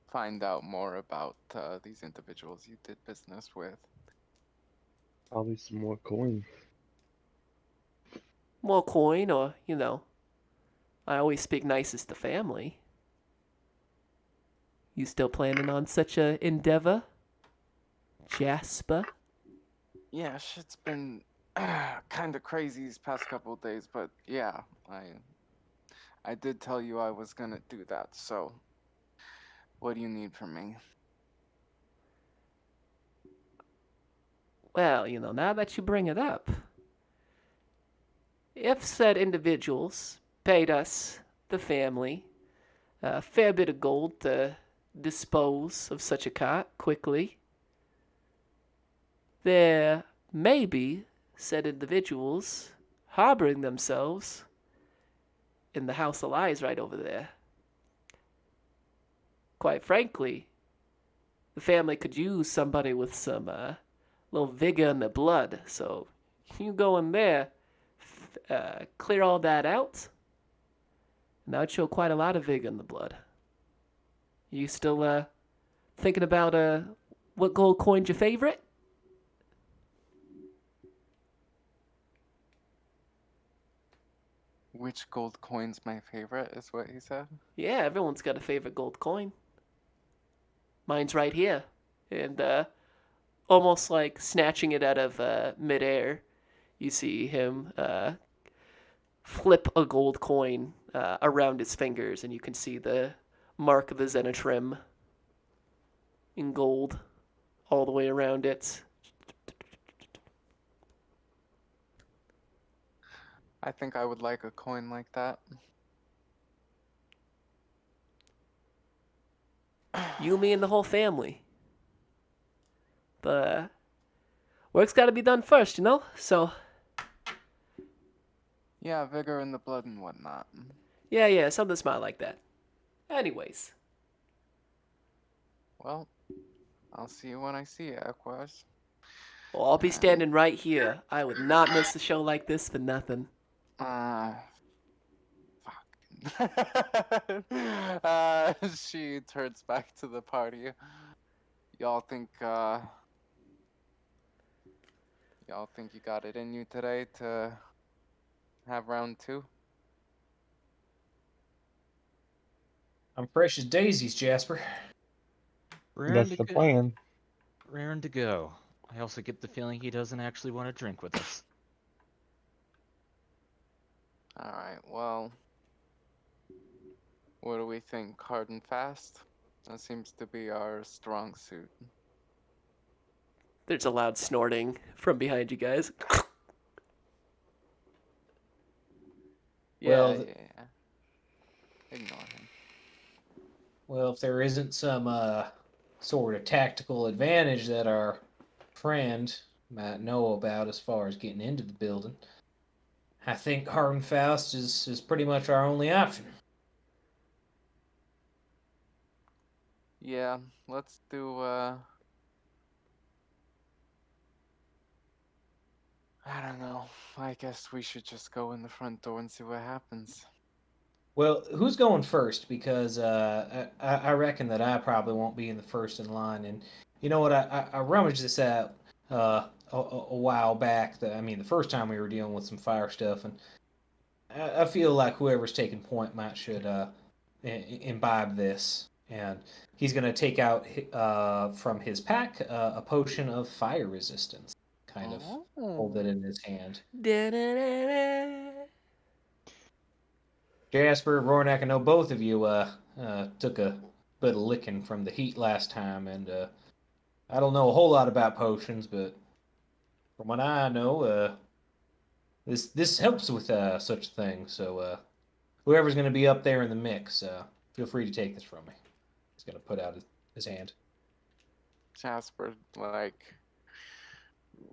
find out more about these individuals you did business with? Probably some more coin. More coin, or, I always speak nicest to family. You still planning on such a endeavor, Jasper? Yeah, shit's been kind of crazy these past couple of days, but yeah, I did tell you I was gonna do that, so what do you need from me? Well, now that you bring it up, if said individuals paid us, the family, a fair bit of gold to dispose of such a cot quickly, there may be said individuals harboring themselves in the House of Lies right over there. Quite frankly, the family could use somebody with some little vigor in the blood, so you go in there, clear all that out, and that would show quite a lot of vigor in the blood. You still thinking about what gold coin's your favorite? Which gold coin's my favorite, is what he said? Yeah, everyone's got a favorite gold coin. Mine's right here. And almost like snatching it out of midair, you see him flip a gold coin around his fingers, and you can see the mark of the Zenitrim in gold all the way around it. I think I would like a coin like that. You, me, and the whole family. But work's got to be done first, So Yeah, vigor in the blood and whatnot. yeah, something smart like that. Anyways, Well, I'll see you when I see you, Aquas. well, I'll be standing right here. I would not miss a show like this for nothing. Fuck. She turns back to the party. Y'all think you got it in you today to have round 2? I'm fresh as daisies, Jasper. That's the plan. Raring to go. I also get the feeling he doesn't actually want to drink with us. Alright, well, what do we think? Hard and fast? That seems to be our strong suit. There's a loud snorting from behind you guys. Yeah, Well, yeah. Ignore him. Well, if there isn't some sort of tactical advantage that our friend might know about as far as getting into the building, I think hard and fast is pretty much our only option. Yeah, let's do I don't know. I guess we should just go in the front door and see what happens. Well, who's going first? Because I reckon that I probably won't be in the first in line. And you know what? I rummaged this out a while back. The first time we were dealing with some fire stuff, and I feel like whoever's taking point should imbibe this. And he's going to take out from his pack a potion of fire resistance. Kind of hold it in his hand. Jasper, Rornak, I know both of you took a bit of licking from the heat last time, and I don't know a whole lot about potions, but from what I know, this helps with such a thing. So whoever's going to be up there in the mix, feel free to take this from me. He's going to put out his hand. Jasper, like,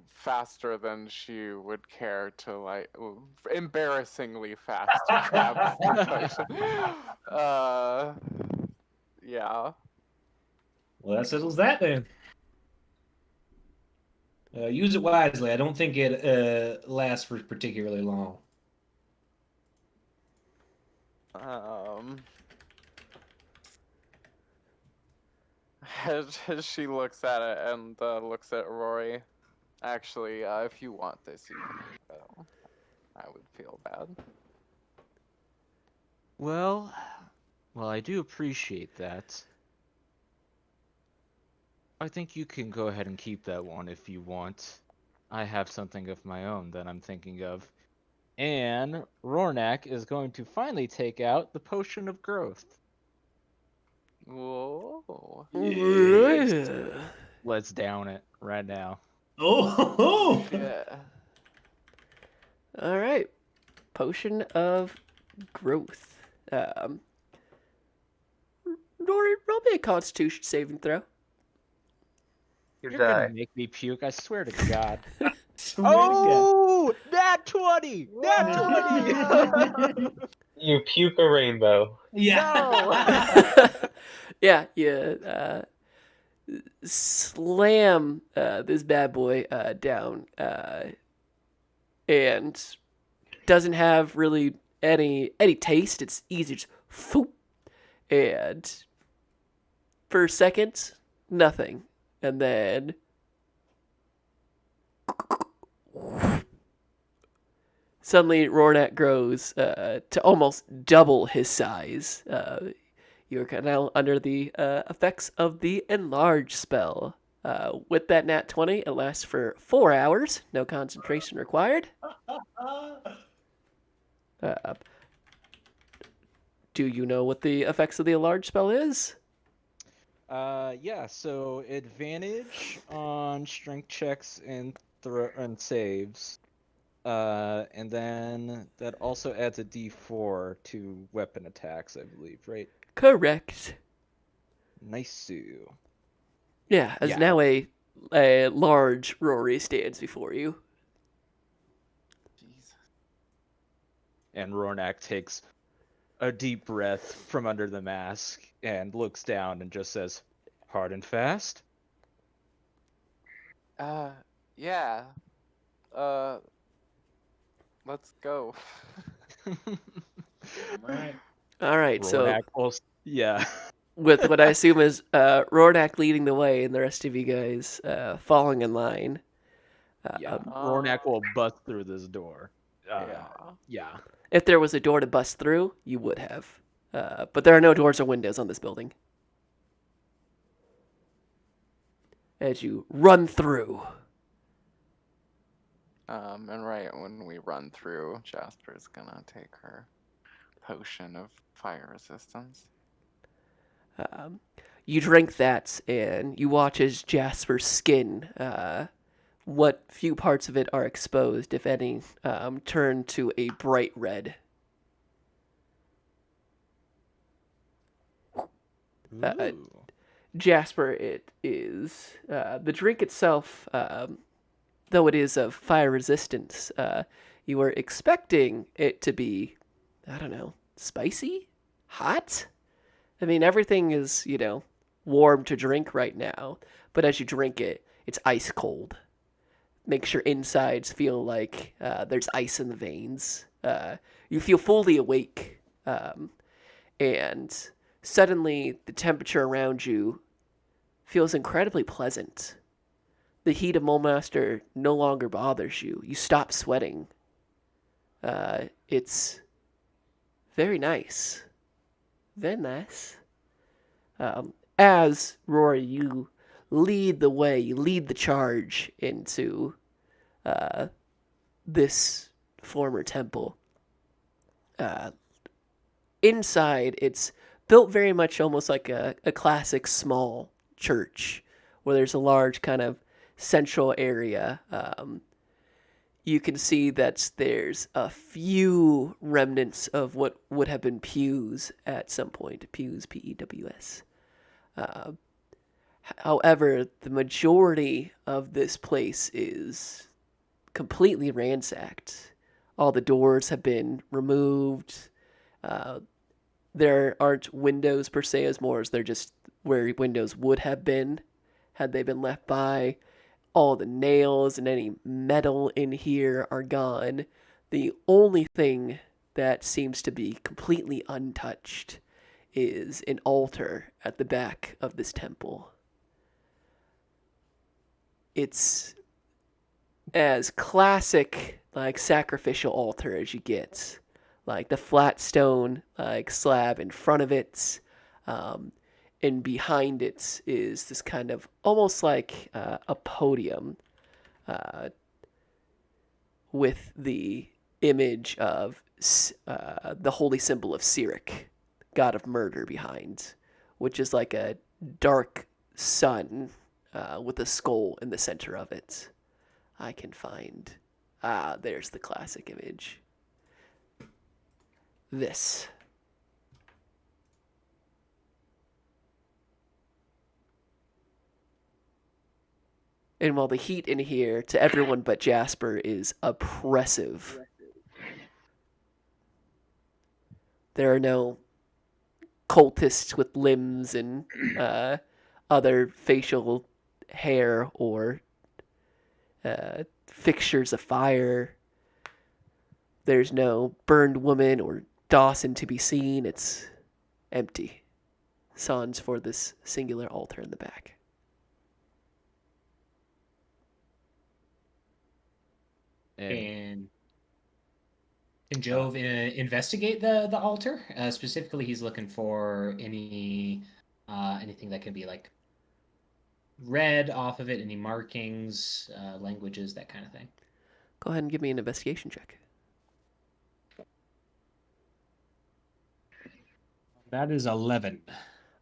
faster than she would care to, like, embarrassingly fast to grab the potion. Yeah. Well, that settles that then. Use it wisely. I don't think it lasts for particularly long. As she looks at it and looks at Rory, actually, if you want this, you can have it. I would feel bad. Well, I do appreciate that. I think you can go ahead and keep that one if you want. I have something of my own that I'm thinking of. And Rornak is going to finally take out the potion of growth. Whoa. Let's down it right now. Oh! Yeah. All right. Potion of growth. Rory, roll me a Constitution saving throw. You're gonna make me puke, I swear to God. Oh, nat 20! Nat 20! You puke a rainbow. Yeah. Yeah, you slam this bad boy down, and doesn't have really any taste. It's easy, just foop, and for a second, nothing, and then suddenly Rornak grows to almost double his size. You're now under the effects of the enlarge spell. With that nat 20, it lasts for 4 hours. No concentration required. Do you know what the effects of the enlarge spell is? Yeah, so advantage on strength checks and saves. And then that also adds a d4 to weapon attacks, I believe, right? Correct. Nice. Yeah, as Yeah. now a large Rory stands before you. Jesus. And Rornak takes a deep breath from under the mask and looks down and just says, "Hard and fast?" Yeah. Let's go. Right. All right, so Rornak also, yeah. with what I assume is Rornak leading the way and the rest of you guys following in line. Yeah, Rornak will bust through this door. Yeah. Yeah. If there was a door to bust through, you would have. But there are no doors or windows on this building. As you run through. And right when we run through, Jasper's gonna take her potion of fire resistance. You drink that, and you watch as Jasper's skin, what few parts of it are exposed, if any, turn to a bright red. Jasper, it is the drink itself, though it is of fire resistance. You were expecting it to be, I don't know, spicy, hot. I mean, everything is, warm to drink right now, but as you drink it, it's ice cold. Makes your insides feel like there's ice in the veins. You feel fully awake, and suddenly the temperature around you feels incredibly pleasant. The heat of Mulemaster no longer bothers you. You stop sweating. It's very nice. Very nice. As, Rory, you lead the way, you lead the charge into this former temple. Inside, it's built very much almost like a classic small church, where there's a large kind of central area. You can see that there's a few remnants of what would have been pews at some point. Pews, P-E-W-S. However, the majority of this place is completely ransacked. All the doors have been removed. Uh, there aren't windows per se as more as they're just where windows would have been had they been left by. All the nails and any metal in here are gone. The only thing that seems to be completely untouched is an altar at the back of this temple. It's as classic like sacrificial altar as you get. Like the flat stone like slab in front of it, and behind it is this kind of almost like a podium with the image of the holy symbol of Sirik, god of murder, behind, which is like a dark sun with a skull in the center of it. I can find. There's the classic image. This. And while the heat in here, to everyone but Jasper, is oppressive, there are no cultists with limbs and other facial hair or fixtures of fire. There's no burned woman or Dawson to be seen. It's empty. Sans for this singular altar in the back. And can Jove investigate the altar? Specifically, he's looking for anything that can be like read off of it, any markings, languages, that kind of thing. Go ahead and give me an investigation check. That is 11.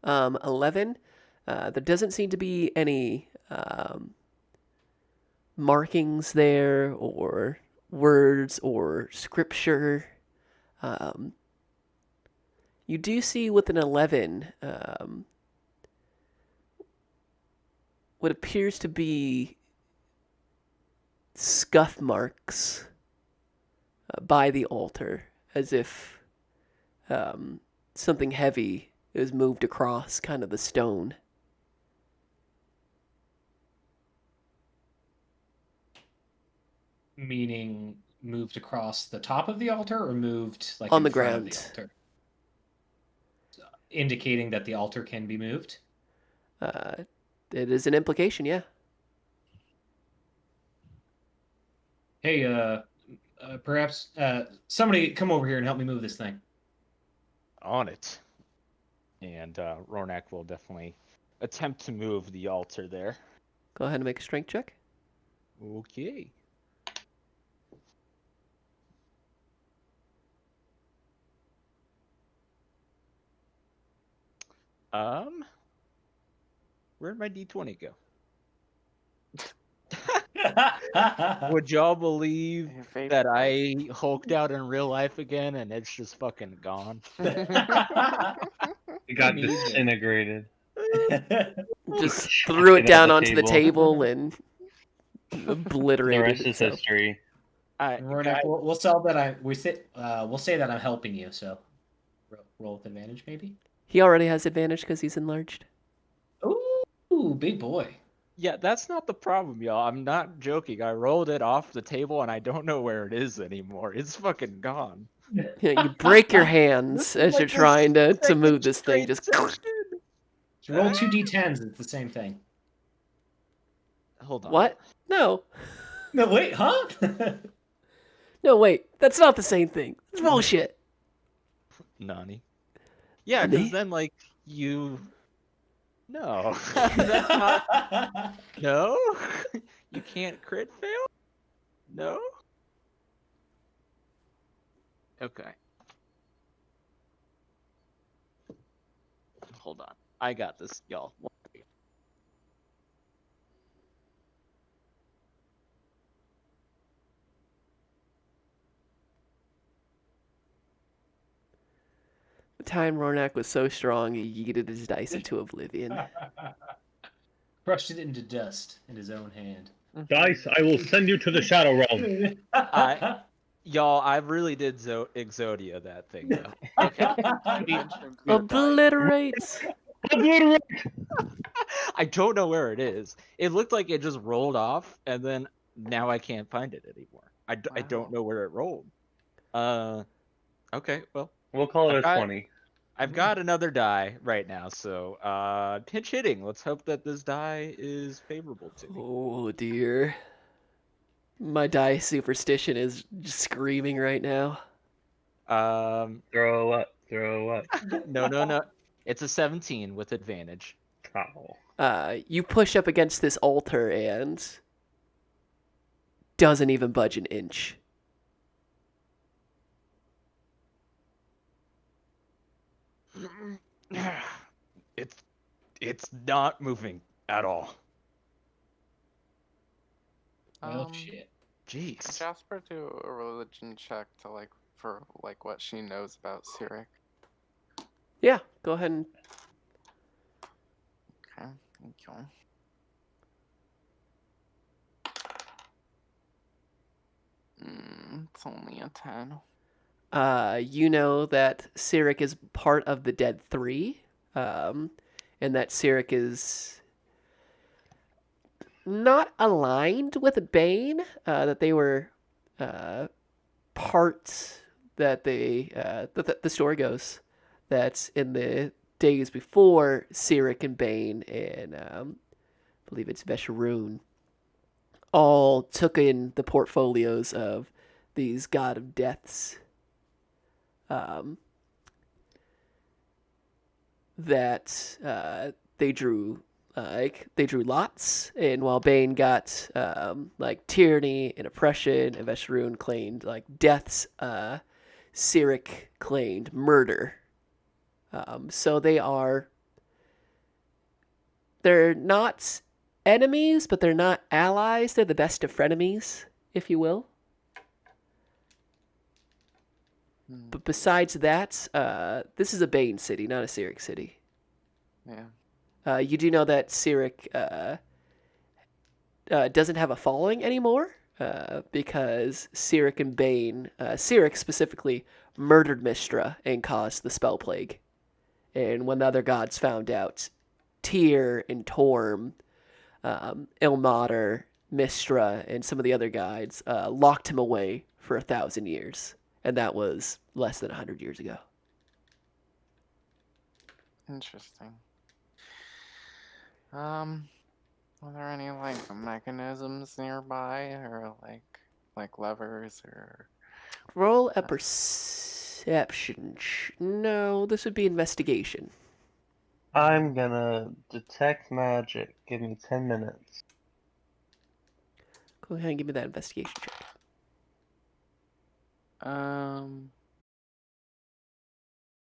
11. There doesn't seem to be any markings there or words or scripture. You do see with an 11 what appears to be scuff marks by the altar, as if something heavy is moved across kind of the stone. Meaning moved across the top of the altar or moved like On in the front ground. of the altar? Indicating that the altar can be moved? It is an implication, yeah. Hey, perhaps somebody come over here and help me move this thing. On it. And Rornak will definitely attempt to move the altar there. Go ahead and make a strength check. Okay. Where'd my D20 go? Would y'all believe Your favorite that life. I hulked out in real life again and it's just fucking gone? It got Amazing. disintegrated. Just Chucked threw it it down at onto the table and The obliterated rest is itself. history. Rornak, we'll say that I'm helping you. So roll with advantage, maybe. He already has advantage because he's enlarged. Ooh, big boy. Yeah, that's not the problem, y'all. I'm not joking. I rolled it off the table and I don't know where it is anymore. It's fucking gone. Yeah, you break your hands as you're Like the trying to second move this thing. straight Just session. So roll 2d10s. It's the same thing. Hold on. what? No, No, wait, huh? no, wait. That's not the same thing. It's bullshit. Nani? Yeah, Nani? because then like you. No, that's not. No, you can't crit fail. No. Okay. Hold on. I got this, y'all. The time Rornak was so strong, he yeeted his dice into oblivion. Crushed it into dust in his own hand. Dice, I will send you to the Shadow Realm. Y'all, I really did Exodia that thing though. Okay. Obliterate. I don't know where it is. It looked like it just rolled off, and then now I can't find it anymore. I don't Wow. know where it rolled. Okay, well, We'll call it I've a got 20. I've got another die right now, so pinch hitting. Let's hope that this die is favorable to me. Oh dear. My die superstition is just screaming right now. Throw up. Throw up. No. It's a 17 with advantage. Ow. You push up against this altar and doesn't even budge an inch. It's not moving at all. Oh shit. Can Jeez. Jasper do a religion check to for what she knows about Cyric? Yeah, go ahead and Okay, thank you. It's only a 10. you know that Cyric is part of the Dead Three, and that Cyric is not aligned with Bane. That they were part that the story goes that in the days before Cyric and Bane and I believe it's Vesharoon all took in the portfolios of these god of deaths. That they drew they drew lots, and while Bane got tyranny and oppression, and Vesharoon claimed deaths, Cyric claimed murder. So they're not enemies, but they're not allies. They're the best of frenemies, if you will. But besides that, this is a Bane city, not a Cyric city. Yeah. You do know that Cyric doesn't have a following anymore because Cyric and Bane, Cyric specifically, murdered Mystra and caused the spell plague. And when the other gods found out, Tyr and Torm, Ilmater, Mystra, and some of the other guides locked him away for 1,000 years. And that was less than 100 years ago. Interesting. Are there any mechanisms nearby, or levers, or? Roll a perception. No, this would be investigation. I'm gonna detect magic. Give me 10 minutes. Go ahead and give me that investigation check.